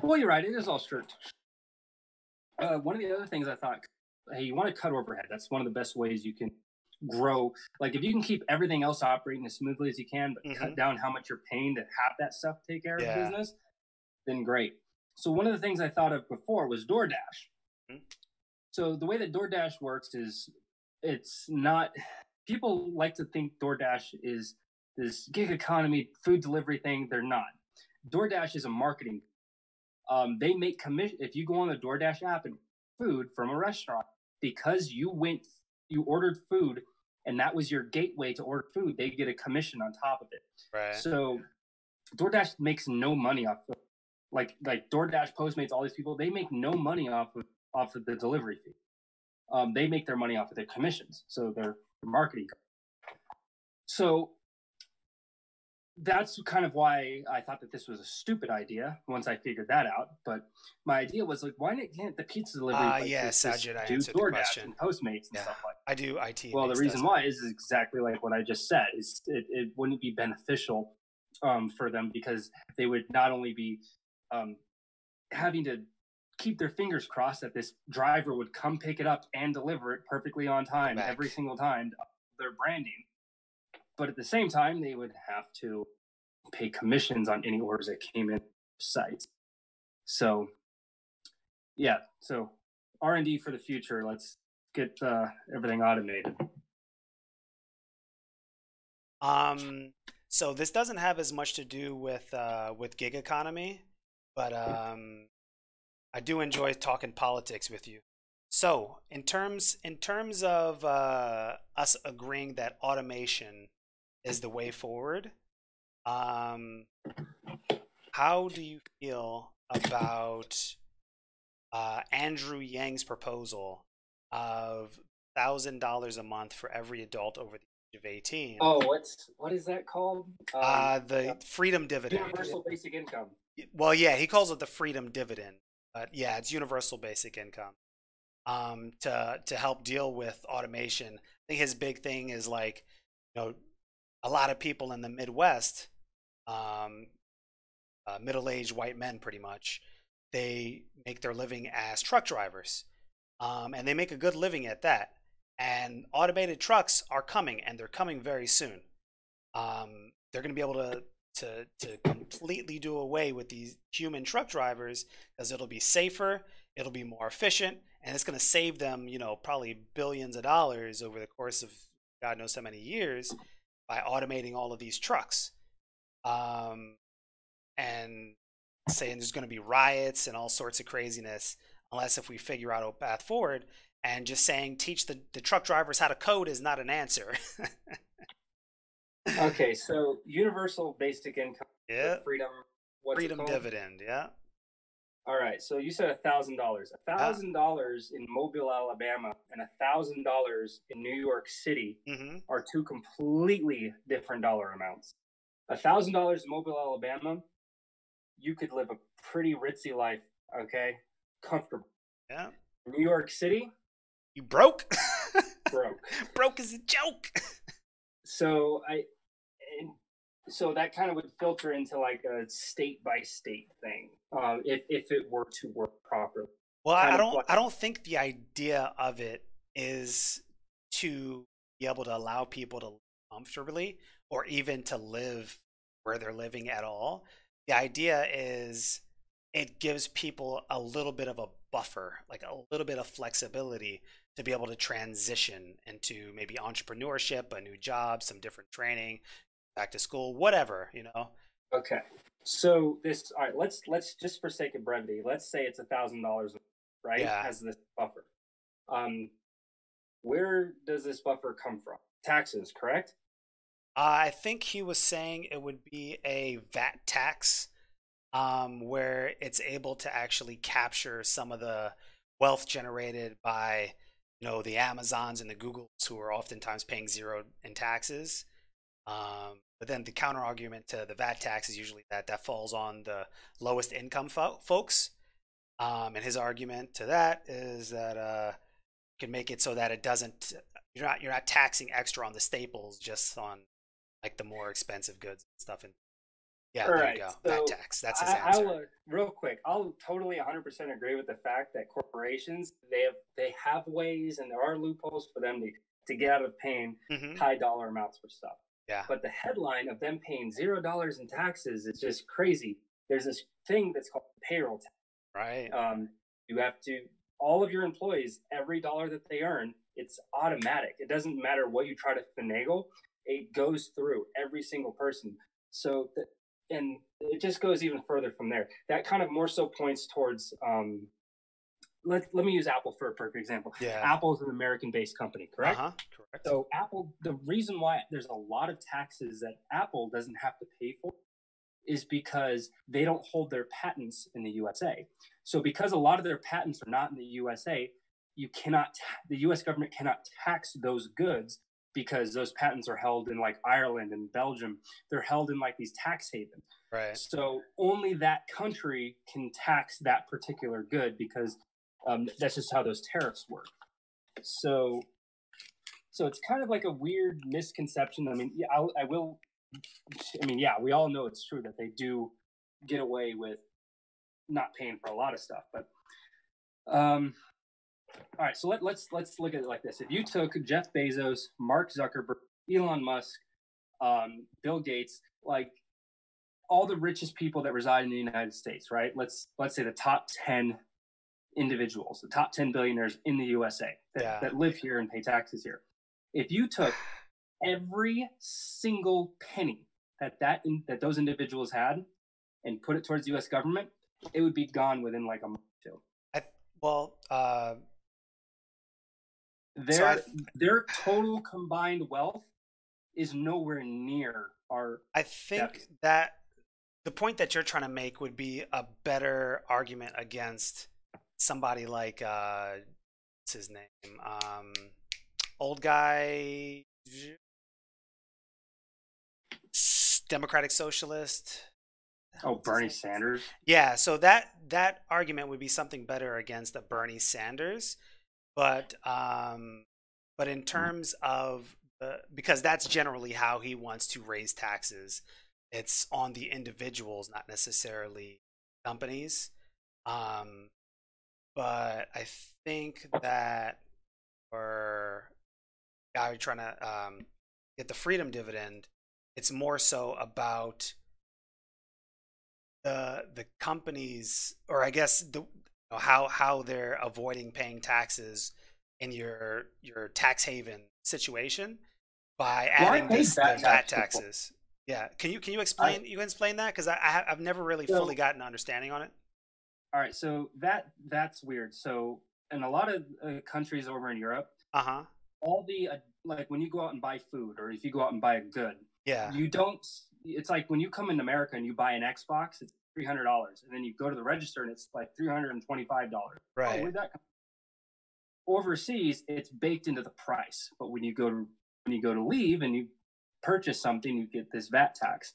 Well, you're right. It is all short. One of the other things I thought, hey, you want to cut overhead. That's one of the best ways you can grow. Like if you can keep everything else operating as smoothly as you can, but cut down how much you're paying to have that stuff take care of business, then great. So one of the things I thought of before was DoorDash. So the way that DoorDash works is it's not, people like to think DoorDash is this gig economy food delivery thing. They're not. DoorDash is a marketing. They make commission. If you go on the DoorDash app and food from a restaurant, because you ordered food and that was your gateway to order food, they get a commission on top of it. Right. So DoorDash makes no money off of like DoorDash, Postmates, all these people, they make no money off of the delivery fee. They make their money off of their commissions. So they're marketing. So that's kind of why I thought that this was a stupid idea once I figured that out. But my idea was like, why can't the pizza delivery Sajid, do DoorDash and Postmates and stuff like that? I do IT. Well, the reason why is exactly like what I just said. Is it wouldn't be beneficial for them, because they would not only be having to keep their fingers crossed that this driver would come pick it up and deliver it perfectly on time every single time, their branding, but at the same time they would have to pay commissions on any orders that came in sites. So so R&D for the future. Let's get everything automated. So this doesn't have as much to do with gig economy, but I do enjoy talking politics with you. So in terms of us agreeing that automation is the way forward, how do you feel about Andrew Yang's proposal of $1,000 a month for every adult over the age of 18? Oh, what is that called? The freedom dividend. Universal basic income. Well, yeah, he calls it the freedom dividend, but yeah, it's universal basic income. To help deal with automation. I think his big thing is like, a lot of people in the Midwest, middle-aged white men pretty much, they make their living as truck drivers, and they make a good living at that. And automated trucks are coming, and they're coming very soon. They're going to be able to completely do away with these human truck drivers, because it'll be safer, it'll be more efficient, and it's going to save them, probably billions of dollars over the course of God knows how many years by automating all of these trucks. And saying there's going to be riots and all sorts of craziness unless if we figure out a path forward. And just saying teach the truck drivers how to code is not an answer. Okay, so universal basic income, freedom, freedom dividend, yeah. All right, so you said $1,000. Yeah. $1,000 in Mobile, Alabama, and $1,000 in New York City are two completely different dollar amounts. $1,000 in Mobile, Alabama, you could live a pretty ritzy life, okay, comfortable. Yeah. New York City, you broke. Broke. Broke is a joke. So so that kind of would filter into like a state by state thing, if it were to work properly. Well, I don't think the idea of it is to be able to allow people to live comfortably or even to live where they're living at all. The idea is it gives people a little bit of a buffer, like a little bit of flexibility to be able to transition into maybe entrepreneurship, a new job, some different training, back to school, whatever, you know. Okay. So all right, let's just for sake of brevity, let's say it's $1,000, right? Yeah. As this buffer. Where does this buffer come from? Taxes, correct? I think he was saying it would be a VAT tax, where it's able to actually capture some of the wealth generated by, you know, the Amazons and the Googles who are oftentimes paying zero in taxes. But then the counter argument to the VAT tax is usually that falls on the lowest income folks. And his argument to that is that you can make it so that it doesn't, you're not taxing extra on the staples, just on like the more expensive goods and stuff. And yeah, All there right, you go. so VAT tax. That's his answer. real quick, I'll totally 100% agree with the fact that corporations, they have ways and there are loopholes for them to get out of paying high dollar amounts for stuff. Yeah. But the headline of them paying $0 in taxes is just crazy. There's this thing that's called payroll tax. Right. You have to, all of your employees, every dollar that they earn, it's automatic. It doesn't matter what you try to finagle. It goes through every single person. So, and it just goes even further from there. That kind of more so points towards, let me use Apple for a perfect example. Yeah. Apple is an American-based company, correct? Correct. So Apple, the reason why there's a lot of taxes that Apple doesn't have to pay for is because they don't hold their patents in the USA. So because a lot of their patents are not in the USA, the US government cannot tax those goods because those patents are held in like Ireland and Belgium. They're held in like these tax havens. Right. So only that country can tax that particular good because that's just how those tariffs work. So it's kind of like a weird misconception. I mean, yeah, we all know it's true that they do get away with not paying for a lot of stuff. But all right, so let's look at it like this. If you took Jeff Bezos, Mark Zuckerberg, Elon Musk, Bill Gates, like all the richest people that reside in the United States, right? Let's say the top 10 individuals, the top 10 billionaires in the USA that live here and pay taxes here. If you took every single penny that those individuals had and put it towards the U.S. government, it would be gone within like a month or two. Their total combined wealth is nowhere near our. I think that the point that you're trying to make would be a better argument against somebody like what's his name? Old guy, Democratic Socialist. Oh, Bernie Sanders. Yeah, so that argument would be something better against a Bernie Sanders, but in terms of because that's generally how he wants to raise taxes. It's on the individuals, not necessarily companies. But I think that for guy trying to get the freedom dividend, it's more so about the companies, or I guess how they're avoiding paying taxes in your tax haven situation by adding the VAT taxes. Yeah, can you explain that, because I've never really fully gotten an understanding on it. All right, so that's weird. So in a lot of countries over in Europe, all the like when you go out and buy food, or if you go out and buy a good, you don't. It's like when you come in America and you buy an Xbox, it's $300, and then you go to the register and it's like $325. Right. Oh, where'd that come from? Overseas, it's baked into the price, but when you go to leave and you purchase something, you get this VAT tax.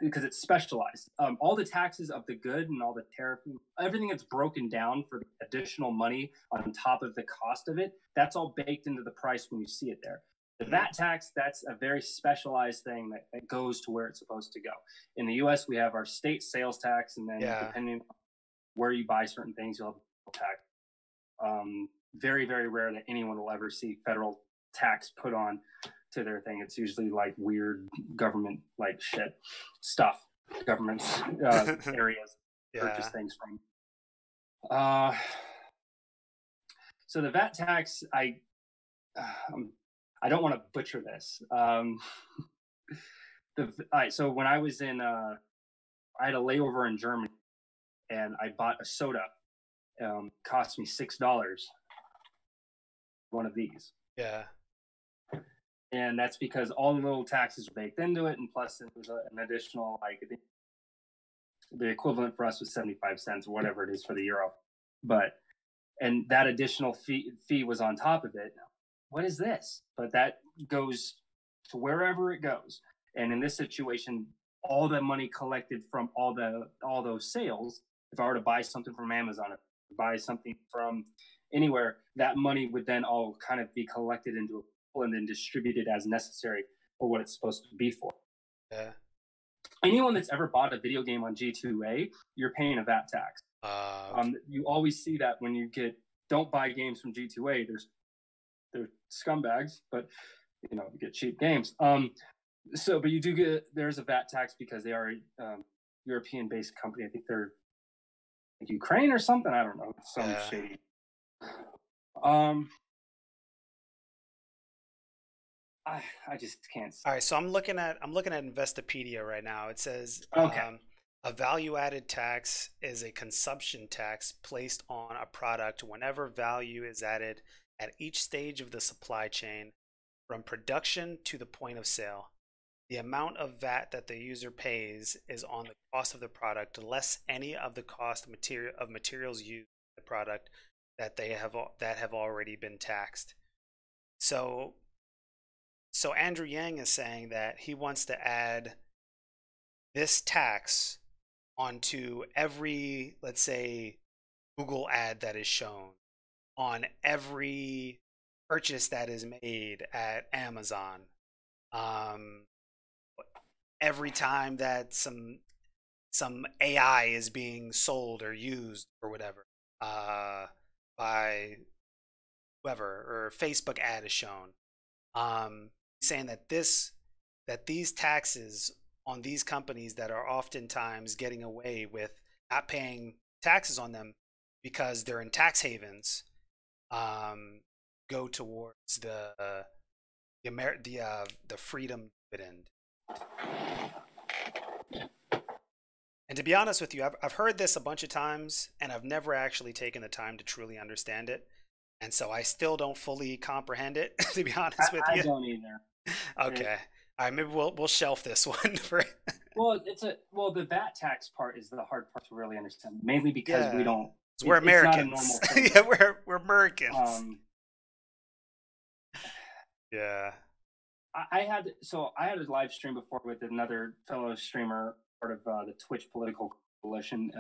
Because it's specialized. All the taxes of the good and all the tariff, everything that's broken down for the additional money on top of the cost of it, that's all baked into the price when you see it there. The VAT tax, that's a very specialized thing that goes to where it's supposed to go. In the U.S., we have our state sales tax, and then depending on where you buy certain things, you'll have tax. Very, very rare that anyone will ever see federal tax put on to their thing. It's usually like weird government like shit stuff, governments areas purchase things from. So the VAT tax, I don't want to butcher this. So when I was in, I had a layover in Germany, and I bought a soda. Cost me $6. One of these. Yeah. And that's because all the little taxes are baked into it, and plus it was an additional, like, I think the equivalent for us was 75 cents or whatever it is for the euro. And that additional fee was on top of it. What is this? But that goes to wherever it goes. And in this situation, all the money collected from all those sales, if I were to buy something from Amazon, if I buy something from anywhere, that money would then all kind of be collected into a pool and then distributed as necessary for what it's supposed to be for. Yeah. Anyone that's ever bought a video game on G2A, you're paying a VAT tax. Okay. You always see that when you don't buy games from G2A. They're scumbags, but you get cheap games. But you do there's a VAT tax because they are a European-based company. I think they're Ukraine or something. I don't know. Some shady. I just can't. All right, so I'm looking at Investopedia right now. It says a value-added tax is a consumption tax placed on a product whenever value is added at each stage of the supply chain, from production to the point of sale. The amount of VAT that the user pays is on the cost of the product, less any of the cost of materials used in the product that have already been taxed. So Andrew Yang is saying that he wants to add this tax onto every, let's say, Google ad that is shown, on every purchase that is made at Amazon, every time that some AI is being sold or used or whatever by whoever, or Facebook ad is shown, saying that these taxes on these companies that are oftentimes getting away with not paying taxes on them because they're in tax havens, go towards the freedom dividend. And to be honest with you, I've heard this a bunch of times, and I've never actually taken the time to truly understand it, and so I still don't fully comprehend it. To be honest with you, I don't either. Okay, all right, maybe we'll shelf this one for. Well, the VAT tax part is the hard part to really understand, mainly because we don't. We're Americans. It's not a normal thing. Yeah, we're Americans. Yeah. I had a live stream before with another fellow streamer, part of the Twitch political coalition.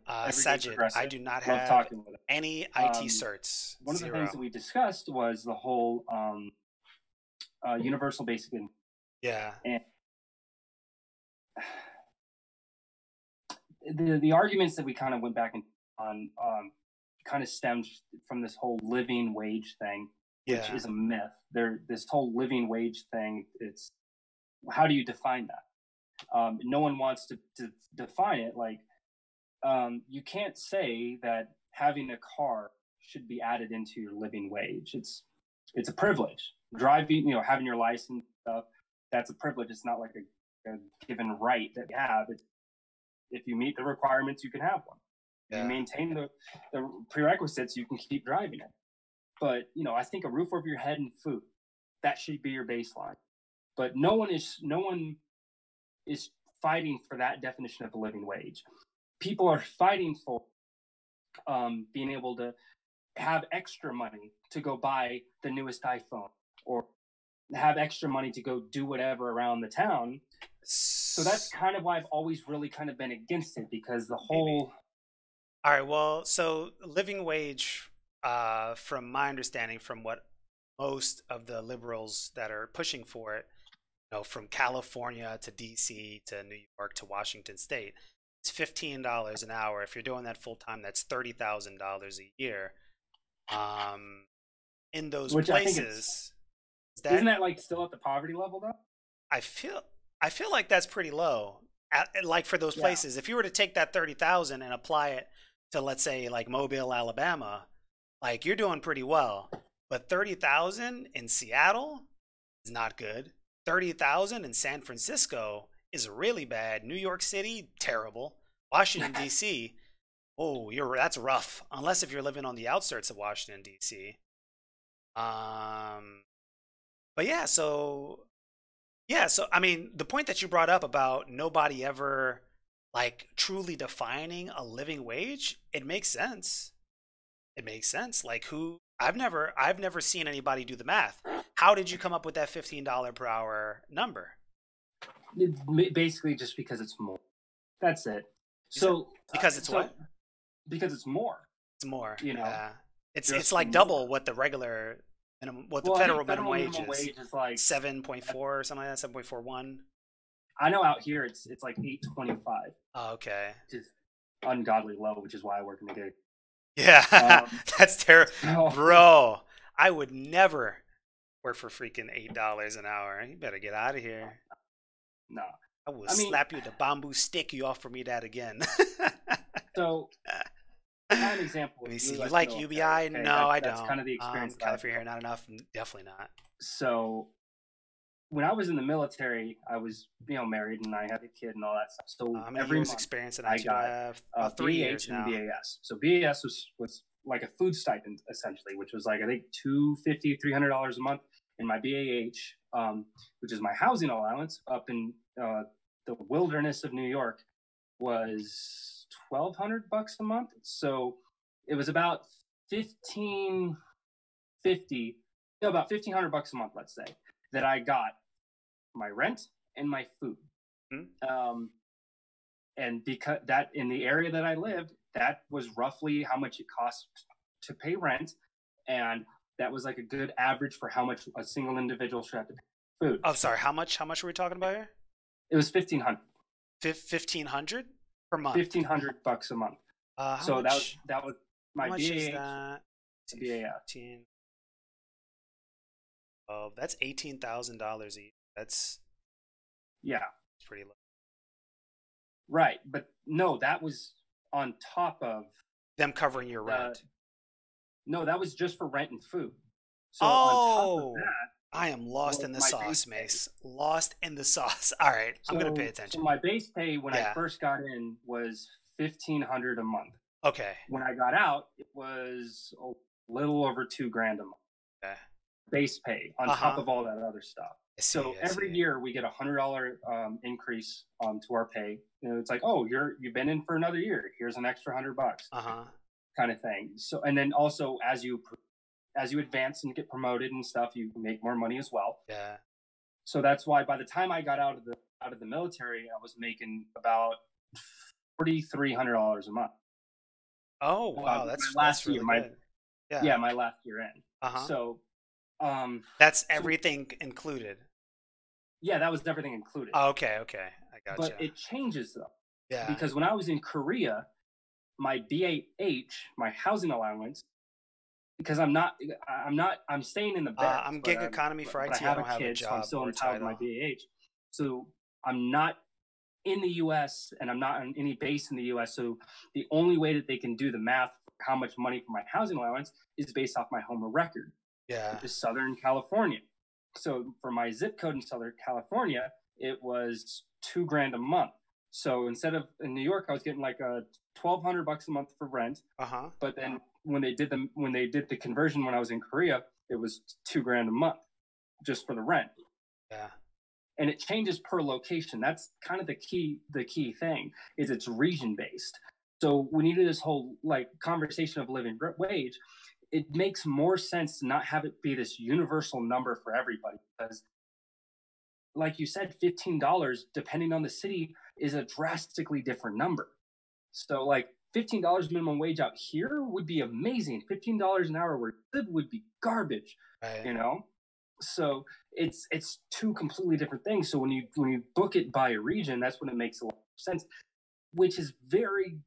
Sajid, I do not have any IT certs. One of the things that we discussed was the whole universal basic income. Yeah. And the arguments that we kind of went back on kind of stemmed from this whole living wage thing, which is a myth. This whole living wage thing, it's, how do you define that? No one wants to define it. Like, you can't say that having a car should be added into your living wage. It's a privilege. Driving, having your license stuff, that's a privilege. It's not like a given right that you have. If you meet the requirements, you can have one. If you maintain the prerequisites, you can keep driving it. But, I think a roof over your head and food, that should be your baseline. But no one is fighting for that definition of a living wage. People are fighting for being able to have extra money to go buy the newest iPhone, or have extra money to go do whatever around the town. So that's kind of why I've always really kind of been against it, because the whole... All right, well, so living wage, from my understanding, from what most of the liberals that are pushing for it, from California to DC to New York to Washington State, it's $15 an hour. If you're doing that full time, that's $30,000 a year. In those places, isn't that like still at the poverty level though? I feel like that's pretty low. Like for those places, if you were to take that 30,000 and apply it to, let's say, like Mobile, Alabama, like you're doing pretty well. But 30,000 in Seattle is not good. 30,000 in San Francisco is really bad. New York City, terrible. Washington D.C., that's rough. Unless if you're living on the outskirts of Washington D.C. But so I mean, the point that you brought up about nobody ever like truly defining a living wage, it makes sense. It makes sense. Like I've never seen anybody do the math. How did you come up with that $15 per hour number? Basically just because it's more. That's it. So because it's what? Because it's more. It's more. Yeah. It's like double what the regular minimum, what the federal minimum wage is like 7.4 or something like that, 7.41. I know out here it's like 8.25. Oh, okay. Which is ungodly low, which is why I work in the gig. Yeah, that's terrible, bro. I would never work for freaking $8 an hour. You better get out of here. No, I will slap you with the bamboo stick you offer me that again. So, prime example. Let me see. You like UBI? Okay, no, I don't. That's kind of the experience. California here, not enough. Definitely not. So, when I was in the military, I was married and I had a kid and all that stuff. So every year's experience that I got 3 years now. BAS. So BAS was like a food stipend essentially, which was like I think $250, $300 a month. And my BAH, which is my housing allowance up in the wilderness of New York, was $1,200 a month. So it was about $1,500 a month, let's say, that I got my rent and my food. Mm-hmm. And because that in the area that I lived, that was roughly how much it cost to pay rent. And that was like a good average for how much a single individual should have to pay food. Oh, sorry. How much were we talking about here? It was $1,500. $1,500 per month. $1,500 a month. So much? that was my BAH. Is that? BAH. Oh, that's $18,000 a year. That's pretty low. Right, but no, that was on top of them covering your rent. No, that was just for rent and food. So on top of that, I am lost in the sauce, Mace. Lost in the sauce. All right, I'm gonna pay attention. So my base pay when I first got in was $1,500 a month. Okay. When I got out, it was a little over $2,000 a month. Okay. Base pay on top of all that other stuff. So every year we get $100 increase to our pay. It's like, oh, you've been in for another year. Here's an extra $100, kind of thing. So, and then also as you advance and get promoted and stuff, you make more money as well. Yeah. So that's why by the time I got out of the military, I was making about $4,300 a month. Oh wow, that's really good. Yeah, my last year in. So. That's everything included. Yeah, that was everything included. Oh, okay, I gotcha. But it changes though. Yeah. Because when I was in Korea, my BAH, my housing allowance, because I'm staying in the bed. I'm gig economy for IT. I don't have a job. So I'm still entitled to my BAH. So I'm not in the U.S. and I'm not on any base in the U.S. So the only way that they can do the math for how much money for my housing allowance is based off my home record. Yeah. Which is Southern California. So for my zip code in Southern California, it was $2,000 a month. So instead of in New York, I was getting like $1,200 a month for rent. But then when they did the conversion when I was in Korea, it was $2,000 a month just for the rent. Yeah. and it changes per location. That's kind of the key thing is it's region based. So when you do this whole like conversation of living wage, it makes more sense to not have it be this universal number for everybody, because like you said, $15 depending on the city is a drastically different number. So like $15 minimum wage out here would be amazing. $15 an hour where you live would be garbage, Right. you know? So it's two completely different things. So when you book it by a region, that's when it makes a lot of sense, which is very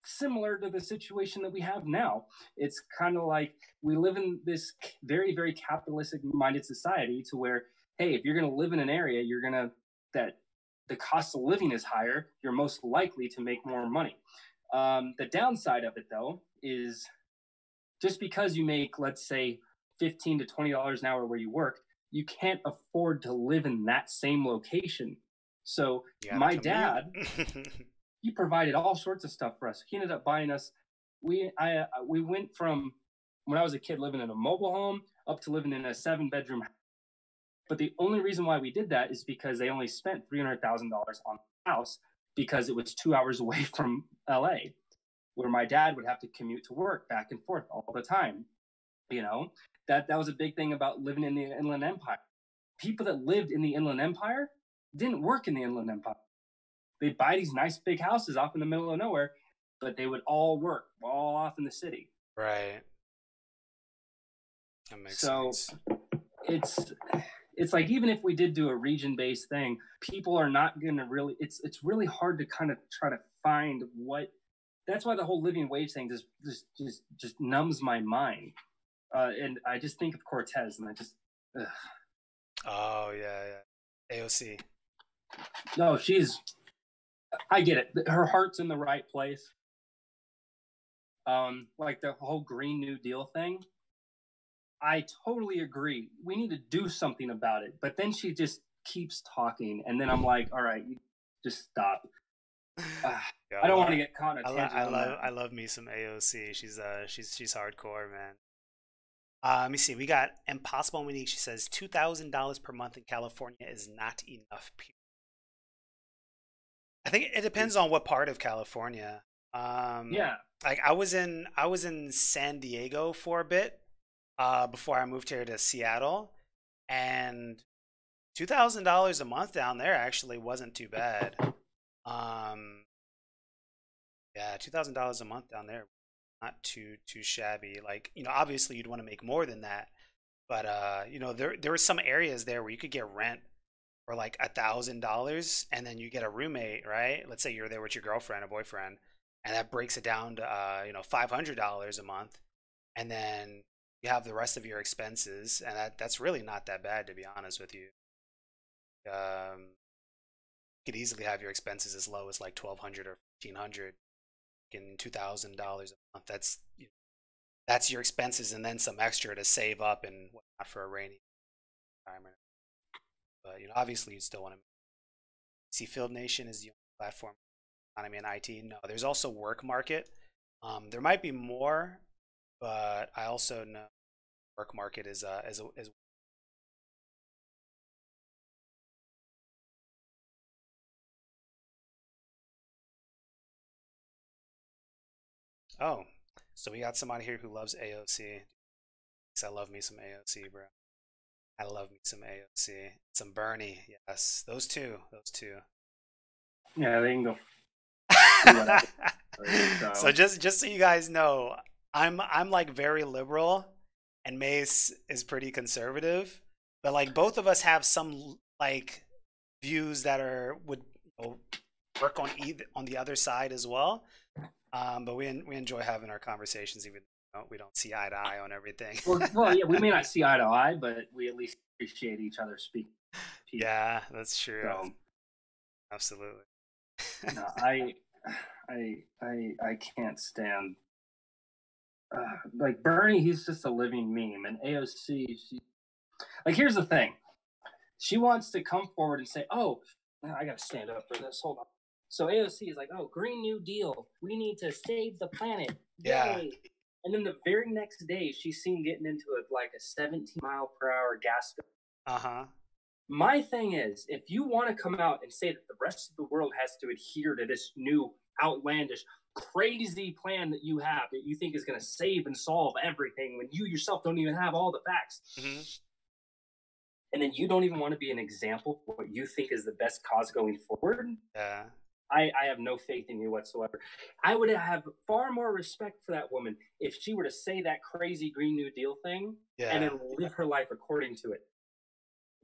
similar to the situation that we have now. It's kind of like we live in this very, very capitalistic minded society to where, hey, if you're going to live in an area, you're going to, that the cost of living is higher, you're most likely to make more money. The downside of it, though, is just because you make, let's say, $15 to $20 an hour where you work, you can't afford to live in that same location. So my dad, he provided all sorts of stuff for us. He ended up buying us. We went from when I was a kid living in a mobile home up to living in a 7-bedroom house. But the only reason why we did that is because they only spent $300,000 on the house because it was 2 hours away from LA, where my dad would have to commute to work back and forth all the time. You know, that was a big thing about living in the Inland Empire. People that lived in the Inland Empire didn't work in the Inland Empire. They'd buy these nice big houses off in the middle of nowhere, but they would all work all off in the city. Right. That makes sense. It's like, even if we did do a region-based thing, people are not going to really, it's really hard to kind of try to find what, that's why the whole living wage thing just numbs my mind. And I just think of Cortez and I just, ugh. Oh, yeah. AOC. No, I get it. Her heart's in the right place. Like the whole Green New Deal thing. I totally agree. We need to do something about it. But then she just keeps talking. And then I'm like, all right, you just stop. Yeah, I don't want to get caught in a tangent. I love me some AOC. She's hardcore, man. Let me see. We got Impossible Monique. She says $2,000 per month in California is not enough. I think it depends on what part of California. Yeah. Like I was in San Diego for a bit before I moved here to Seattle, and $2,000 a month down there actually wasn't too bad. Yeah, $2,000 a month down there, not too shabby. Like, obviously you'd want to make more than that, but there were some areas there where you could get rent for like $1,000, and then you get a roommate, right? Let's say you're there with your girlfriend or boyfriend, and that breaks it down to $500 a month, and then you have the rest of your expenses, and that's really not that bad, to be honest with you. You could easily have your expenses as low as like 1,200 or 1,500 in $2,000 a month. That's your expenses and then some extra to save up and whatnot for a rainy time. But obviously you still want to see. Field Nation is the only platform economy in IT. No, there's also Work Market. There might be more, but I also know Work Market is Oh, so we got somebody here who loves AOC. I love me some AOC, bro. I love me some AOC. Some Bernie, yes. Those two. Yeah, they can go. So just so you guys know, I'm like very liberal, and Mace is pretty conservative. But like both of us have some like views that would work on the other side as well. But we enjoy having our conversations, even though we don't see eye to eye on everything. well, yeah, we may not see eye to eye, but we at least appreciate each other speaking. Yeah, that's true. So, absolutely. No, I can't stand like Bernie. He's just a living meme, and AOC. Like, here's the thing. She wants to come forward and say, "Oh, I gotta stand up for this. Hold on." So AOC is like, "Oh, Green New Deal. We need to save the planet." Yeah. Yay. And then the very next day, she's seen getting into like a 17-mile-per-hour gas. Uh-huh. My thing is, if you want to come out and say that the rest of the world has to adhere to this new outlandish, crazy plan that you have that you think is going to save and solve everything when you yourself don't even have all the facts, Mm-hmm. and then you don't even want to be an example for what you think is the best cause going forward, Yeah. I have no faith in you whatsoever. I would have far more respect for that woman if she were to say that crazy Green New Deal thing and Yeah. then live her life according to it.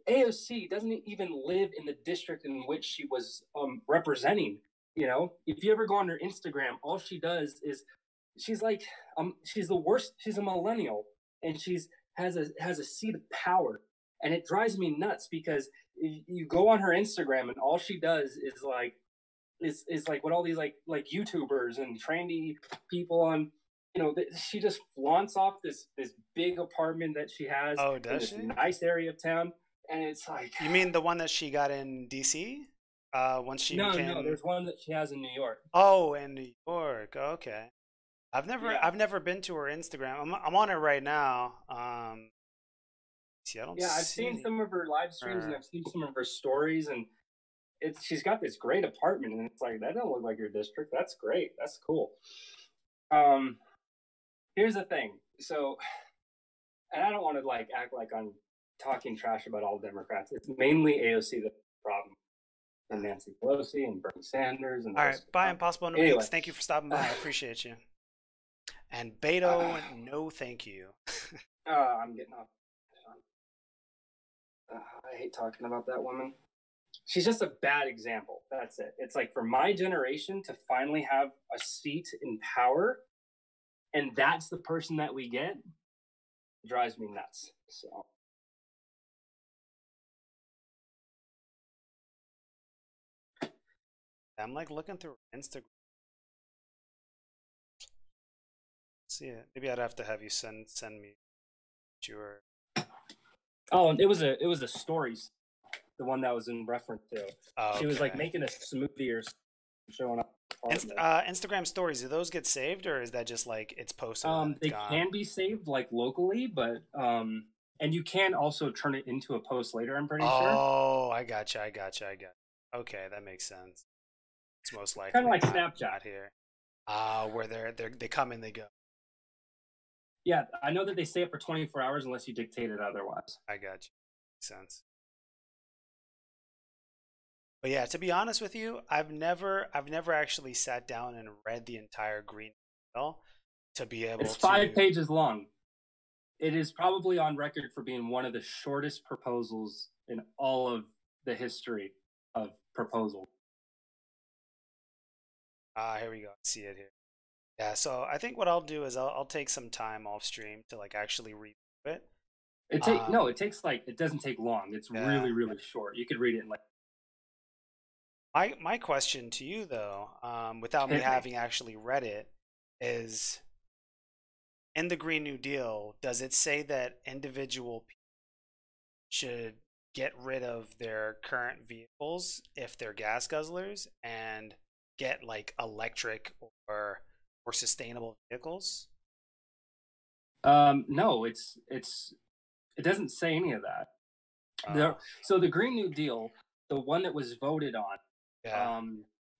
AOC doesn't even live in the district in which she was representing. You know, if you ever go on her Instagram, all she does is she's like she's the worst. She's a millennial, and she's has a seat of power, and it drives me nuts because you go on her Instagram and all she does is like what all these like YouTubers and trendy people on. You know, she just flaunts off this big apartment that she has Oh, in does this she? nice area of town, and it's like, You mean the one that she got in DC? Once she no, became. there's one that she has in New York. Oh, in New York. Okay. Yeah, I've never been to her Instagram. I'm on it right now. See, I don't yeah, I've seen see some of her live streams and her. I've seen some of her stories, and she's got this great apartment, and it's like that don't look like your district. That's great. That's cool. Um, Here's the thing. So, and I don't want to like act like I'm talking trash about all Democrats. It's mainly AOC the problem, and Nancy Pelosi and Bernie Sanders and the All right. rest of Bye, them. Impossible No Anyway, Meats. Thank you for stopping by. I appreciate you. And Beto, uh, no, thank you. I'm getting off. I hate talking about that woman. She's just a bad example. That's it. It's like for my generation to finally have a seat in power, and that's the person that we get, drives me nuts. So I'm like looking through Instagram. See it. Maybe I'd have to have you send me your. oh, it was a stories, the one that was in reference to. Oh, She was like okay. making a smoothie or showing up. Instagram stories. Do those get saved, or is that just like it's posted and then it's They gone? can be saved like locally, but and you can also turn it into a post later. I'm pretty sure. Oh, I gotcha. I gotcha. I got. Okay, that makes sense. It's most Kind of likely like Snapchat. not here. Where they come and they go. Yeah, I know that they stay up for 24 hours unless you dictate it otherwise. I got you. Makes sense. But yeah, to be honest with you, I've never actually sat down and read the entire Green Bill to be able It's 5 to. pages long. It is probably on record for being one of the shortest proposals in all of the history of proposal. Here we go. I see it here. Yeah, so I think what I'll do is I'll take some time off stream to like actually read it. It takes like it doesn't take long. It's Yeah. really short. You could read it in like My question to you though, without me hit me. having actually read it, is in the Green New Deal, does it say that individual people should get rid of their current vehicles if they're gas guzzlers and get like electric or more sustainable vehicles? No, it doesn't say any of that. Uh, So the Green New Deal, the one that was voted on, yeah.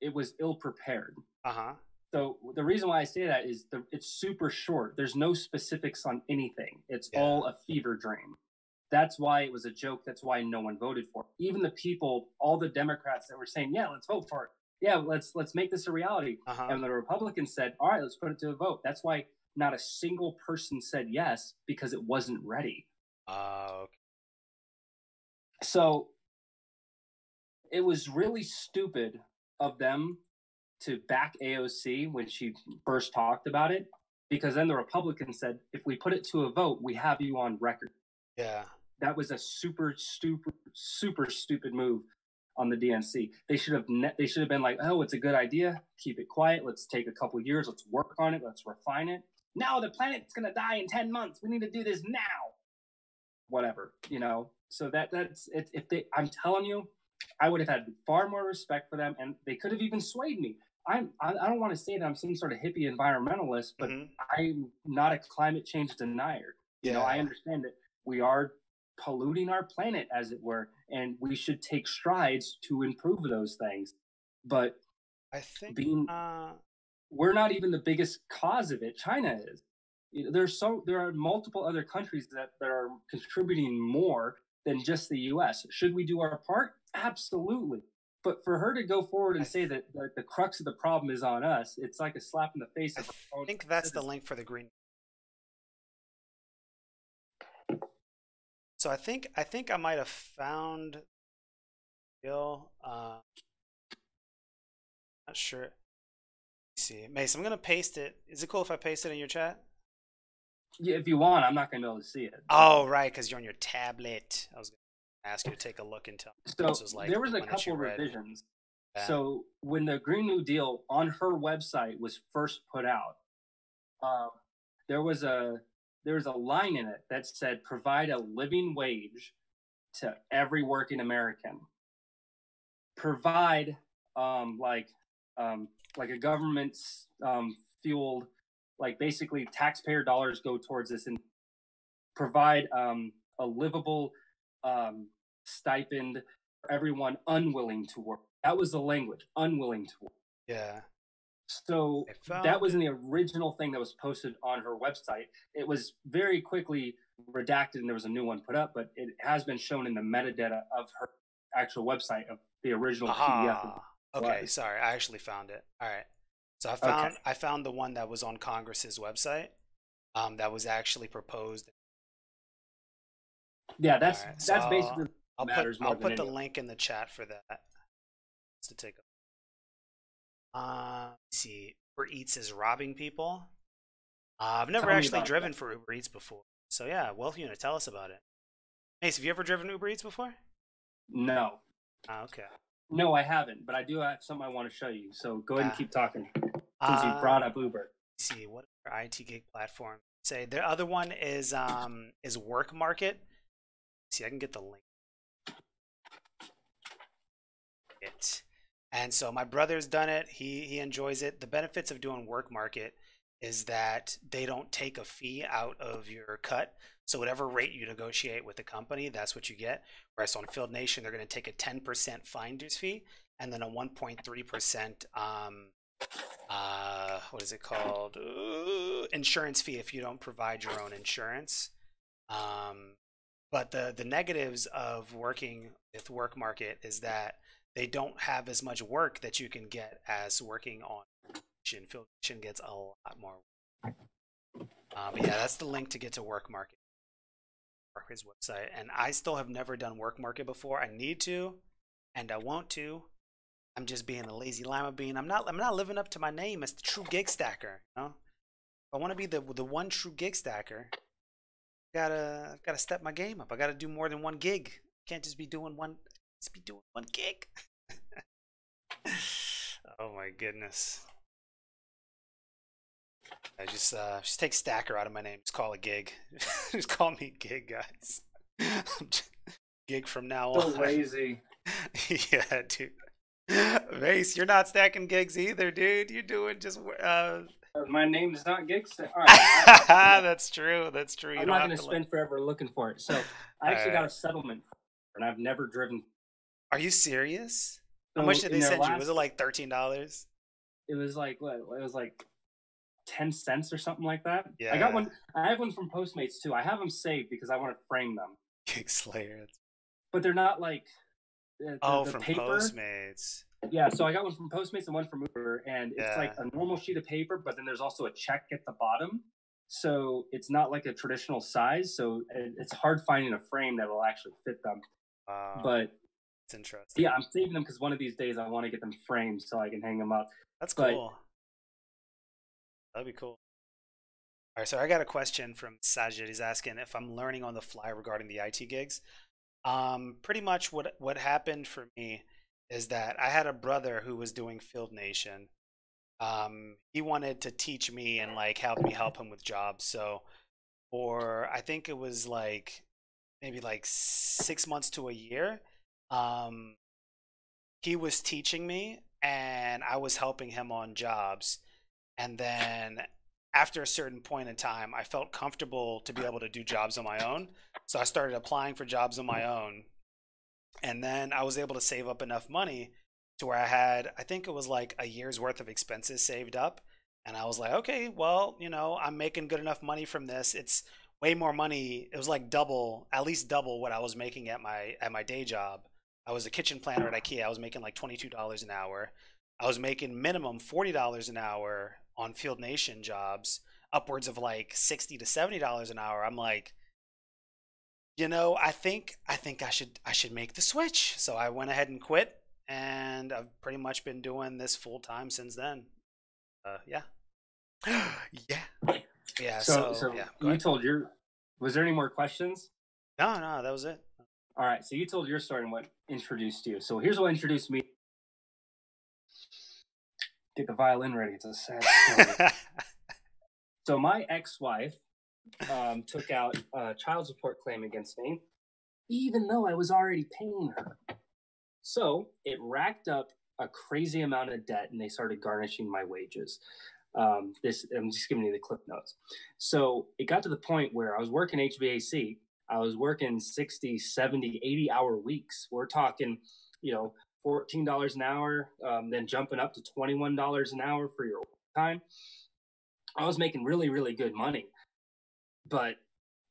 it was ill prepared. Uh-huh. So the reason why I say that is it's super short. There's no specifics on anything. It's Yeah. all a fever dream. That's why it was a joke. That's why no one voted for it. Even the people, all the Democrats that were saying, "Yeah, let's vote for it. Yeah, let's make this a reality." Uh-huh. And the Republicans said, "All right, let's put it to a vote." That's why not a single person said yes because it wasn't ready. Okay. So it was really stupid of them to back AOC when she first talked about it, because then the Republicans said, if we put it to a vote, we have you on record. Yeah. That was a super stupid move on the DNC. They should have been like, oh, it's a good idea. Keep it quiet. Let's take a couple of years. Let's work on it. Let's refine it. No, the planet's gonna die in 10 months. We need to do this now. Whatever, you know. So that's it. If they, I'm telling you, I would have had far more respect for them, and they could have even swayed me. I don't want to say that I'm some sort of hippie environmentalist, but Mm-hmm. I'm not a climate change denier. You know, I Yeah. understand that we are polluting our planet, as it were, and we should take strides to improve those things. But I think being we're not even the biggest cause of it. China is. There are multiple other countries that are contributing more than just the U.S. Should we do our part? Absolutely. But for her to go forward and say that the crux of the problem is on us, it's like a slap in the face. I think that's the link for the green. So I think I might have found Bill. Not sure. Let's see, Mace, I'm gonna paste it. Is it cool if I paste it in your chat? Yeah, if you want, I'm not gonna be able to see it. Oh, right, because you're on your tablet. I was gonna ask you to take a look and tell. So this was like there was a couple revisions. Yeah. So when the Green New Deal on her website was first put out, there was a line in it that said, "Provide a living wage to every working American." Provide like a government fueled, like basically taxpayer dollars go towards this, and provide a livable stipend for everyone unwilling to work. That was the language, unwilling to work. Yeah. So that was in the original thing that was posted on her website. It was very quickly redacted and there was a new one put up, but it has been shown in the metadata of her actual website of the original PDF. Okay, sorry, I actually found it. All right, so I found the one that was on Congress's website. That was actually proposed. Yeah, that's basically I'll put the link in the chat for that. To take a let's see, Uber Eats is robbing people. I've never actually driven for Uber Eats before, so yeah, Wealth Unit, tell us about it. Mace, have you ever driven Uber Eats before? No. Okay. No, I haven't, but I do have something I want to show you. So go ahead and keep talking since you brought up Uber. Let's see, what are IT gig platform? Say the other one is Work Market. Let's see, I can get the link. And so my brother's done it. He enjoys it. The benefits of doing Work Market is that they don't take a fee out of your cut. So whatever rate you negotiate with the company, that's what you get. Whereas on Field Nation, they're going to take a 10% finder's fee and then a 1.3% what is it called? Insurance fee if you don't provide your own insurance. But the negatives of working with Work Market is that they don't have as much work that you can get as working on Field Nation gets a lot more work. But yeah, that's the link to get to Work Market. Market's website, and I still have never done Work Market before. I need to, and I want to. I'm just being a lazy lima bean. I'm not living up to my name as the true gig stacker. You know, if I want to be the one true gig stacker, I've gotta step my game up. I gotta do more than one gig. Can't just be doing one. Just be doing one gig. Oh my goodness. I just take stacker out of my name. Just call it gig. Just call me gig, guys. Gig from now on. So lazy. Yeah, dude. Mace, you're not stacking gigs either, dude. You're doing just my name is not gig stack. All right. That's true. That's true. I'm not going to spend forever looking for it. So I actually got a settlement, and I've never driven. Are you serious? So how much did they send you? Was it like $13? It was like what? It was like 10 cents or something like that. Yeah. I got one. I have one from Postmates too. I have them saved because I want to frame them. Gig Slayer. But they're not like the from paper. Postmates. Yeah, so I got one from Postmates and one from Uber, and it's like a normal sheet of paper, but then there's also a check at the bottom. So it's not like a traditional size. So it's hard finding a frame that will actually fit them. But it's interesting. Yeah, I'm saving them because one of these days I want to get them framed so I can hang them up. That's cool. That'd be cool. All right, so I got a question from Sajid. He's asking if I'm learning on the fly regarding the IT gigs. Pretty much what happened for me is that I had a brother who was doing Field Nation. He wanted to teach me and like help him with jobs. So for I think it was like maybe like 6 months to a year, he was teaching me and I was helping him on jobs. And then after a certain point in time, I felt comfortable to be able to do jobs on my own. So I started applying for jobs on my own. And then I was able to save up enough money to where I had, I think it was like a year's worth of expenses saved up. And I was like, okay, well, I'm making good enough money from this. It's way more money. It was like double, at least double what I was making at my day job. I was a kitchen planner at IKEA. I was making like $22 an hour. I was making minimum $40 an hour on Field Nation jobs, upwards of like $60 to $70 an hour. I'm like, I think I should make the switch. So I went ahead and quit, and I've pretty much been doing this full time since then. Yeah. Yeah. Yeah. So Yeah. Go you ahead. told your. Was there any more questions? No, no, that was it. All right. So you told your story and what introduced you. So here's what introduced me. Get the violin ready. It's a sad story. So my ex-wife took out a child support claim against me, even though I was already paying her. So it racked up a crazy amount of debt, and they started garnishing my wages. I'm just giving you the clip notes. So it got to the point where I was working HVAC. I was working 60, 70, 80-hour weeks. We're talking, $14 an hour, then jumping up to $21 an hour for your time. I was making really, really good money, but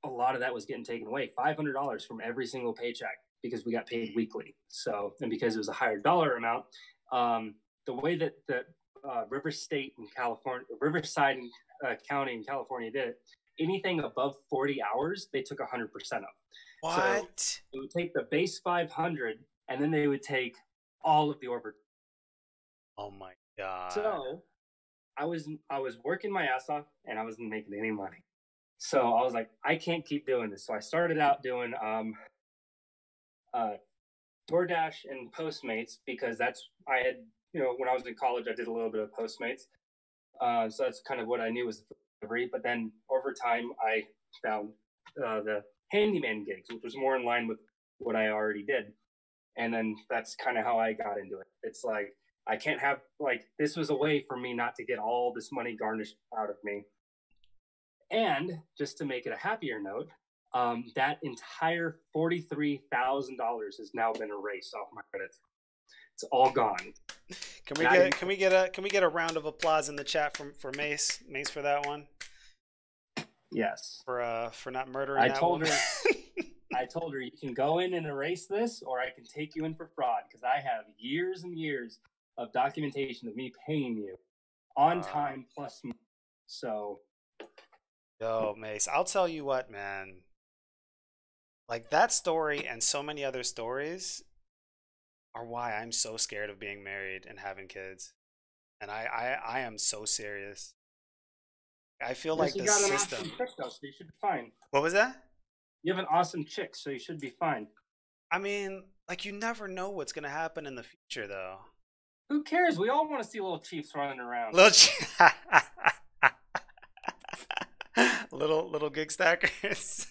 a lot of that was getting taken away. $500 from every single paycheck because we got paid weekly. So, and because it was a higher dollar amount, the way that the Riverside County in California did it, anything above 40 hours, they took 100% of. What? So it would take the base 500, and then they would take all of the overtime. Oh my God. So I was working my ass off, and I wasn't making any money. So I was like, I can't keep doing this. So I started out doing DoorDash and Postmates because I had, when I was in college, I did a little bit of Postmates. So that's kind of what I knew was the delivery. But then over time, I found the handyman gigs, which was more in line with what I already did. And then that's kind of how I got into it. It's like, I can't have, this was a way for me not to get all this money garnished out of me. And just to make it a happier note, that entire $43,000 has now been erased off my credit. It's all gone. Can we get a round of applause in the chat for Mace for that one? Yes. For not murdering that woman. I told her, you can go in and erase this, or I can take you in for fraud, because I have years and years of documentation of me paying you on time plus money. So. Yo, Mace, I'll tell you what, man. Like that story and so many other stories are why I'm so scared of being married and having kids. And I am so serious. I feel like the system. You got an awesome chick, though, so you should be fine. What was that? You have an awesome chick, so you should be fine. I mean, like, you never know what's gonna happen in the future, though. Who cares? We all want to see little Chiefs running around. Little gig stackers.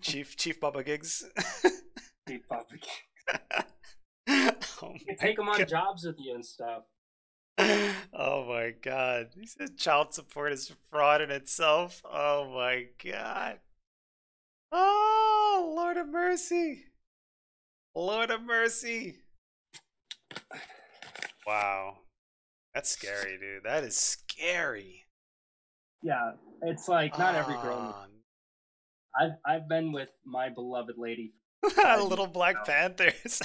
Chief Bubba Gigs. Chief Bubba Gigs. Oh you can take them on jobs with you and stuff. Oh my God. He said child support is fraud in itself. Oh my God. Oh, Lord of mercy. Lord of mercy. Wow. That's scary, dude. That is scary. Yeah, it's like not every girl. I've been with my beloved lady. Little Black Panthers.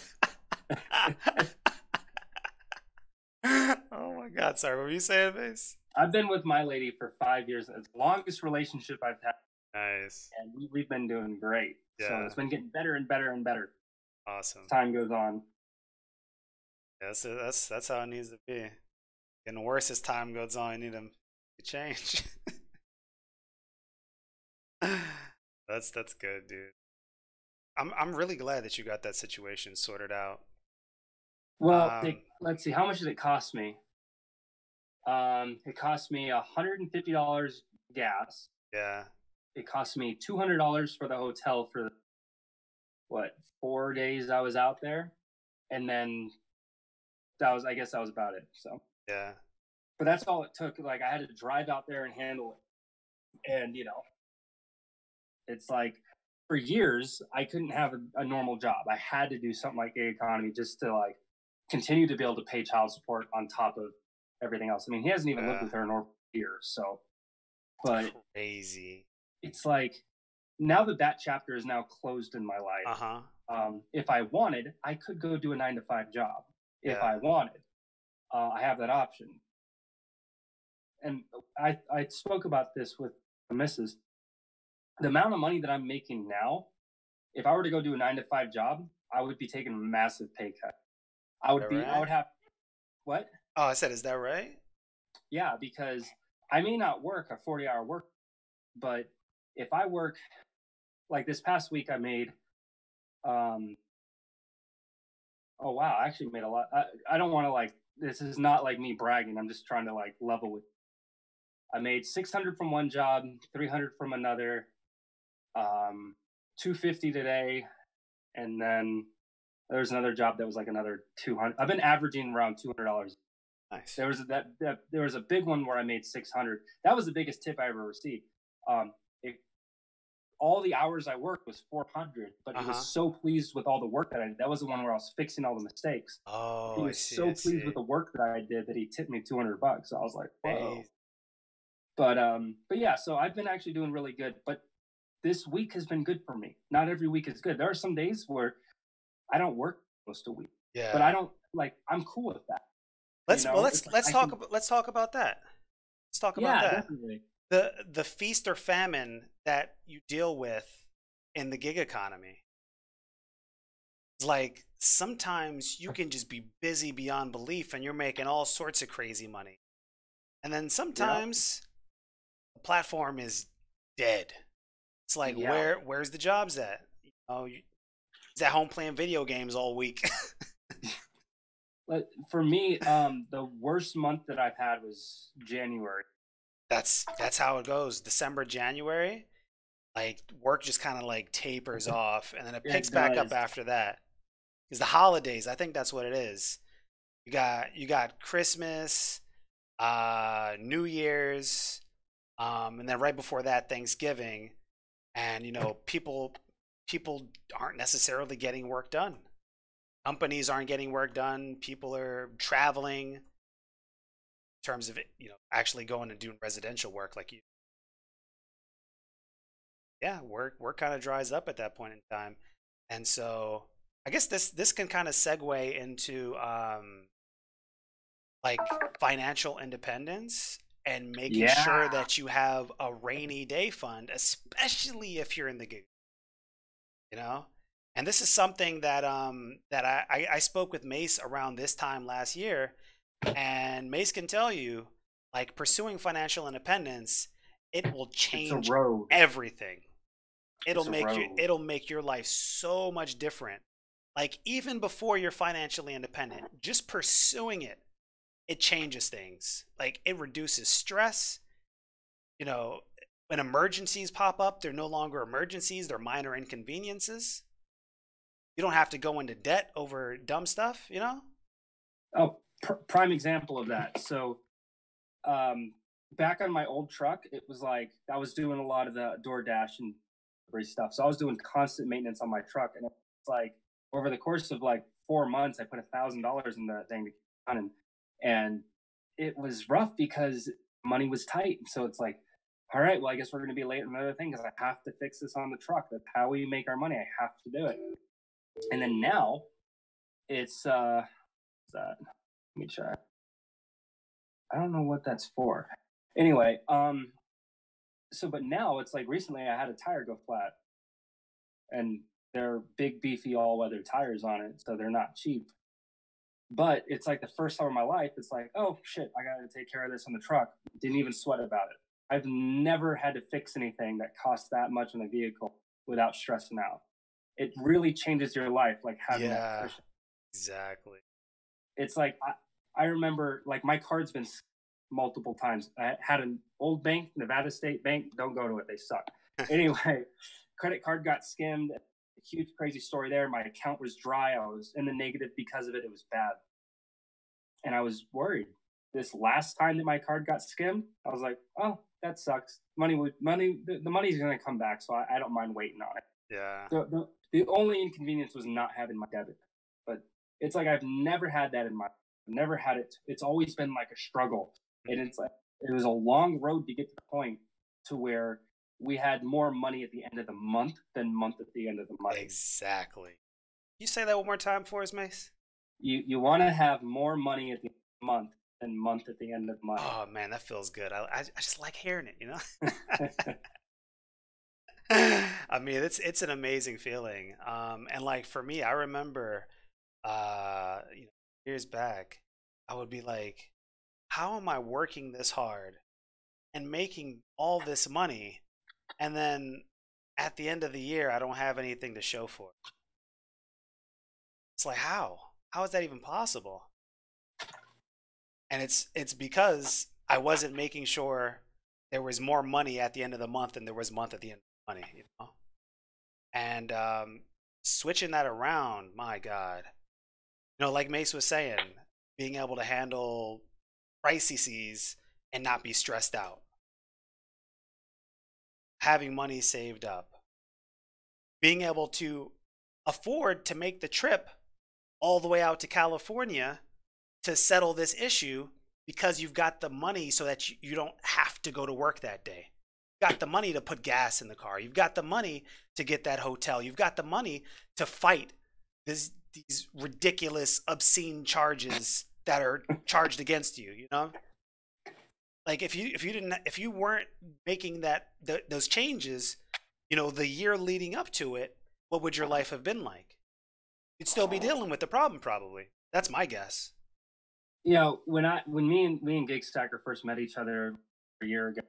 Oh my God! Sorry, what were you saying, Mace? I've been with my lady for 5 years. It's the longest relationship I've had. Nice. And we've been doing great. Yeah. So it's been getting better and better and better. Awesome. As time goes on. Yeah, that's how it needs to be. Getting worse as time goes on. You need them to change. That's good, dude. I'm really glad that you got that situation sorted out. Well, let's see. How much did it cost me? It cost me $150 gas. Yeah. It cost me $200 for the hotel for 4 days I was out there, and then I guess that was about it. So yeah. But that's all it took. Like, I had to drive out there and handle it, and it's like for years I couldn't have a normal job. I had to do something like gig economy just to like continue to be able to pay child support on top of everything else. I mean, he hasn't even lived with her in over years, so. But crazy. It's like now that chapter is now closed in my life. If I wanted, I could go do a 9-to-5 job. If I wanted, I have that option. And I spoke about this with the missus. The amount of money that I'm making now, if I were to go do a 9-to-5 job, I would be taking a massive pay cut. I would have what? Oh, I said, is that right? Yeah, because I may not work a 40-hour work, but if I work, like this past week, I made, oh wow, I actually made a lot. I don't want to like, this is not like me bragging. I'm just trying to like level with. I made 600 from one job, 300 from another, 250 today, and then there's another job that was like another 200. I've been averaging around $200. Nice. There was a big one where I made 600. That was the biggest tip I ever received. All the hours I worked was 400, but he was so pleased with all the work that I did. That was the one where I was fixing all the mistakes. Oh, he was so pleased with the work that I did that he tipped me $200. So I was like, whoa. But yeah, so I've been actually doing really good. But this week has been good for me. Not every week is good. There are some days where I don't work most of the week. Yeah. But I don't like. I'm cool with that. Let's talk about that. Let's talk about that. Definitely. The feast or famine that you deal with in the gig economy. Like sometimes you can just be busy beyond belief and you're making all sorts of crazy money. And then sometimes the platform is dead. It's like where's the jobs at? He's at home playing video games all week. But for me, the worst month that I've had was January. That's how it goes. December, January, like work just kind of like tapers off, and then it picks back up after that. Because the holidays, I think that's what it is. You got Christmas, New Year's, and then right before that, Thanksgiving, and people aren't necessarily getting work done. Companies aren't getting work done. People are traveling. Terms of actually going and doing residential work like you. Yeah, work kind of dries up at that point in time. And so I guess this can kind of segue into like financial independence and making sure that you have a rainy day fund, especially if you're in the gig. And this is something that that I spoke with Mace around this time last year. And Mace can tell you, like pursuing financial independence, it will change everything. It'll make your life so much different. Like even before you're financially independent, just pursuing it changes things. Like it reduces stress. When emergencies pop up, they're no longer emergencies, they're minor inconveniences. You don't have to go into debt over dumb stuff, Oh, prime example of that. So back on my old truck, it was like I was doing a lot of the DoorDash and stuff. So I was doing constant maintenance on my truck. And it's like over the course of like 4 months, I put $1,000 in the thing to keep on. And it was rough because money was tight. So it's like, all right, well, I guess we're going to be late on another thing because I have to fix this on the truck. That's how we make our money. I have to do it. And then now it's that. Let me check. I don't know what that's for. Anyway, but now it's like recently I had a tire go flat, and they're big, beefy, all-weather tires on it, so they're not cheap. But it's like the first time in my life, it's like, oh shit, I got to take care of this on the truck. Didn't even sweat about it. I've never had to fix anything that costs that much on a vehicle without stressing out. It really changes your life, like having that cushion. Exactly. It's like I remember, like my card's been multiple times. I had an old bank, Nevada State Bank. Don't go to it; they suck. Anyway, credit card got skimmed. A huge crazy story there. My account was dry. I was in the negative because of it. It was bad, and I was worried. This last time that my card got skimmed, I was like, "Oh, that sucks. The money's going to come back, so I don't mind waiting on it." Yeah. The only inconvenience was not having my debit, but it's like I've never had that in my, never had it. It's always been like a struggle, and Mhm. it's like it was a long road to get to the point to where we had more money at the end of the month than month at the end of the money. Exactly. You say that one more time for us, Mace? You want to have more money at the end of the month than month at the end of the money. Oh man, that feels good. I just like hearing it, you know? I mean, it's an amazing feeling. And like for me, I remember years back, I would be like, how am I working this hard and making all this money, and then at the end of the year I don't have anything to show for it? It's like how? How is that even possible? And it's because I wasn't making sure there was more money at the end of the month than there was month at the end of the money, you know? And switching that around, my God. You know, like Mace was saying, being able to handle crises and not be stressed out, having money saved up, being able to afford to make the trip all the way out to California to settle this issue because you've got the money so that you don't have to go to work that day. You've got the money to put gas in the car. You've got the money to get that hotel. You've got the money to fight these ridiculous, obscene charges that are charged against you. You know, like if you weren't making those changes, you know, the year leading up to it, what would your life have been like? You'd still be dealing with the problem, probably. That's my guess. You know, when me and Gig Stacker first met each other a year ago,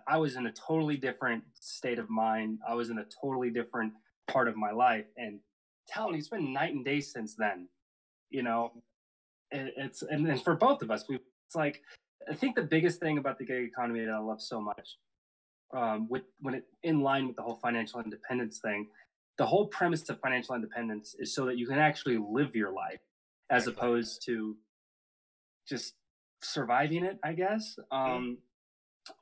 I was in a totally different state of mind. I was in a totally different part of my life, and telling you, it's been night and day since then. You know, it's and for both of us, it's like I think the biggest thing about the gig economy that I love so much, with when it in line with the whole financial independence thing, the whole premise of financial independence is so that you can actually live your life as Exactly. opposed to just surviving it, I guess. Hmm.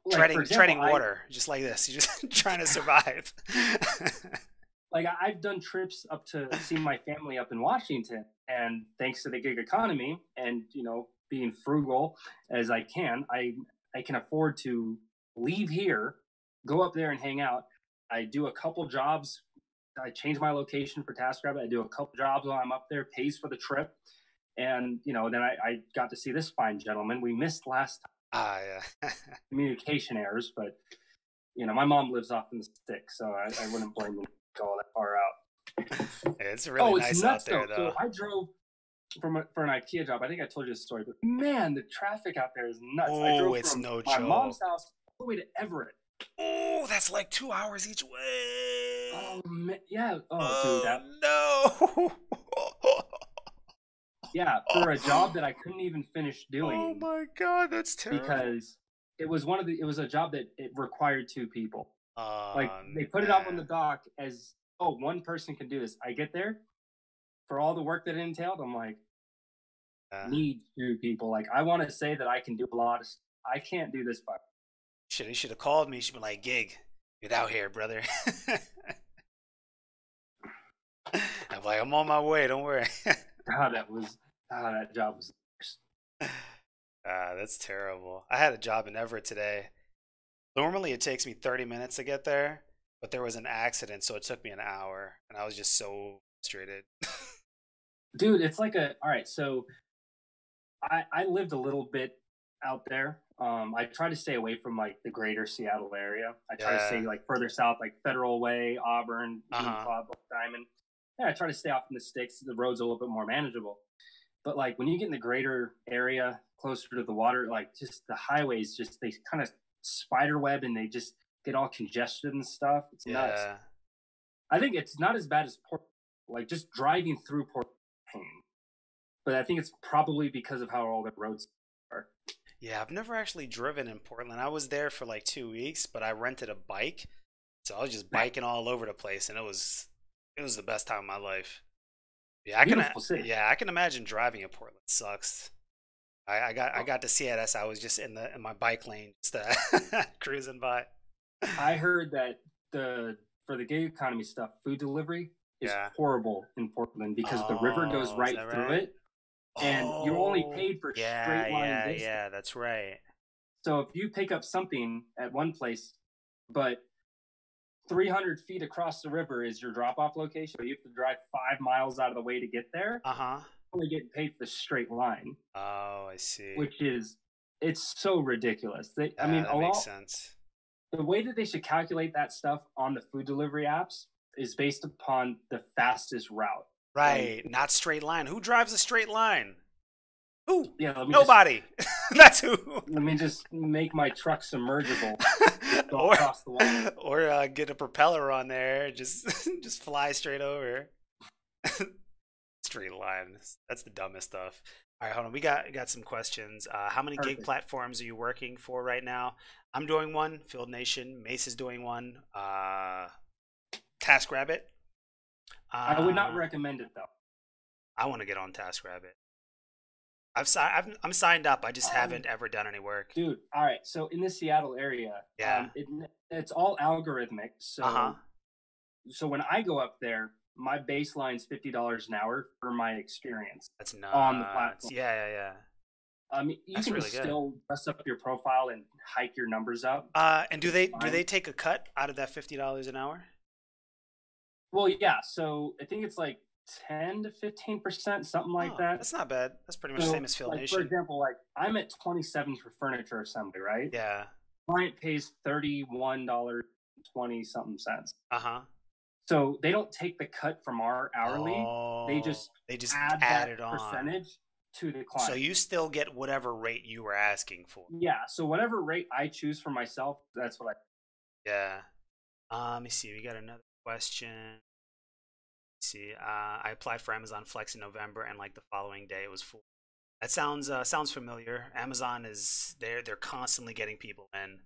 Like for example, Treading water, just like this. You're just trying to survive. I've done trips up to see my family up in Washington, and thanks to the gig economy and being frugal as I can afford to leave here, go up there and hang out. I do a couple jobs. I change my location for TaskRabbit. I do a couple jobs while I'm up there, pays for the trip, and then I got to see this fine gentleman. We missed last time, Ah, yeah. communication errors, but my mom lives off in the sticks, so I wouldn't blame them to go all that far out. It's really Oh, it's nice out nuts there, though. though. So I drove for an IKEA job. I think I told you this story, but man, the traffic out there is nuts. I Oh, drove it's from no my mom's joke. house all the way to Everett. Oh, that's like 2 hours each way. Oh man, yeah. Oh, dude, Oh that no. yeah, for a job that I couldn't even finish Oh doing my God, that's terrible. because it was a job that it required two people. Like Oh they put it up on the man. dock as, oh, one person can do this. I get there for all the work that it entailed. I'm like, Uh, need two people. Like I want to say that I can do a lot of stuff. I can't do this by. he should have called me. He should be like, "Gig, get out here, brother." I'm like, "I'm on my way. Don't worry." That job was. Ah, that's terrible. I had a job in Everett today. Normally it takes me 30 minutes to get there, but there was an accident, so it took me an hour, and I was just so frustrated. Dude, it's like a all right. So I lived a little bit out there. I try to stay away from like the greater Seattle area. I try to stay Yeah. like further south, like Federal Way, Auburn, Uh-huh. Uintah, Diamond. Yeah, I try to stay off in the sticks. The roads are a little bit more manageable. But like when you get in the greater area, closer to the water, like just the highways, just they kind of spider web and they just get all congested and stuff. It's nuts. Yeah. I think it's not as bad as Port, like just driving through Port pain, but I think it's probably because of how all the roads are. Yeah, I've never actually driven in Portland. I was there for like 2 weeks, but I rented a bike. So I was just biking all over the place, and it was the best time of my life. Yeah, Beautiful city. yeah, I can imagine driving in Portland sucks. I got to see it as I was just in my bike lane, just cruising by. I heard that for the gig economy stuff, food delivery is Yeah. horrible in Portland because the river goes Oh, is right that through right? it, and you're only Oh, paid for yeah, straight line yeah, distance. yeah. That's right. So if you pick up something at one place, but 300 feet across the river is your drop off location, but you have to drive 5 miles out of the way to get there, Uh-huh. only getting paid for the straight line, Oh, I see. which is it's so ridiculous. I mean, That makes sense. the way that they should calculate that stuff on the food delivery apps is based upon the fastest route. Right, not straight line. Who drives a straight line? Who? Yeah, Nobody. That's who. Let me just make my truck submergible. or across the water. or get a propeller on there. Just just fly straight over. Straight line. That's the dumbest stuff. All right, hold on. We got some questions. How many gig platforms are you working for right now? I'm doing one. Field Nation. Mace is doing one. TaskRabbit. I would not recommend it though. I want to get on TaskRabbit. I'm signed up. I just haven't ever done any work. Dude, all right. So in the Seattle area, yeah, it's all algorithmic. So so when I go up there, my baseline's $50 an hour for my experience. That's nuts. On the platform. Yeah. You can really still dress up your profile and hike your numbers up. And do they take a cut out of that $50 an hour? Well, yeah. So I think it's like 10 to 15%, something like that. That's not bad. That's pretty much the same as Field Nation. For example, like I'm at 27 for furniture assembly, right? Yeah. Client pays $31.20 something cents. So they don't take the cut from our hourly. They just add it on percentage to the client. So you still get whatever rate you were asking for. Yeah. So whatever rate I choose for myself, that's what I. Yeah. Let me see. We got another question. Let's see. I applied for Amazon Flex in November, and like the following day, it was full. That sounds familiar. Amazon is they're constantly getting people in,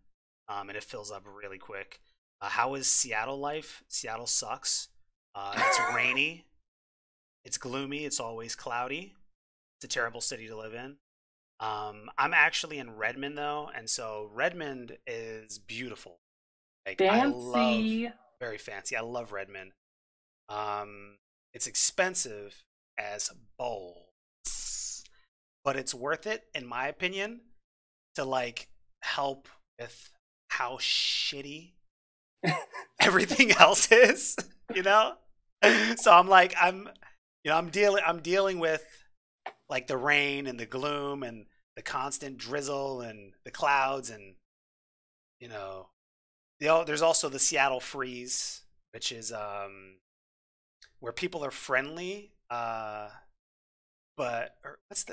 and it fills up really quick. How is Seattle life? Seattle sucks. It's rainy. It's gloomy. It's always cloudy. It's a terrible city to live in. I'm actually in Redmond though, and so Redmond is beautiful. Like fancy. Very fancy. I love Redmond. It's expensive as balls, but it's worth it in my opinion to like help with how shitty everything else is, you know? So I'm dealing with like the rain and the gloom and the constant drizzle and the clouds, and you know, there's also the Seattle freeze, which is where people are friendly, but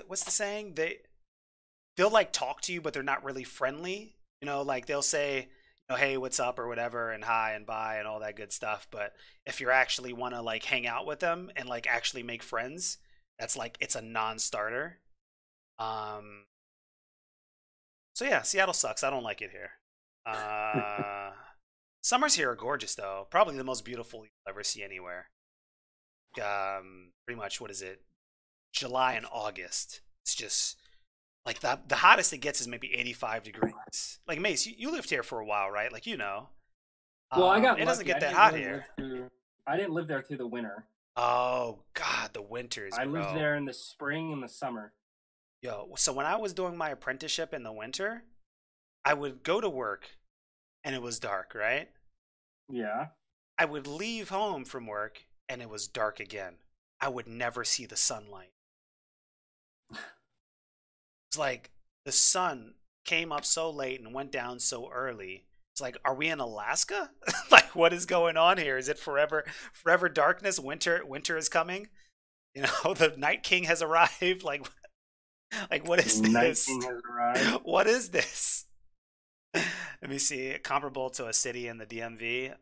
what's the saying? They'll like talk to you, but they're not really friendly. You know, like they'll say, hey, what's up or whatever, and hi and bye and all that good stuff. But if you actually want to like hang out with them and like actually make friends, that's like it's a non-starter. So yeah, Seattle sucks. I don't like it here. Summers here are gorgeous though. Probably the most beautiful you'll ever see anywhere. Pretty much, what is it? July and August. It's just like the hottest it gets is maybe 85 degrees. Like Mace, you lived here for a while, right? Like well, I got it doesn't lucky. get that hot here. I didn't live there through the winter. Oh God, the winters. I lived there in the spring and the summer. Yo, so when I was doing my apprenticeship in the winter, I would go to work and it was dark, right? Yeah. I would leave home from work and it was dark again. I would never see the sunlight. It's like the sun came up so late and went down so early. It's like, are we in Alaska? Like, what is going on here? Is it forever darkness? Winter is coming. You know, the Night King has arrived. Like what is this? Night King has arrived. What is this? Let me see. Comparable to a city in the DMV.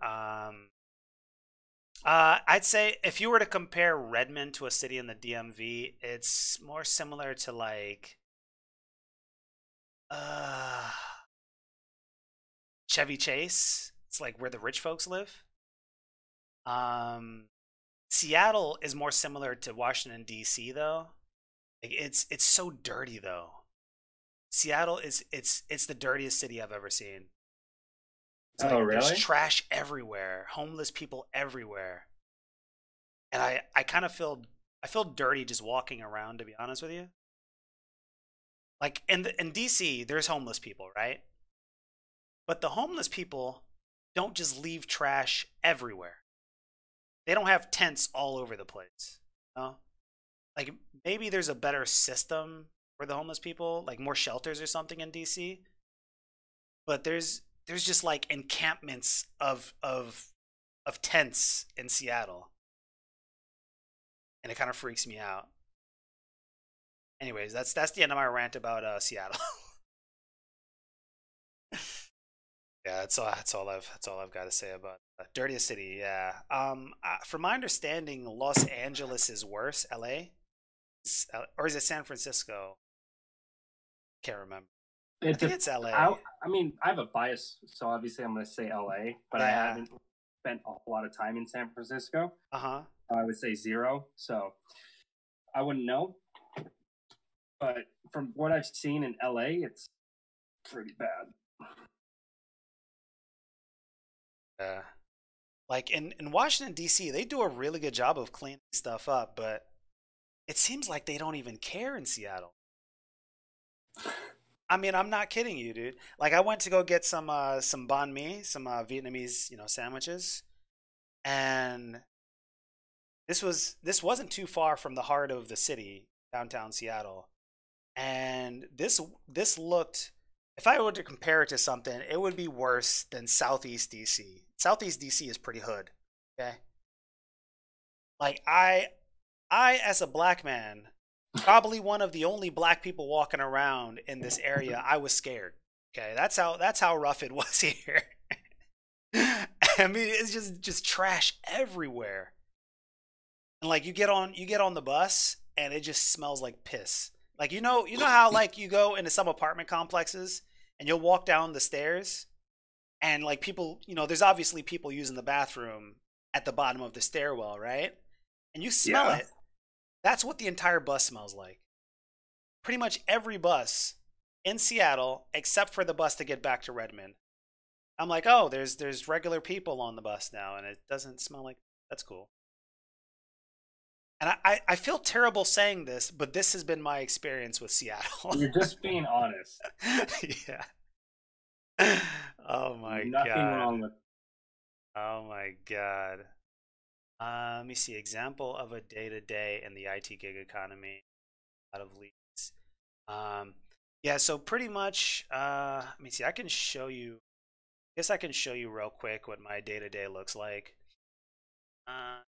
I'd say if you were to compare Redmond to a city in the DMV, it's more similar to like Chevy Chase. It's like where the rich folks live. Seattle is more similar to Washington D.C. though. Like it's so dirty though. Seattle is it's the dirtiest city I've ever seen. It's Oh, like there's really? trash everywhere, homeless people everywhere, and I kind of feel dirty just walking around, to be honest with you. Like in DC, there's homeless people, right? But the homeless people don't just leave trash everywhere. They don't have tents all over the place. No, like maybe there's a better system for the homeless people, like more shelters or something in DC. But there's just like encampments of tents in Seattle, and it kind of freaks me out. Anyways, that's the end of my rant about Seattle. Yeah, that's all I've got to say about dirtiest city. Yeah. From my understanding, Los Angeles is worse. L.A. Or is it San Francisco? Can't remember. I It think dep- it's L.A. I mean, I have a bias, so obviously I'm going to say LA, but I Yeah. haven't spent a whole lot of time in San Francisco. Uh huh. I would say zero, so I wouldn't know. But from what I've seen in LA, it's pretty bad. Yeah. Like in Washington D.C., they do a really good job of cleaning stuff up, but it seems like they don't even care in Seattle. I mean, I'm not kidding you, dude. Like I went to go get some banh mi, some Vietnamese, sandwiches, and this wasn't too far from the heart of the city, downtown Seattle. And this looked, if I were to compare it to something, it would be worse than Southeast DC. Southeast DC is pretty hood, okay? Like I as a black man, probably one of the only black people walking around in this area, I was scared. Okay, that's how rough it was here. I mean, it's just trash everywhere. And like you get on the bus and it just smells like piss. Like you know how like you go into some apartment complexes and you'll walk down the stairs and like people, there's obviously people using the bathroom at the bottom of the stairwell, right? And you smell Yeah. it. That's what the entire bus smells like. Pretty much every bus in Seattle except for the bus to get back to Redmond. I'm like, "Oh, there's regular people on the bus now and it doesn't smell like." That's cool. And I feel terrible saying this, but this has been my experience with Seattle. You're just being honest. Yeah. Oh my Nothing God. wrong with Oh my God. Let me see. Example of a day to day in the IT gig economy out of leads. Um, yeah, so pretty much, let me see. I can show you, I guess I can show you real quick what my day to day looks like. Uh,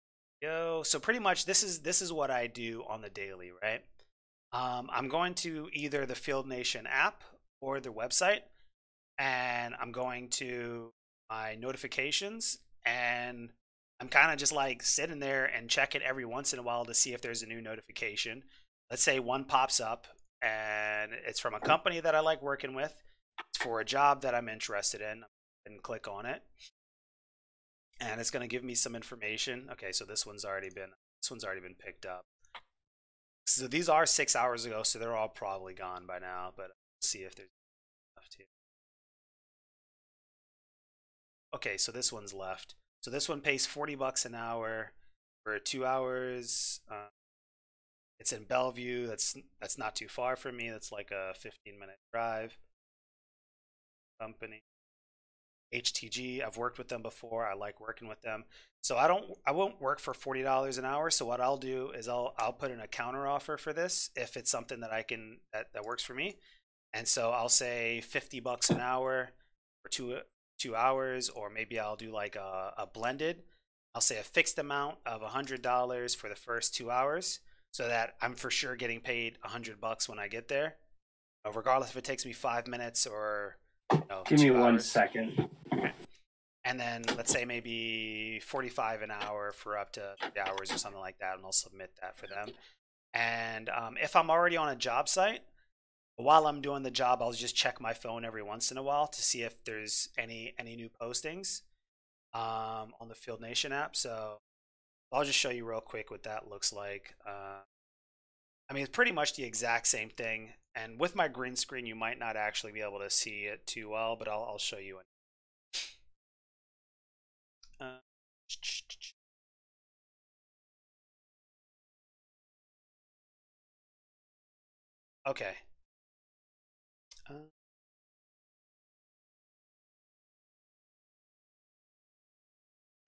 so pretty much this is what I do on the daily, right? I'm going to either the Field Nation app or the website, and I'm going to my notifications, and I'm kind of just like sitting there and checking every once in a while to see if there's a new notification. Let's say one pops up and it's from a company that I like working with. It's for a job that I'm interested in, and click on it, and it's going to give me some information. Okay, so this one's already been picked up. So these are 6 hours ago, so they're all probably gone by now. But let's see if there's left here. Okay, so this one's left. So this one pays $40 an hour for 2 hours. It's in Bellevue. That's not too far from me. That's like a 15-minute drive. Company HTG. I've worked with them before. I like working with them. So I won't work for $40 an hour. So what I'll do is I'll put in a counter offer for this if it's something that I can that works for me. And so I'll say $50 an hour for 2 hours, or maybe I'll do like a blended. I'll say a fixed amount of $100 for the first 2 hours, so that I'm for sure getting paid $100 when I get there, regardless if it takes me 5 minutes or Give me two one hours. second. Okay. And then let's say maybe 45 an hour for up to 3 hours or something like that, and I'll submit that for them. And if I'm already on a job site, while I'm doing the job, I'll just check my phone every once in a while to see if there's any new postings on the Field Nation app. So I'll just show you real quick what that looks like. I mean, it's pretty much the exact same thing. And with my green screen, you might not actually be able to see it too well, but I'll show you. Okay. Uh,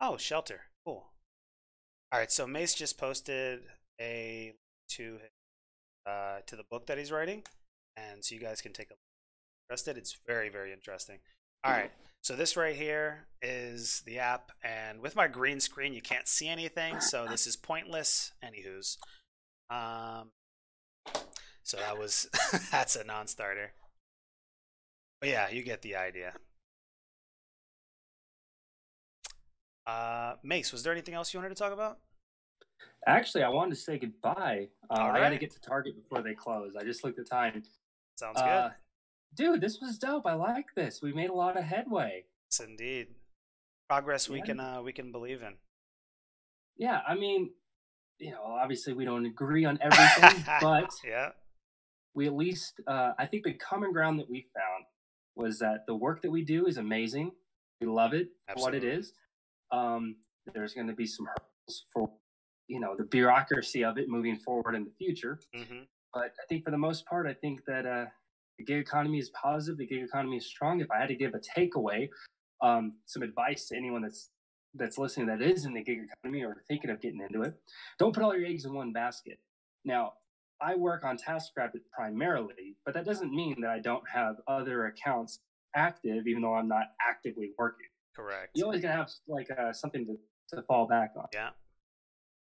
oh, shelter. Cool. All right. So Mace just posted a to to the book that he's writing, and so you guys can take a look. Interested? It's very very interesting. All right. So this right here is the app, and with my green screen, you can't see anything, so this is pointless. Anywho's, um, so that was that's a non-starter. But yeah, you get the idea. Mace, was there anything else you wanted to talk about? Actually, I wanted to say goodbye. All I got to right. get to Target before they close. I just looked at the time. Sounds good. Uh, Dude, this was dope. I like this. We made a lot of headway. Yes, indeed. Progress Yeah. we can believe in. Yeah. I mean, obviously we don't agree on everything, but Yeah. we at least, I think the common ground that we found was that the work that we do is amazing. We love it for what it Absolutely. is. Um, there's going to be some hurdles for, the bureaucracy of it moving forward in the future. Mm-hmm. But I think for the most part, I think that the gig economy is positive. The gig economy is strong. If I had to give a takeaway, some advice to anyone that's listening that is in the gig economy or thinking of getting into it, don't put all your eggs in one basket. Now, I work on TaskRabbit primarily, but that doesn't mean that I don't have other accounts active, even though I'm not actively working. Correct. You always gotta have like something to fall back on. Yeah.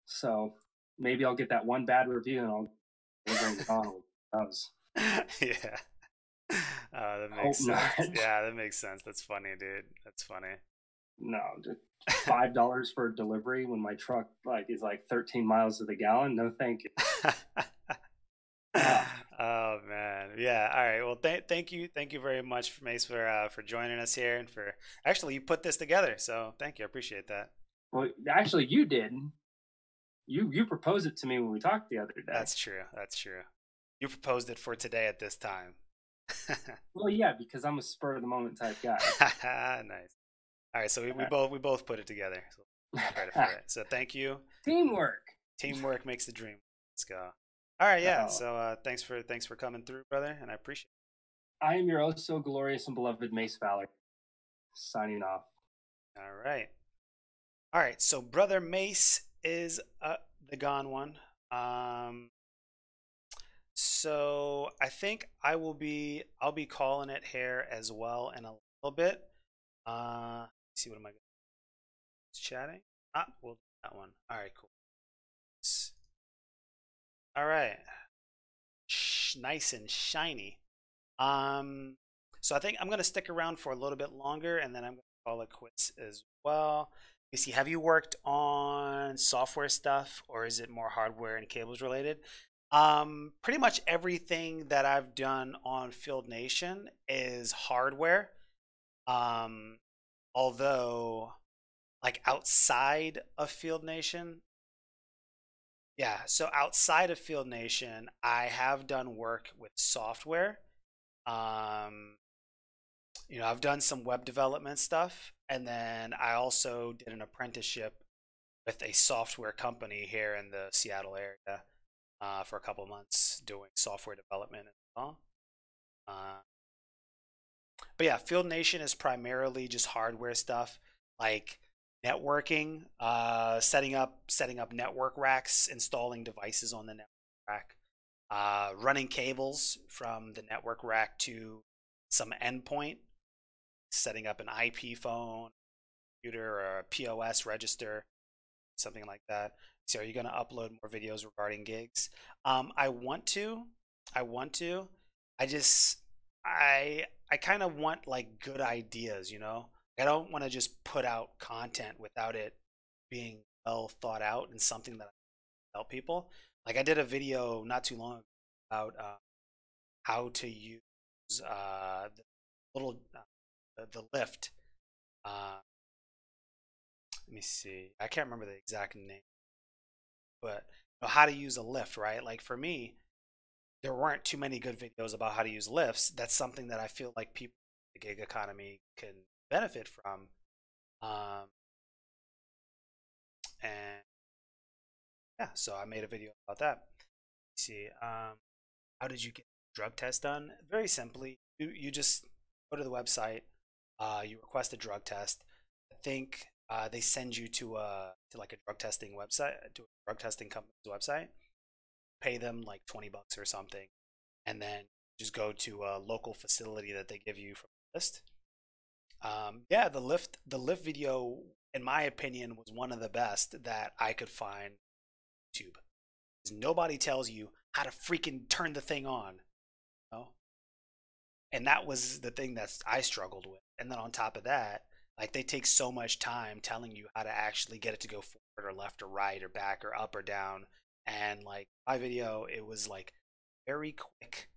So maybe I'll get that one bad review and I'll bring it on. Yeah. That Hope makes sense. not. Yeah, that makes sense. That's funny, dude. That's funny. No, just $5 for delivery when my truck is like 13 miles to the gallon. No, thank you. Oh man, yeah. All right. Well, thank you very much, Mace, for joining us here and for actually you put this together. So thank you. I appreciate that. Well, actually, you did. You proposed it to me when we talked the other day. That's true. That's true. You proposed it for today at this time. Well, yeah, because I'm a spur of the moment type guy. Nice. All right. So we both put it together. So credit for it. So thank you. Teamwork. Teamwork makes the dream. Let's go. All right. Yeah. Oh, So thanks for coming through, brother, and I appreciate I am your oh so glorious and beloved Mace Valor. Signing off. it. All right. All right. So brother Mace is the gone one. Um, So I think I'll be calling it here as well in a little bit. Let's see what am I chatting? We'll do that one. All right, cool. All right, nice and shiny. Um, so I think I'm gonna stick around for a little bit longer, and then I'm gonna call it quits as well. You see, have you worked on software stuff, or is it more hardware and cables related? Pretty much everything that I've done on Field Nation is hardware. Um, although, like outside of Field Nation, yeah, so outside of Field Nation, I have done work with software. Um, I've done some web development stuff, and then I also did an apprenticeship with a software company here in the Seattle area for a couple months doing software development as well. Uh, but yeah, Field Nation is primarily just hardware stuff like networking, setting up network racks, installing devices on the network rack, running cables from the network rack to some endpoint, setting up an IP phone, computer, or a POS register, something like that. So, are you going to upload more videos regarding gigs? I want to. I want to. I just I kind of want like good ideas, you know? I don't want to just put out content without it being well thought out and something that I help people. Like I did a video not too long ago about how to use the little the lift. Uh, Let me see. I can't remember the exact name, but how to use a lift, right? Like for me, there weren't too many good videos about how to use lifts. That's something that I feel like people in the gig economy can benefit from. Um, and yeah, so I made a video about that. Let's see, how did you get drug test done? Very simply, you just go to the website, you request a drug test. I think they send you to like a drug testing website, to a drug testing company's website. Pay them like $20 or something, and then just go to a local facility that they give you from the list. Yeah, the lift video, in my opinion, was one of the best that I could find on YouTube. 'Cause nobody tells you how to freaking turn the thing on, you know? And that was the thing that I struggled with. And then on top of that, like they take so much time telling you how to actually get it to go forward or left or right or back or up or down. And like my video, it was like very quick.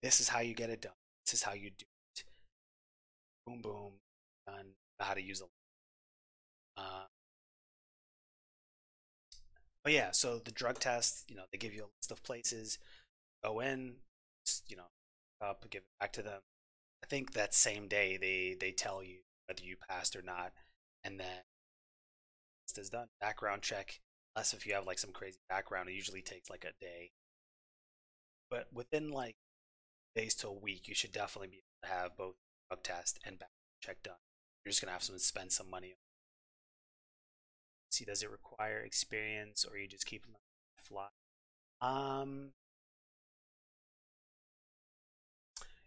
This is how you get it done. This is how you do it. Boom, boom, done. How to use it. Uh, but yeah, so the drug test, they give you a list of places. Go in, up, give it back to them. I think that same day they tell you whether you passed or not, and then test is done. Background check, unless if you have like some crazy background, it usually takes like a day. But within like days to a week, you should definitely be able to have both drug test and background check done. You're just gonna have to spend some money. See, does it require experience, or you just keep them on the fly? Um,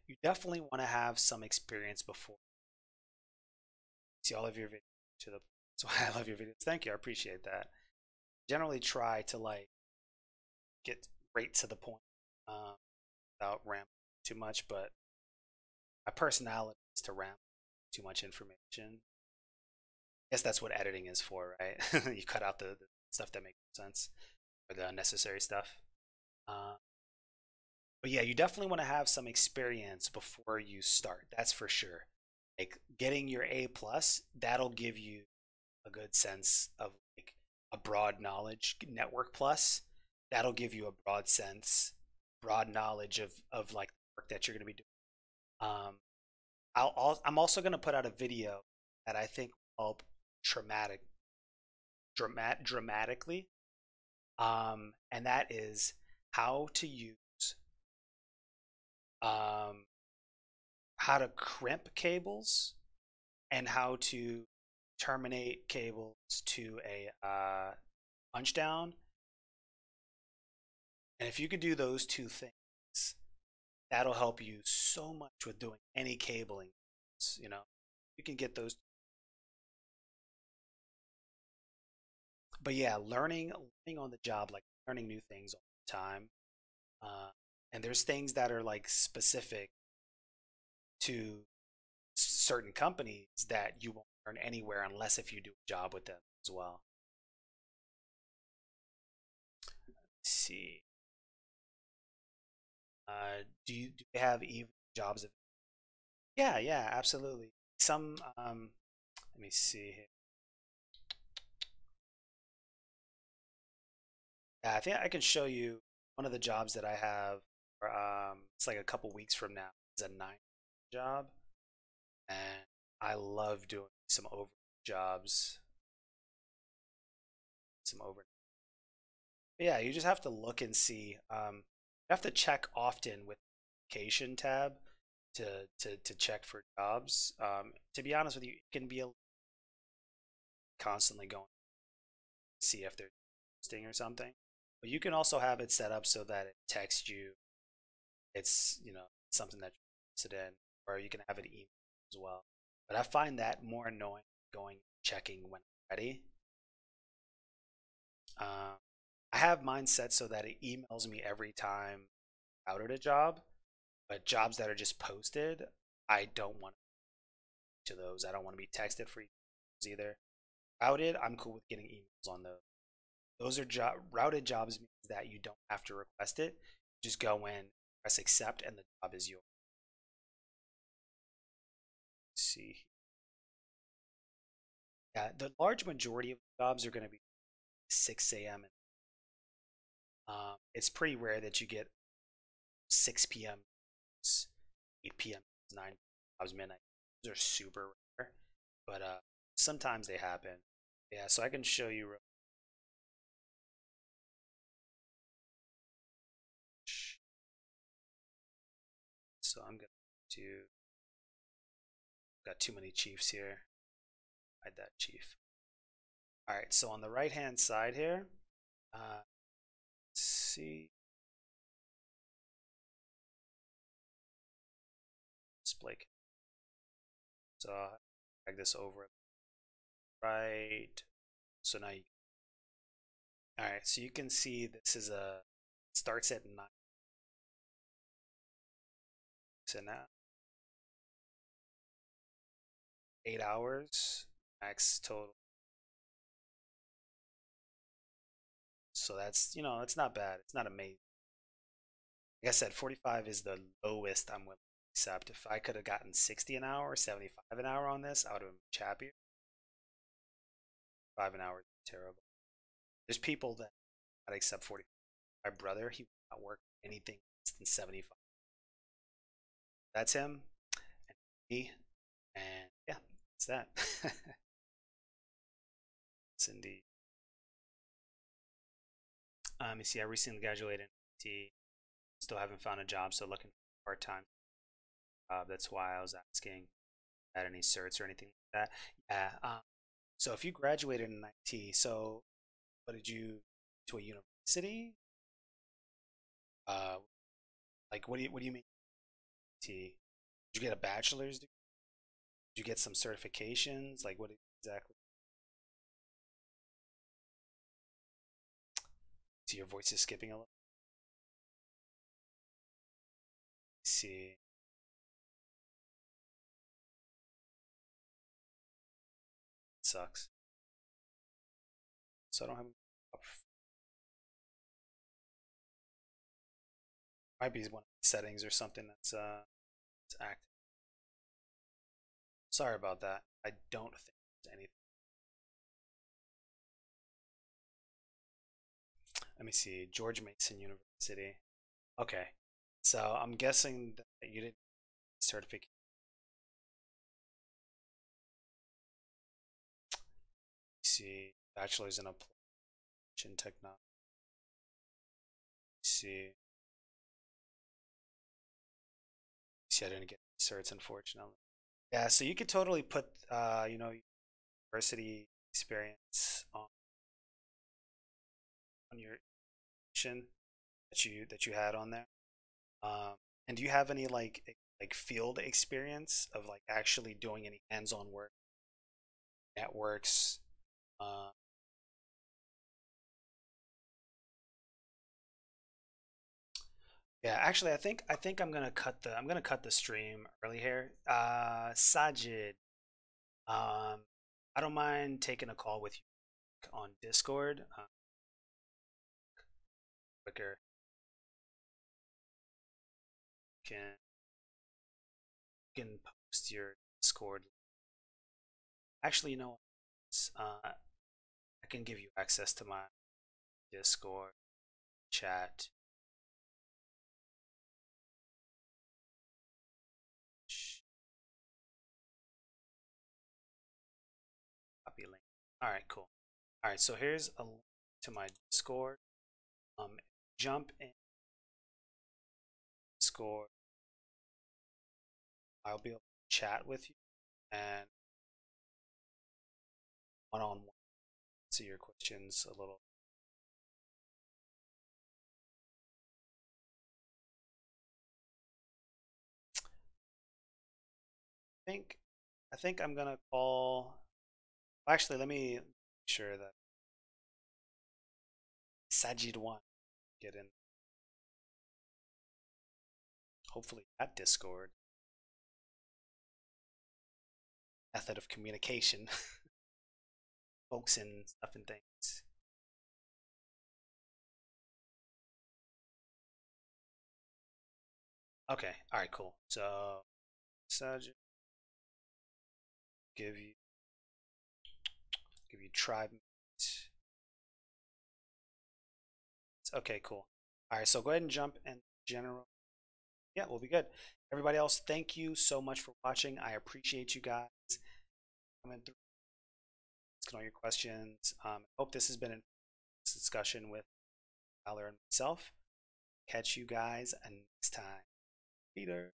you definitely want to have some experience before. See all of your videos to the. That's why I love your videos. Thank you, I appreciate that. Generally, try to like get right to the point without rambling too much. But my personality is to ramble too much information. I guess that's what editing is for, right? You cut out the stuff that makes sense, or the unnecessary stuff. Uh, but yeah, you definitely want to have some experience before you start. That's for sure. Like getting your A plus, that'll give you a good sense of like a broad knowledge. Network plus, that'll give you a broad sense, broad knowledge of like the work that you're going to be doing. I'm also going to put out a video that I think will help traumatic dramatically, and that is how to use um, how to crimp cables and how to terminate cables to a punch down. And if you could do those two things, that'll help you so much with doing any cabling. You can get those. But yeah, learning on the job, like learning new things all the time. Uh, and there's things that are like specific to certain companies that you won't learn anywhere unless if you do a job with them as well. Let's see. Do they have even jobs? Yeah, yeah, absolutely. Some let me see here. Yeah, I think I can show you one of the jobs that I have. It's like a couple weeks from now. It's a 9 job, and I love doing some over jobs. Some over. Yeah, you just have to look and see. You have to check often with the location tab to check for jobs. To be honest with you, it can be constantly going to see if they're posting or something. But you can also have it set up so that it texts you. It's something that you're interested in, or you can have it email as well. But I find that more annoying going checking when I'm ready. Um, I have mine set so that it emails me every time out at a job, but jobs that are just posted, I don't want to those. I don't want to be texted for either. Routed, I'm cool with getting emails on those. Those are routed jobs means that you don't have to request it. Just go in, press accept, and the job is yours. Let's see. Yeah, the large majority of jobs are going to be 6 a.m. It's pretty rare that you get 6 p.m., 8 p.m., 9 jobs midnight. Those are super rare, but sometimes they happen. Yeah, so I can show you. So I'm gonna do. Got too many chiefs here. Hide that chief. All right. So on the right hand side here, let's see. Display. So I'll drag this over. Right. So now you. All right. So you can see this is a. Starts at 9. So now 8 hours max total. So that's, it's not bad. It's not amazing. Like I said, 45 is the lowest I'm willing to accept. If I could have gotten 60 an hour, 75 an hour on this, I would have been much happier. 5 an hour is terrible. There's people that not accept 45. My brother, he would not work anything less than 75. That's him and me. And yeah, that's that. It's indeed. You see, I recently graduated in IT. Still haven't found a job, so looking for part-time. That's why I was asking, had any certs or anything like that. Yeah. So if you graduated in IT, so what did you to a university? Uh, like what do you mean IT? Did you get a bachelor's degree? Did you get some certifications? Like what exactly? So your voice is skipping a little. Let's see. It sucks. So I don't have might be one of the settings or something that's active. Sorry about that. I don't think there's anything. Let me see. George Mason University. Okay. So I'm guessing that you didn't certificate. See, bachelor's in application technology. See, I didn't get certs unfortunately. Yeah, so you could totally put university experience on your application that you had on there. And do you have any like field experience of like actually doing any hands-on work, networks? Uh, yeah, actually, I think I'm gonna cut the stream early here. Sajid, um, I don't mind taking a call with you on Discord. Quicker can can post your Discord. Actually, I can give you access to my Discord chat. Copy link. All right, cool. All right, so here's a link to my Discord. Jump in Discord. I'll be able to chat with you and one-on-one answer your questions a little. think I think I'm gonna call. Actually, let me make sure that Sajid one get in. Hopefully, at Discord method of communication, folks and stuff and things. Okay, all right, cool. So Sajid give you tribe. Okay, cool. All right, so go ahead and jump in general. Yeah, we'll be good. Everybody else, thank you so much for watching. I appreciate you guys coming through, asking all your questions. Hope this has been a discussion with Valor and myself. Catch you guys next time. Peter.